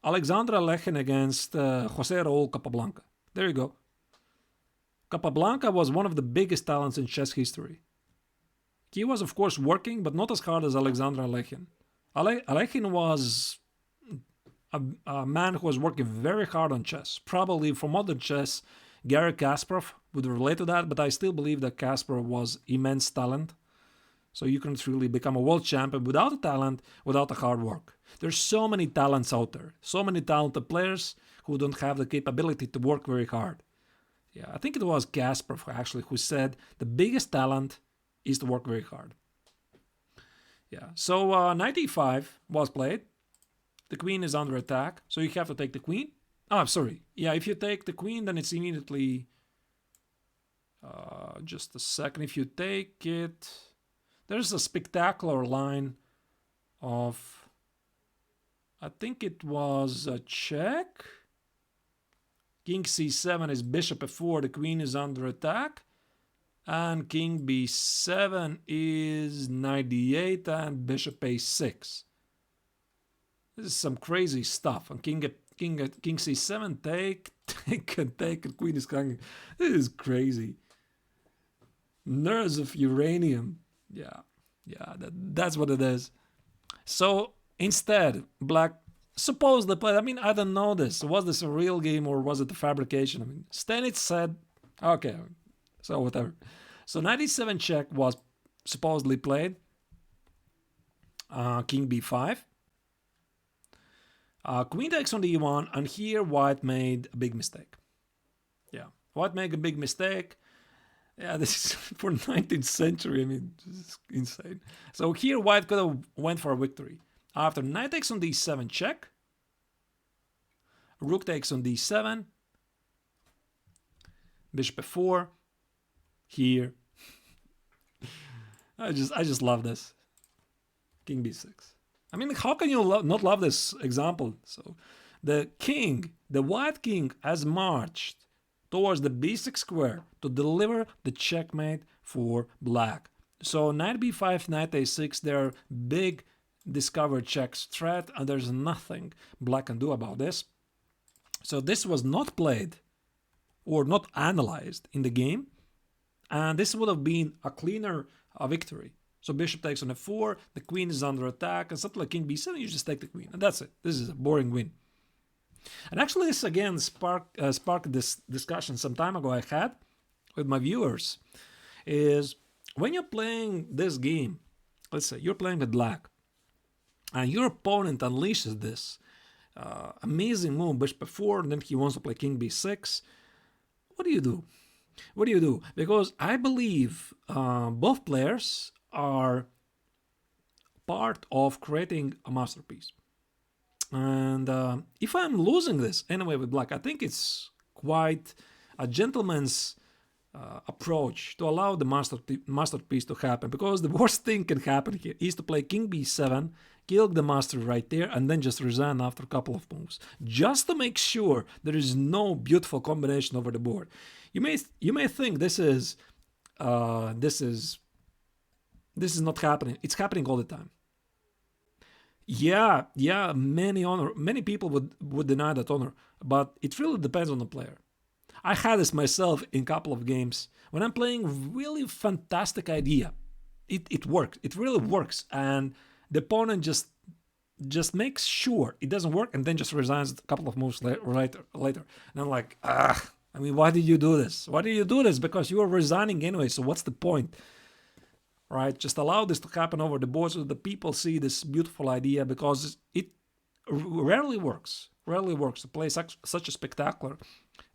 Alexander Alekhine against Jose Raul Capablanca. There you go. Capablanca was one of the biggest talents in chess history. He was, of course, working, but not as hard as Alexander Alekhine. Alekhine was a man who was working very hard on chess. Probably for modern chess, Garry Kasparov would relate to that, but I still believe that Kasparov was immense talent. So you can't really become a world champion without a talent, without a hard work. There's so many talents out there, so many talented players who don't have the capability to work very hard. Yeah, I think it was Kasparov actually who said the biggest talent is to work very hard. Yeah, so knight e5 was played. The queen is under attack, so you have to take the queen. Sorry. Yeah, if you take the queen, then it's immediately... just a second. If you take it... There's a spectacular line of... I think it was a check. King c7 is bishop f4. The queen is under attack. And king b7 is knight d8 and bishop a6. This is some crazy stuff. And king c7 take, and queen is hanging. This is crazy. Nerves of uranium. Yeah, that's what it is. So Instead, black supposedly played. I mean, I don't know this. Was this a real game or was it a fabrication? I mean, Stanich said, okay, so whatever. So 97 check was supposedly played. King b5. Queen takes on d1, and here white made a big mistake. Yeah, white made a big mistake. Yeah, this is for 19th century. I mean, this is insane. So here white could have went for a victory. After knight takes on d7 check, rook takes on d7, bishop f4, here. I just love this. King b6. I mean, how can you not love this example? So the king, the white king, has marched towards the b6 square to deliver the checkmate for black. So knight b5, knight a6, they're big discovered checks threat, and there's nothing black can do about this. So this was not played or not analyzed in the game, and this would have been a cleaner victory. So bishop takes on f4, the queen is under attack, and something like king b7, you just take the queen, and that's it. This is a boring win. And actually this again sparked this discussion some time ago I had with my viewers, is when you're playing this game, let's say you're playing with black, and your opponent unleashes this amazing move, bishop f4, and then he wants to play king b6, what do you do? What do you do? Because I believe both players are part of creating a masterpiece. And if I'm losing this anyway with black, I think it's quite a gentleman's approach to allow the masterpiece to happen, because the worst thing can happen here is to play king b7, kill the master right there, and then just resign after a couple of moves, just to make sure there is no beautiful combination over the board. You may think this is not happening. It's happening all the time. Yeah, many people would deny that honor, but it really depends on the player. I had this myself in a couple of games. When I'm playing really fantastic idea, it works. It really works, and the opponent just makes sure it doesn't work, and then just resigns a couple of moves later. And I'm like, I mean, why did you do this? Why did you do this? Because you are resigning anyway, so what's the point? Right? Just allow this to happen over the board so that the people see this beautiful idea, because it rarely works. Rarely works to play such a spectacular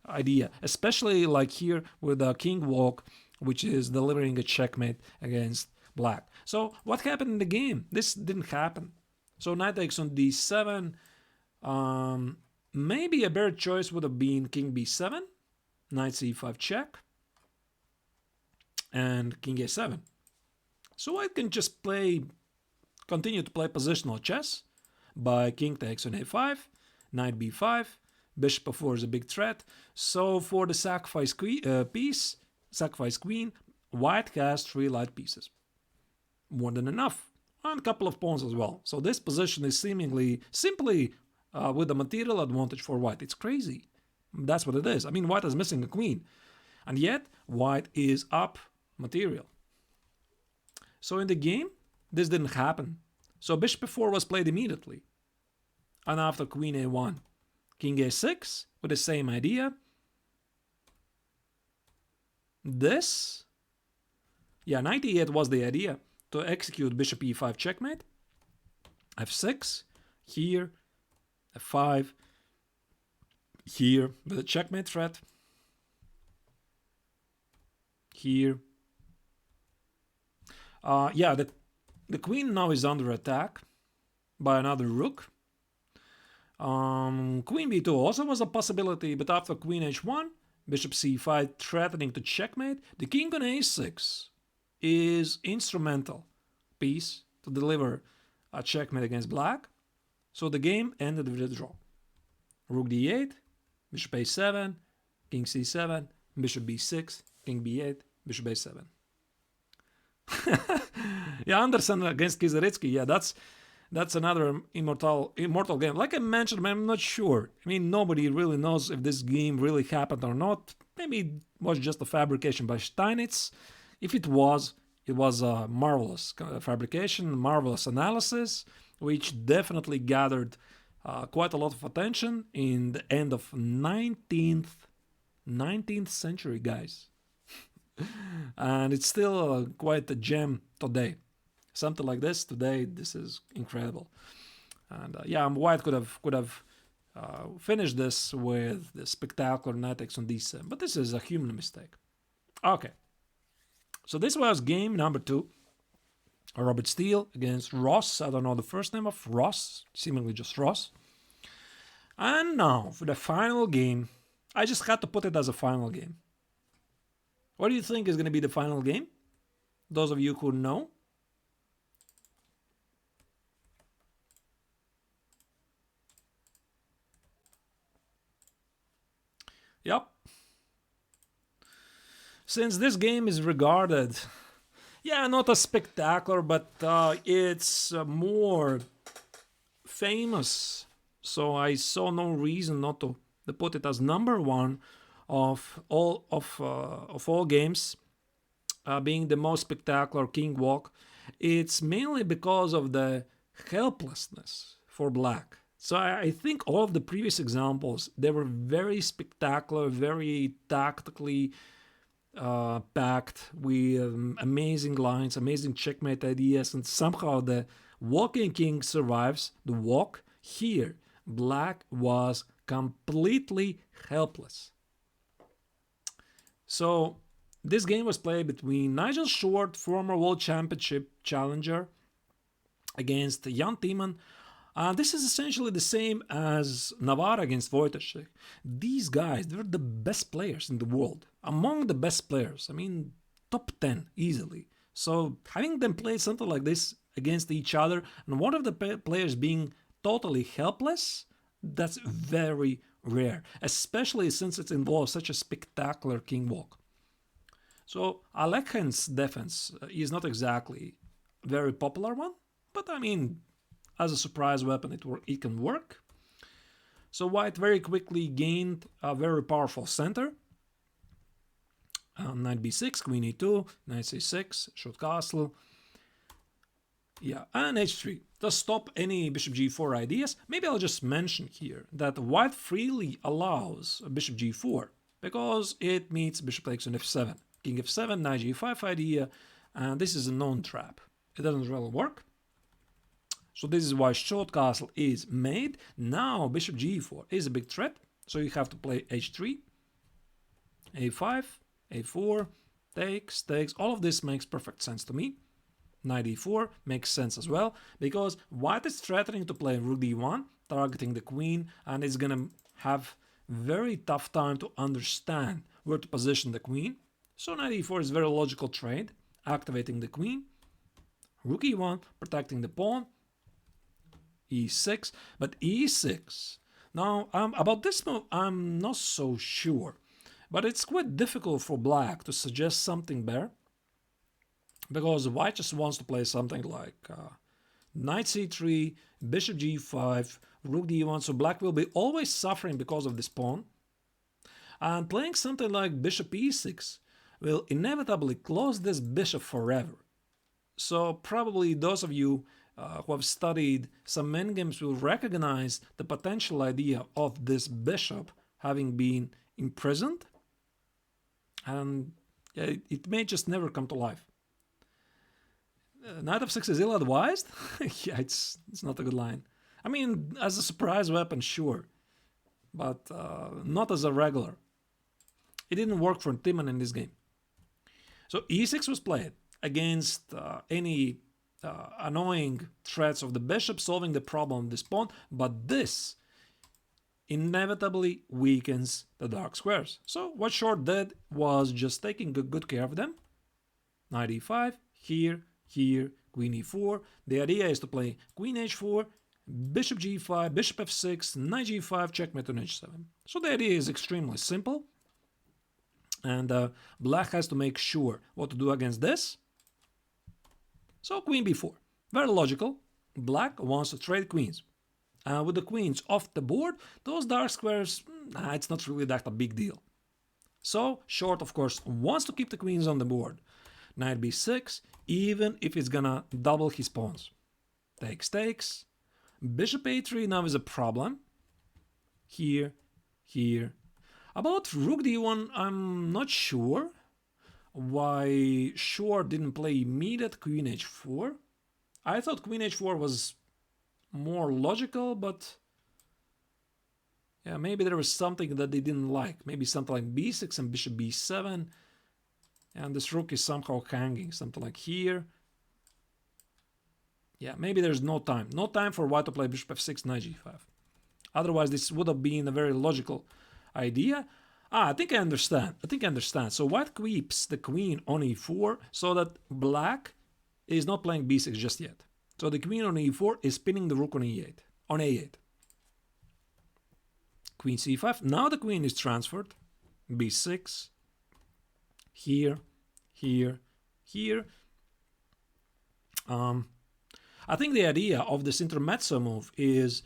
idea, especially like here with the king walk, which is delivering a checkmate against black. So what happened in the game? This didn't happen. So knight takes on d7. Maybe a better choice would have been king b7, knight c5 check, and king a7. So I can just continue to play positional chess by king takes on a5, knight b5, bishop f4 is a big threat. So for the sacrifice queen, white has 3 light pieces. More than enough. And a couple of pawns as well. So this position is seemingly simply with a material advantage for white. It's crazy. That's what it is. I mean, white is missing a queen. And yet, white is up material. So in the game, this didn't happen. So bishop f4 was played immediately. And after queen a1, king a6 with the same idea. This, knight e8 was the idea, to execute bishop e5 checkmate. f6, here, f5, here with a checkmate threat. Here. The queen now is under attack by another rook. Queen b2 also was a possibility, but after queen h1, bishop c5 threatening to checkmate, the king on a6 is instrumental piece to deliver a checkmate against black. So the game ended with a draw. Rook d8, bishop a7, king c7, bishop b6, king b8, bishop a7. Anderson against Kizaritsky. That's another immortal game. Like I mentioned, I'm not sure. I mean, nobody really knows if this game really happened or not. Maybe it was just a fabrication by Steinitz. If it was a marvelous fabrication, marvelous analysis. which definitely gathered quite a lot of attention in the end of 19th century, guys. And it's still quite a gem today. Something like this today, this is incredible. And yeah, White could have finished this with the spectacular knight takes on d7, but this is a human mistake. Okay, so this was game number 2. Robert Steele against Ross. I don't know the first name of Ross, seemingly just Ross. And now for the final game. I just had to put it as a final game. What do you think is going to be the final game? Those of you who know. Yep. Since this game is regarded, yeah, not as spectacular, but it's more famous. So I saw no reason not to put it as number 1 of all games, being the most spectacular king walk. It's mainly because of the helplessness for black. So I think all of the previous examples, they were very spectacular, very tactically packed with amazing lines, amazing checkmate ideas, and somehow the walking king survives the walk. Here, black was completely helpless. So this game was played between Nigel Short, former World Championship challenger, against Jan Timman. This is essentially the same as Navara against Wojtaszek. These guys, they're the best players in the world. Among the best players. I mean, top 10 easily. So having them play something like this against each other, and one of the players being totally helpless, that's very rare. Especially since it involves such a spectacular king walk. So Alekhine's defense is not exactly a very popular one. But I mean, as a surprise weapon, it can work. So White very quickly gained a very powerful center. Knight b6, queen e2, knight c6, short castle. Yeah, and h3. To stop any bishop g4 ideas, maybe I'll just mention here that White freely allows bishop g4 because it meets bishop takes on f7. King f7, knight g5 idea, and this is a known trap. It doesn't really work. So this is why short castle is made. Now bishop g4 is a big threat, so you have to play h3, a5, a4, takes. All of this makes perfect sense to me. Knight e4 makes sense as well, because White is threatening to play rook d1, targeting the queen, and is gonna have very tough time to understand where to position the queen. So knight e4 is a very logical trade, activating the queen. Rook e1, protecting the pawn. e6, but e6. Now, about this move, I'm not so sure, but it's quite difficult for black to suggest something better, because White just wants to play something like knight c3, bishop g5, rook d1, so black will be always suffering because of this pawn, and playing something like bishop e6 will inevitably close this bishop forever. So probably those of you who have studied some endgames will recognize the potential idea of this bishop having been imprisoned, and it may just never come to life. Knight of 6 is ill-advised? Yeah, it's not a good line. I mean, as a surprise weapon, sure, but not as a regular. It didn't work for Timman in this game. So e6 was played against any annoying threats of the bishop, solving the problem of this pawn, but this inevitably weakens the dark squares. So what Short did was just taking good care of them. Knight e5, here, queen e4. The idea is to play queen h4, bishop g5, bishop f6, knight g5, checkmate on h7. So the idea is extremely simple, and black has to make sure what to do against this. So queen b4, very logical. Black wants to trade queens. With the queens off the board, those dark squares, it's not really that a big deal. So Short, of course, wants to keep the queens on the board. Knight b6, even if it's gonna double his pawns. Takes, Bishop a3 now is a problem. Here, here. About rook d1, I'm not sure why Short didn't play immediate queen h4. I thought queen h4 was more logical, but yeah, maybe there was something that they didn't like. Maybe something like b6 and bishop b7. And this rook is somehow hanging, something like here. Yeah, maybe there's no time. No time for white to play bishop f6, knight g5. Otherwise, this would have been a very logical idea. I think I understand. So white keeps the queen on e4 so that black is not playing b6 just yet. So the queen on e4 is spinning the rook on e8. On a8. Queen c5. Now the queen is transferred. b6. Here, here, here. I think the idea of this intermezzo move is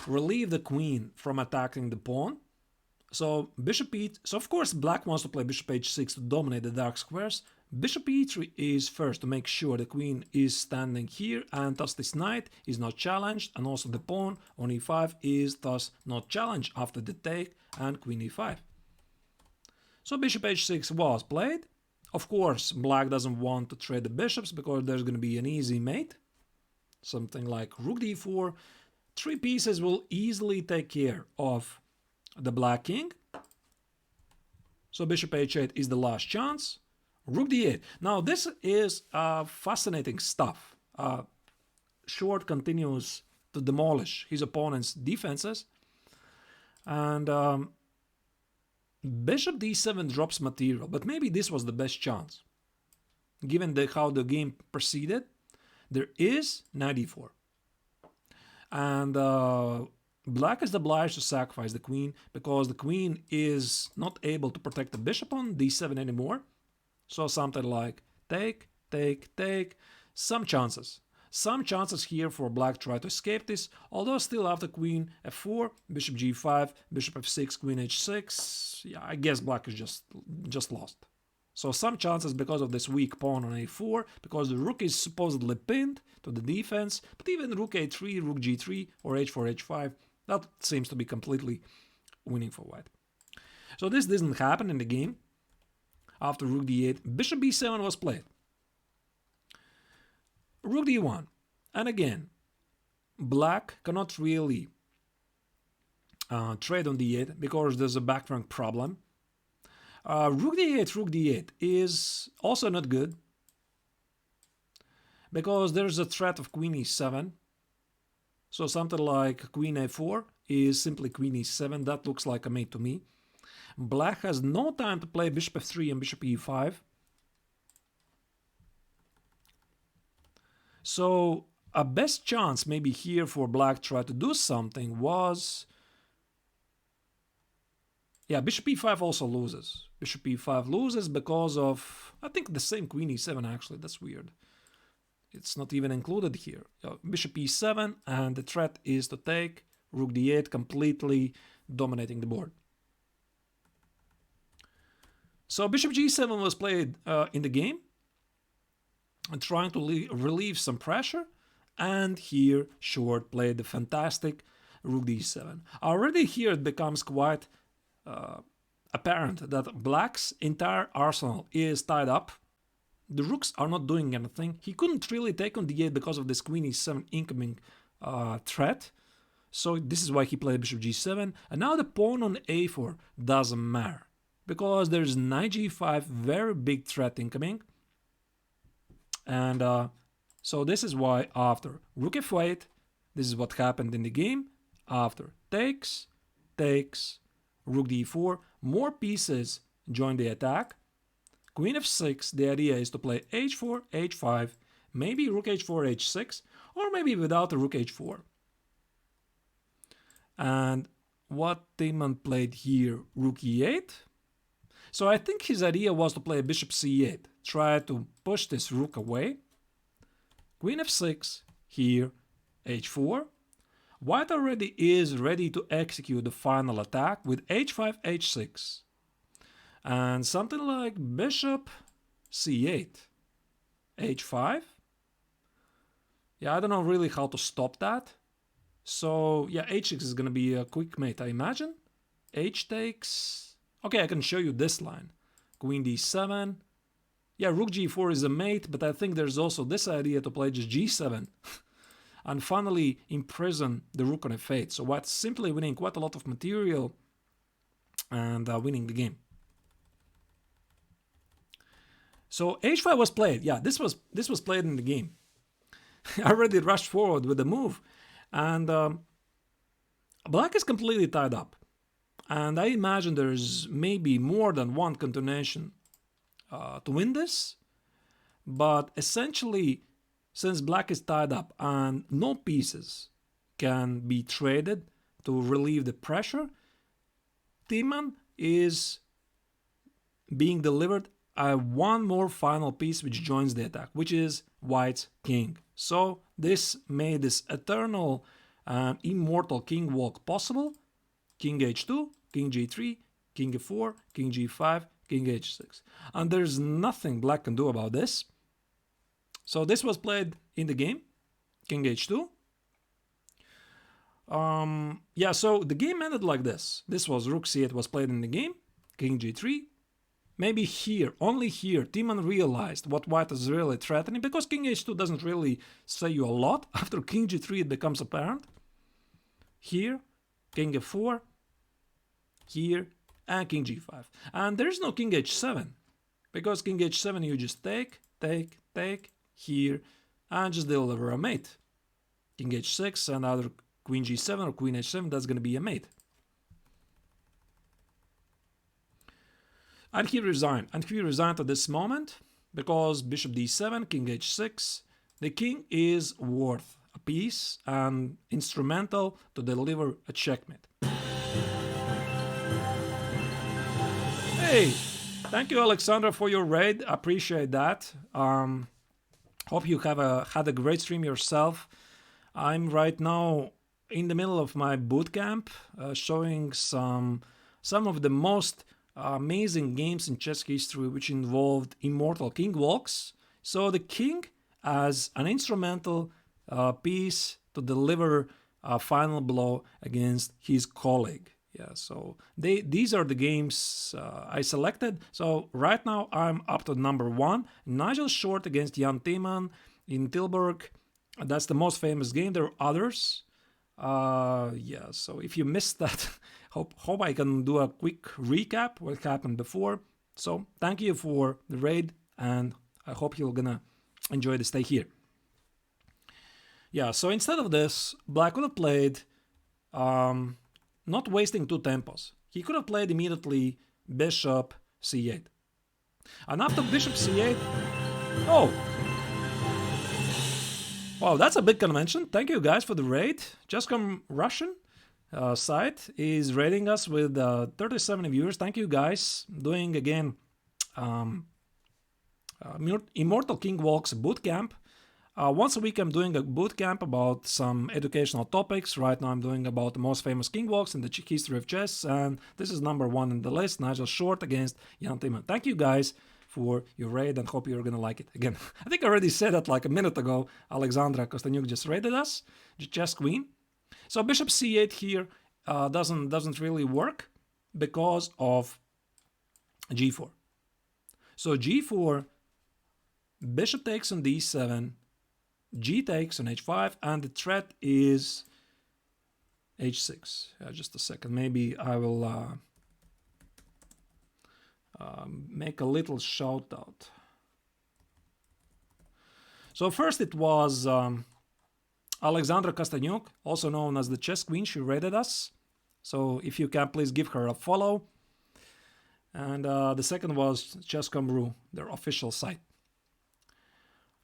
relieve the queen from attacking the pawn. So bishop e3, so of course black wants to play bishop h6 to dominate the dark squares. Bishop e3 is first to make sure the queen is standing here and thus this knight is not challenged, and also the pawn on e5 is thus not challenged after the take and queen e5. So bishop h6 was played. Of course black doesn't want to trade the bishops because there's going to be an easy mate. Something like rook d4. Three pieces will easily take care of the black king. So bishop h8 is the last chance. Rook d8. Now this is fascinating stuff. Short continues to demolish his opponent's defenses. And bishop d7 drops material. But maybe this was the best chance. Given how the game proceeded, there is knight d4. And black is obliged to sacrifice the queen because the queen is not able to protect the bishop on d7 anymore. So something like take, take, take. Some chances. Some chances here for black to try to escape this, although still after queen f4, bishop g5, bishop f6, queen h6. Yeah, I guess black is just lost. So some chances because of this weak pawn on a4, because the rook is supposedly pinned to the defense, but even rook a3, rook g3, or h4, h5, that seems to be completely winning for white. So this didn't happen in the game. After rook d8, bishop b7 was played. Rook d1. And again, black cannot really trade on d8 because there's a back rank problem. Rook d8 is also not good because there's a threat of queen e7. So something like queen a4 is simply queen e7. That looks like a mate to me. Black has no time to play bishop f3 and bishop e5. So a best chance maybe here for black to try to do something was... Yeah, bishop e5 also loses. Bishop e5 loses because of, I think, the same queen e7 actually. That's weird. It's not even included here. Bishop e7, and the threat is to take rook d8, completely dominating the board. So bishop g7 was played in the game, and trying to relieve some pressure. And here Short played the fantastic rook d7. Already here it becomes quite apparent that black's entire arsenal is tied up. The rooks are not doing anything. He couldn't really take on d8 because of this queen e7 incoming threat. So this is why he played bishop g7. And now the pawn on a4 doesn't matter, because there's knight g5, very big threat incoming. And so this is why after rook f8, this is what happened in the game. After takes, rook d4, more pieces join the attack. Queen f6, the idea is to play h4, h5, maybe rook h4, h6, or maybe without a rook h4. And what Timman played here, rook e8. So I think his idea was to play bishop c8, try to push this rook away. Queen f6, here, h4. White already is ready to execute the final attack with h5, h6. And something like bishop c8, h5. Yeah, I don't know really how to stop that. So yeah, h6 is going to be a quick mate, I imagine. H takes. Okay, I can show you this line. Queen d7. Yeah, rook g4 is a mate, but I think there's also this idea to play just g7 and finally imprison the rook on f8. So white's simply winning quite a lot of material and winning the game. So h5 was played. Yeah, this was played in the game. I already rushed forward with the move, and black is completely tied up. And I imagine there's maybe more than one continuation to win this, but essentially, since black is tied up and no pieces can be traded to relieve the pressure, Timman is being delivered one more final piece which joins the attack, which is white's king. So this made this eternal immortal king walk possible. King h2, king g3, king e4, king g5, king h6. And there's nothing black can do about this. So this was played in the game, king h2. Yeah, so the game ended like this. This was rook c8 was played in the game, king g3. Maybe here, only here, Timman realized what white is really threatening, because king h2 doesn't really say you a lot. After king g3 it becomes apparent. Here, king f4, here, and king g5. And there's no king h7, because king h7 you just take here, and just deliver a mate. King h6 and either queen g7 or queen h7, that's going to be a mate. And he resigned. And he resigned at this moment because bishop d7, king h6. The king is worth a piece and instrumental to deliver a checkmate. Hey, thank you, Alexandra, for your raid. Appreciate that. Hope you have had a great stream yourself. I'm right now in the middle of my bootcamp, showing some of the most amazing games in chess history which involved immortal king walks. So the king as an instrumental piece to deliver a final blow against his colleague. Yeah, so these are the games I selected. So right now I'm up to number 1, Nigel Short against Jan Timman in Tilburg. That's the most famous game. There are others. Yeah, so if you missed that, hope I can do a quick recap what happened before. So thank you for the raid, and I hope you're gonna enjoy the stay here. Yeah, so instead of this, black would have played, not wasting 2 tempos. He could have played immediately bishop c8. And after bishop c8, oh! Wow, that's a big convention. Thank you guys for the raid. Just Come Russian site is raiding us with 37 viewers. Thank you guys. Doing again Immortal King Walks bootcamp. Once a week I'm doing a bootcamp about some educational topics. Right now I'm doing about the most famous king walks in the history of chess, and this is number 1 in the list, Nigel Short against Jan Timman. Thank you guys for your raid and hope you're gonna like it. Again, I think I already said that like a minute ago. Alexandra Kostanyuk just raided us, the chess queen. So bishop c8 here doesn't really work because of g4. So g4, bishop takes on d7, g takes on h5, and the threat is h6. Just a second, maybe I will make a little shout out. So first it was Alexandra Kostanyuk, also known as the chess queen. She raided us, so if you can, please give her a follow. And the second was Chess.com.ru, their official site.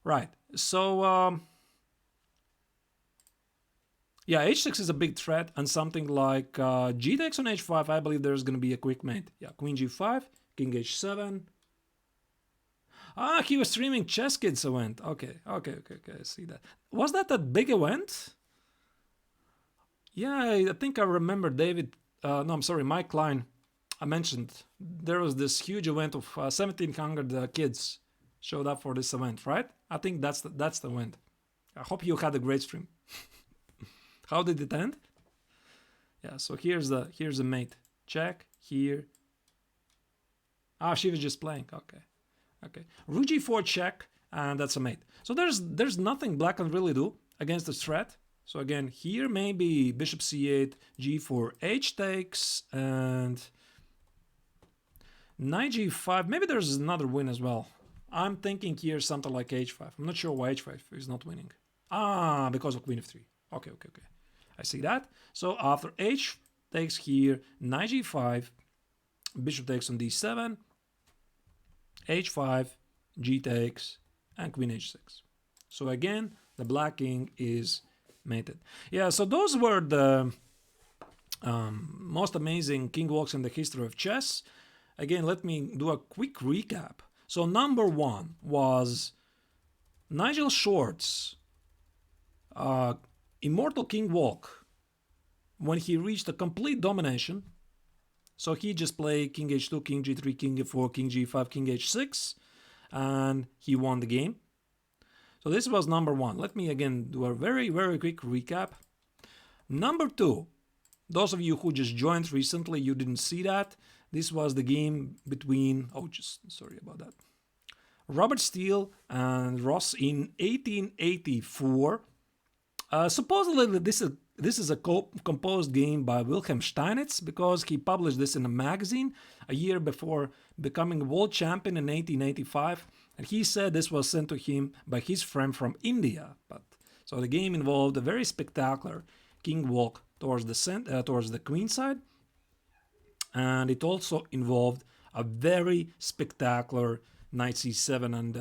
Right, so yeah, h6 is a big threat, and something like g takes on h5, I believe there's going to be a quick mate. Yeah, queen g5, king h7. Ah, he was streaming Chess Kids event. Okay, I see that. Was that a big event? Yeah, I think I remember David, Mike Klein. I mentioned there was this huge event of 1,700 kids showed up for this event, right? I think that's the event. I hope you had a great stream. How did it end? Yeah, so here's the mate. Check here. Ah, she was just playing. Okay. Rook g4 check, and that's a mate. So there's nothing black can really do against this threat. So again, here maybe bishop c8, g4, h takes, and knight g5. Maybe there's another win as well. I'm thinking here something like h5. I'm not sure why h5 is not winning. Ah, because of queen f3. Okay. I see that. So after h takes here, knight g5, bishop takes on d7, h5, g takes, and queen h6. So again, the black king is mated. Yeah, so those were the most amazing king walks in the history of chess. Again, let me do a quick recap. So number one was Nigel Short's immortal king walk when he reached a complete domination. So he just played king h2, king g3, king f4, king g5, king h6, and he won the game. So this was number one. Let me again do a very, very quick recap. Number two, those of you who just joined recently, you didn't see that. This was the game between, sorry about that, Robert Steele and Ross in 1884. Supposedly this is a composed game by Wilhelm Steinitz because he published this in a magazine a year before becoming world champion in 1885, and he said this was sent to him by his friend from India. So the game involved a very spectacular king walk towards the queen side, and it also involved a very spectacular knight c7 and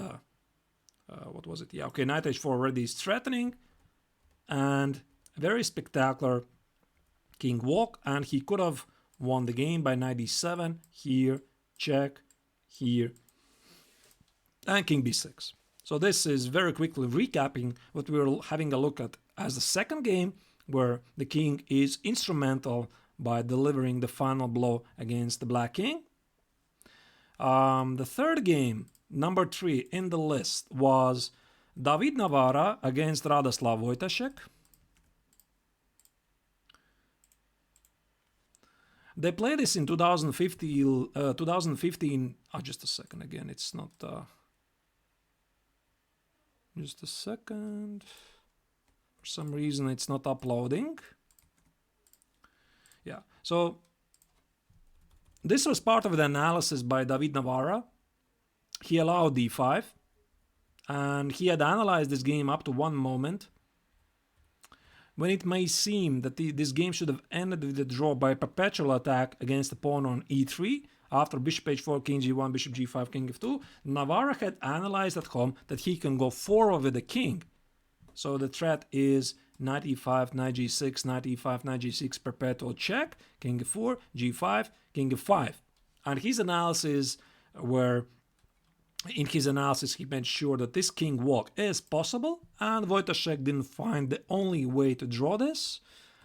what was it? Yeah, okay, knight h4 already is threatening, and a very spectacular king walk, and he could have won the game by knight d7, here, check, here, and king b6. So this is very quickly recapping what we were having a look at as the second game, where the king is instrumental by delivering the final blow against the black king. The third game, number 3 in the list, was David Navara against Radoslav Wojtaszek. They played this in 2015. Just a second again, it's not... just a second. For some reason, it's not uploading. Yeah, so this was part of the analysis by David Navara. He allowed d5, and he had analyzed this game up to one moment when it may seem that this game should have ended with a draw by a perpetual attack against the pawn on e3 after bishop h4, king g1, bishop g5, king f2. Navara had analyzed at home that he can go forward with the king. So the threat is knight e5, knight g6, knight e5, knight g6, perpetual check, king f4, g5, king f5. And his analysis in his analysis, he made sure that this king walk is possible, and Wojtaszek didn't find the only way to draw this,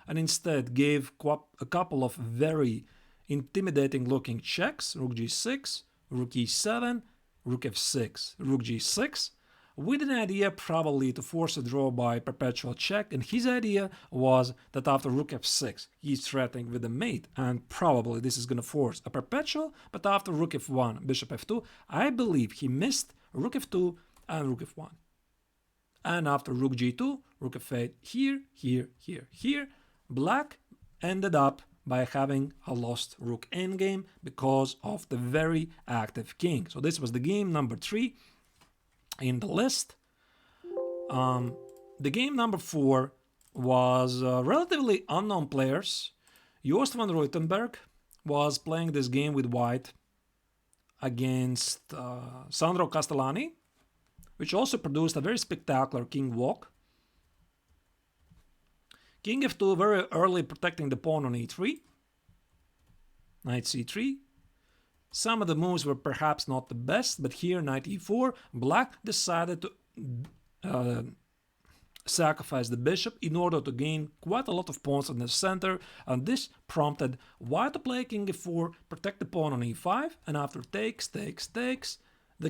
and instead gave a couple of very intimidating looking checks, rook g6, rook e7, rook f6, rook g6, with an idea probably to force a draw by perpetual check, and his idea was that after rook f6 he's threatening with a mate, and probably this is going to force a perpetual, but after rook f1, bishop f2, I believe he missed rook f2 and rook f1. And after rook g2, rook f8, here, black ended up by having a lost rook endgame because of the very active king. So this was the game number 3 in the list. The game number 4 was relatively unknown players. Joost van Ruitenberg was playing this game with white against Sandro Castellani, which also produced a very spectacular king walk. King f2 very early protecting the pawn on e3. Knight c3. Some of the moves were perhaps not the best, but here knight e4, black decided to sacrifice the bishop in order to gain quite a lot of pawns in the center, and this prompted white to play king f4, protect the pawn on e5, and after takes, the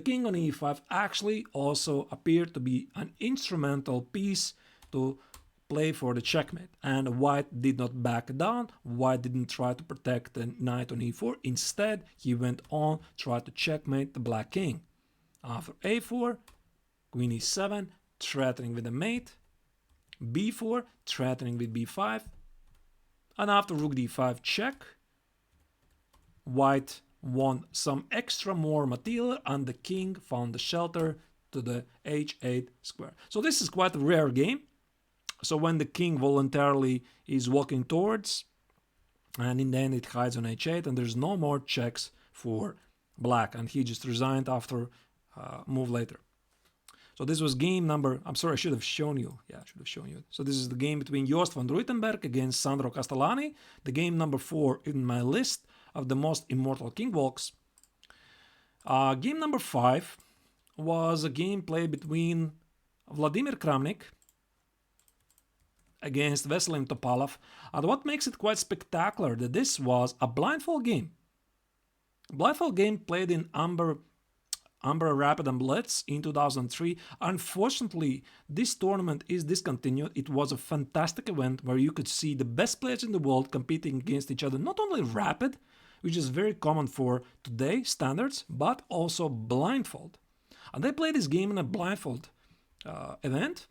king on e5 actually also appeared to be an instrumental piece to play for the checkmate, and white did not back down. White didn't try to protect the knight on e4. Instead, he went on, tried to checkmate the black king. After a4, queen e7, threatening with the mate, b4, threatening with b5, and after rook d5 check, white won some extra more material and the king found the shelter to the h8 square. So this is quite a rare game. So when the king voluntarily is walking towards, and in the end it hides on h8 and there's no more checks for black, and he just resigned after move later. So this was game number, I'm sorry, I should have shown you. Yeah, I should have shown you. So this is the game between Joost van Ruitenberg against Sandro Castellani, the game number 4 in my list of the most immortal king walks. Game number 5 was a game played between Vladimir Kramnik against Veselin Topalov. And what makes it quite spectacular that this was a blindfold game. Blindfold game played in Amber Rapid and Blitz in 2003. Unfortunately, this tournament is discontinued. It was a fantastic event where you could see the best players in the world competing against each other. Not only rapid, which is very common for today's standards, but also blindfold. And they played this game in a blindfold event.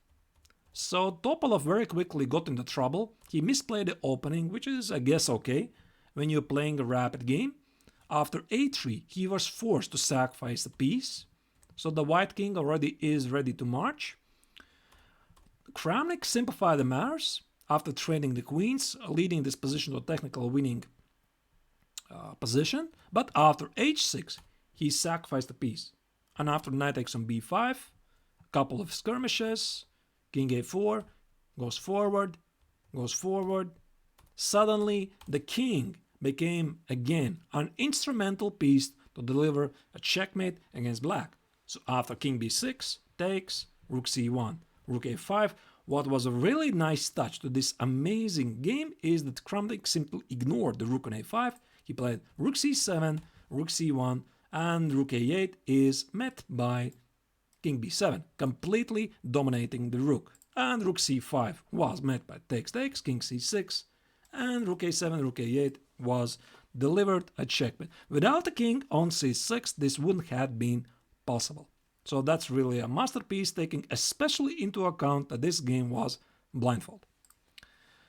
So Topalov very quickly got into trouble. He misplayed the opening, which is, I guess, okay when you're playing a rapid game. After a3, he was forced to sacrifice a piece. So the white king already is ready to march. Kramnik simplified the matters after trading the queens, leading this position to a technical winning position. But after h6, he sacrificed a piece. And after knight takes on b5, a couple of skirmishes, king a4, goes forward. Suddenly, the king became again an instrumental piece to deliver a checkmate against black. So after king b6 takes, rook c1, rook a5. What was a really nice touch to this amazing game is that Kramnik simply ignored the rook on a5. He played rook c7, rook c1, and rook a8 is met by king b7, completely dominating the rook. And rook c5 was met by takes, king c6, and rook a7, rook a8 was delivered a checkmate. Without the king on c6, this wouldn't have been possible. So that's really a masterpiece, taking especially into account that this game was blindfold.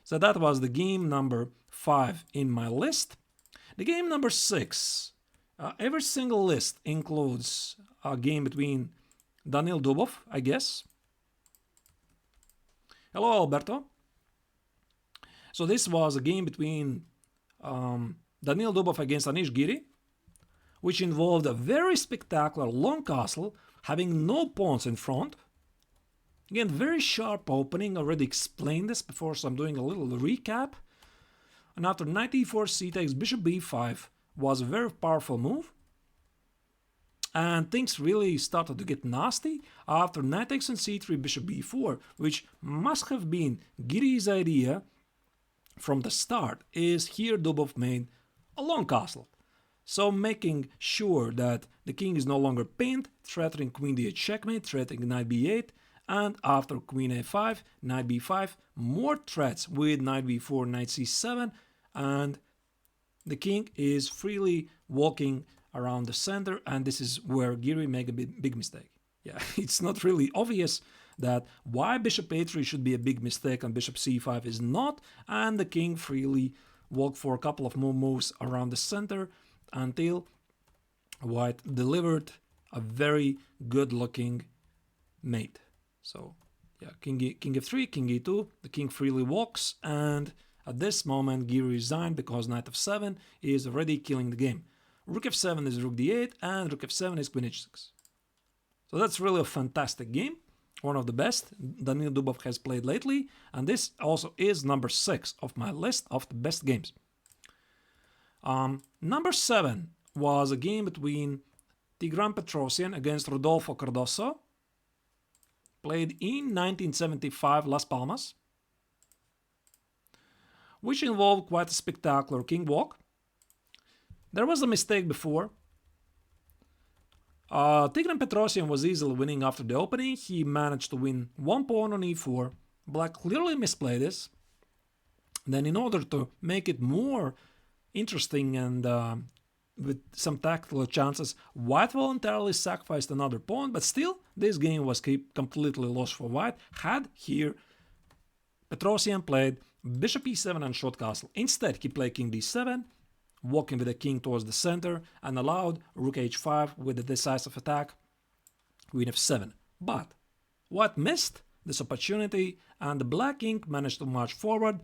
So that was the game number 5 in my list. The game number 6. Every single list includes a game between Daniil Dubov, I guess. Hello, Alberto. So this was a game between Daniil Dubov against Anish Giri, which involved a very spectacular long castle having no pawns in front. Again, very sharp opening. Already explained this before, so I'm doing a little recap. And after knight e4, c takes, bishop b5 was a very powerful move. And things really started to get nasty after knight takes on c3, bishop b4, which must have been Giri's idea from the start. Is here Dubov made a long castle. So making sure that the king is no longer pinned, threatening queen d8 checkmate, threatening knight b8, and after queen a5, knight b5, more threats with knight b4, knight c7, and the king is freely walking around the center, and this is where Giri made a big mistake. Yeah, it's not really obvious that why bishop a3 should be a big mistake and bishop c5 is not, and the king freely walked for a couple of more moves around the center until white delivered a very good looking mate. So yeah, king f3, king e2, the king freely walks, and at this moment Giri resigned because knight f7 is already killing the game. Rook f7 is rook d8, and rook f7 is queen h6. So that's really a fantastic game, one of the best Daniil Dubov has played lately, and this also is number 6 of my list of the best games. Number 7 was a game between Tigran Petrosian against Rodolfo Cardoso, played in 1975 Las Palmas, which involved quite a spectacular king walk. There was a mistake before. Tigran Petrosian was easily winning after the opening. He managed to win one pawn on e4, Black clearly misplayed this. Then in order to make it more interesting and with some tactical chances, White voluntarily sacrificed another pawn, but still this game was completely lost for White. Had here Petrosian played bishop e7 and short castle. Instead he played king d7, walking with the king towards the center, and allowed rook h5 with the decisive attack, queen f7. But White missed this opportunity, and the black king managed to march forward,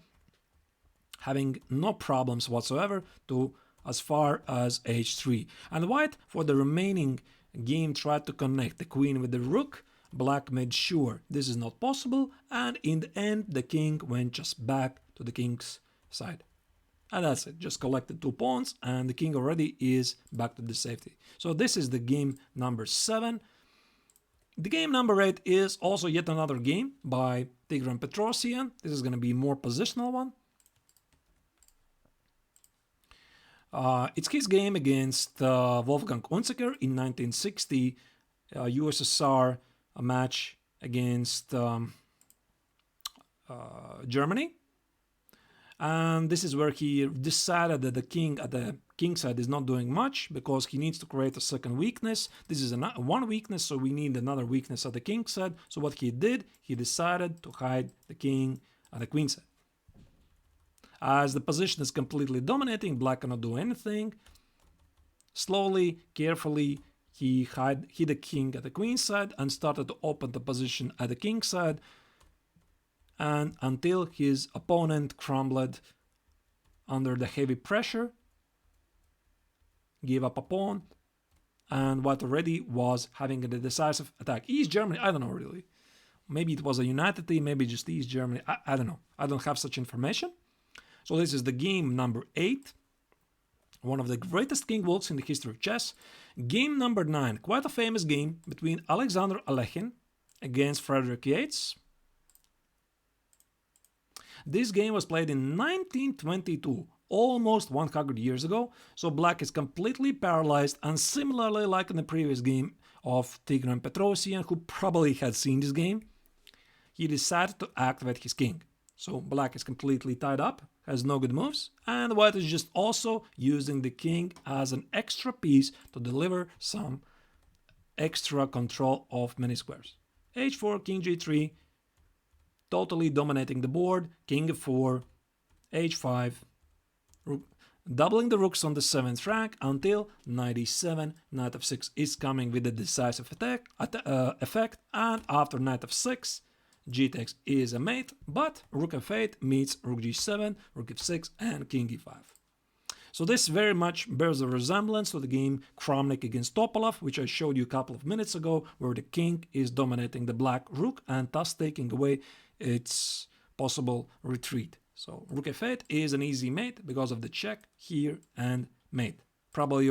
having no problems whatsoever to as far as h3. And White, for the remaining game, tried to connect the queen with the rook. Black made sure this is not possible, and in the end the king went just back to the king's side. And that's it, just collected 2 pawns, and the king already is back to the safety. So this is the game number 7. The game number 8 is also yet another game by Tigran Petrosian. This is going to be a more positional one. It's his game against Wolfgang Unzicker in 1960 USSR match against Germany. And this is where he decided that the king at the king side is not doing much because he needs to create a second weakness. This is one weakness, so we need another weakness at the king side. So what he did, he decided to hide the king at the queen side. As the position is completely dominating, black cannot do anything. Slowly, carefully, he hid the king at the queen side and started to open the position at the king side, and until his opponent crumbled under the heavy pressure, gave up a pawn, and White already was having a decisive attack. East Germany, I don't know really. Maybe it was a united team, maybe just East Germany, I don't know. I don't have such information. So this is the game number 8, one of the greatest king walks in the history of chess. Game number 9, quite a famous game between Alexander Alekhine against Frederick Yates. This game was played in 1922, almost 100 years ago, so black is completely paralyzed, and similarly like in the previous game of Tigran Petrosian, who probably had seen this game, he decided to activate his king. So black is completely tied up, has no good moves, and white is just also using the king as an extra piece to deliver some extra control of many squares. h4, king g3, totally dominating the board, king f4, h5, doubling the rooks on the 7th rank until knight e7, knight f6 is coming with the decisive effect, and after knight f6, g takes is a mate, but rook f8 meets rook g7, rook f6, and king e5. So this very much bears a resemblance to the game Kramnik against Topalov, which I showed you a couple of minutes ago, where the king is dominating the black rook and thus taking away its possible retreat. So rook f8 is an easy mate because of the check here and mate. Probably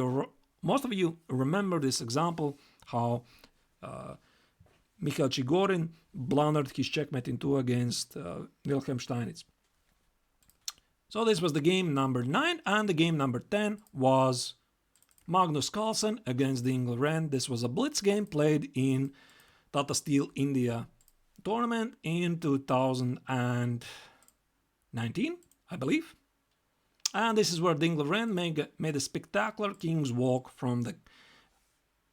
most of you remember this example, how Mikhail Chigorin blundered his checkmate in 2 against Wilhelm Steinitz. So this was the game number 9, and the game number 10 was Magnus Carlsen against the Ingl Ren. This was a blitz game played in Tata Steel India tournament in 2019, I believe. And this is where the Ingl Ren made a spectacular king's walk from the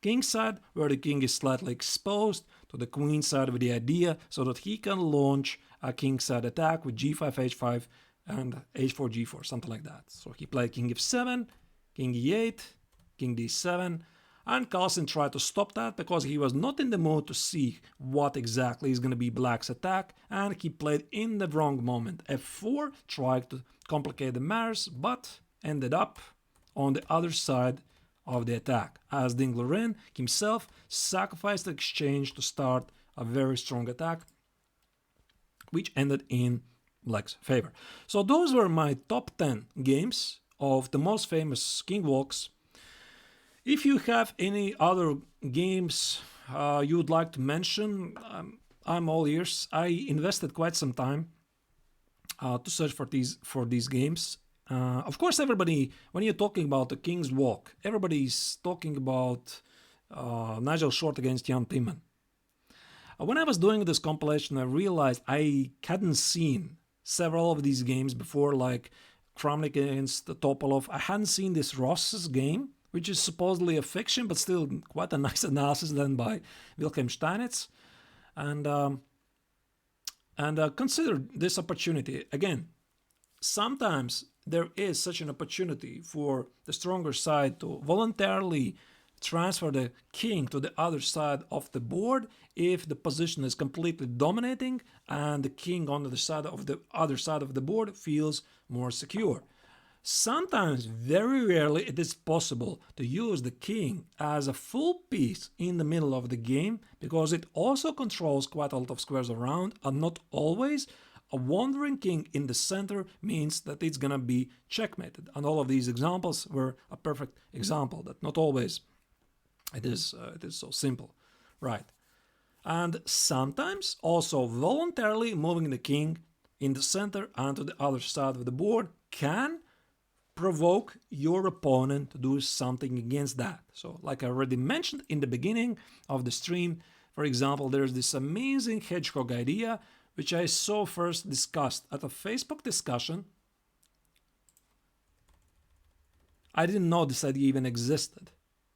king side, where the king is slightly exposed, to the queen side with the idea so that he can launch a king side attack with g5, h5, and h4, g4, something like that. So he played king f7, king e8, king d7, and Carlsen tried to stop that because he was not in the mood to see what exactly is going to be black's attack, and he played in the wrong moment. f4 tried to complicate the matters, but ended up on the other side of the attack, as the Ingl Ren himself sacrificed the exchange to start a very strong attack, which ended in black's favor. So those were my top 10 games of the most famous king walks. If you have any other games you would like to mention, I'm all ears. I invested quite some time to search for these games. Of course, everybody, when you're talking about the King's Walk, everybody's talking about Nigel Short against Jan Timman. When I was doing this compilation, I realized I hadn't seen several of these games before, like Kramnik against Topalov. I hadn't seen this Ross's game, which is supposedly a fiction, but still quite a nice analysis done by Wilhelm Steinitz. And consider this opportunity. Again, sometimes there is such an opportunity for the stronger side to voluntarily transfer the king to the other side of the board if the position is completely dominating and the king on the other side of the board feels more secure. Sometimes, very rarely, it is possible to use the king as a full piece in the middle of the game because it also controls quite a lot of squares around, and not always. A wandering king in the center means that it's gonna be checkmated, and all of these examples were a perfect example that not always it is so simple, right? And sometimes also voluntarily moving the king in the center and to the other side of the board can provoke your opponent to do something against that. So like I already mentioned in the beginning of the stream, for example, there's this amazing hedgehog idea which I saw first discussed at a Facebook discussion. I didn't know this idea even existed.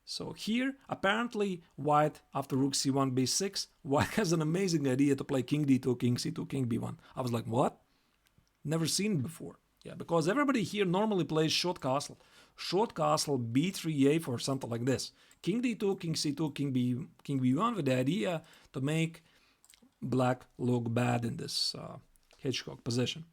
So here, apparently, white after rook c1, b6, white has an amazing idea to play king d2, king c2, king b1. I was like, what? Never seen it before. Yeah, because everybody here normally plays short castle. Short castle, b3, a4, something like this. King d2, king c2, king b1 with the idea to make black look bad in this hedgehog position.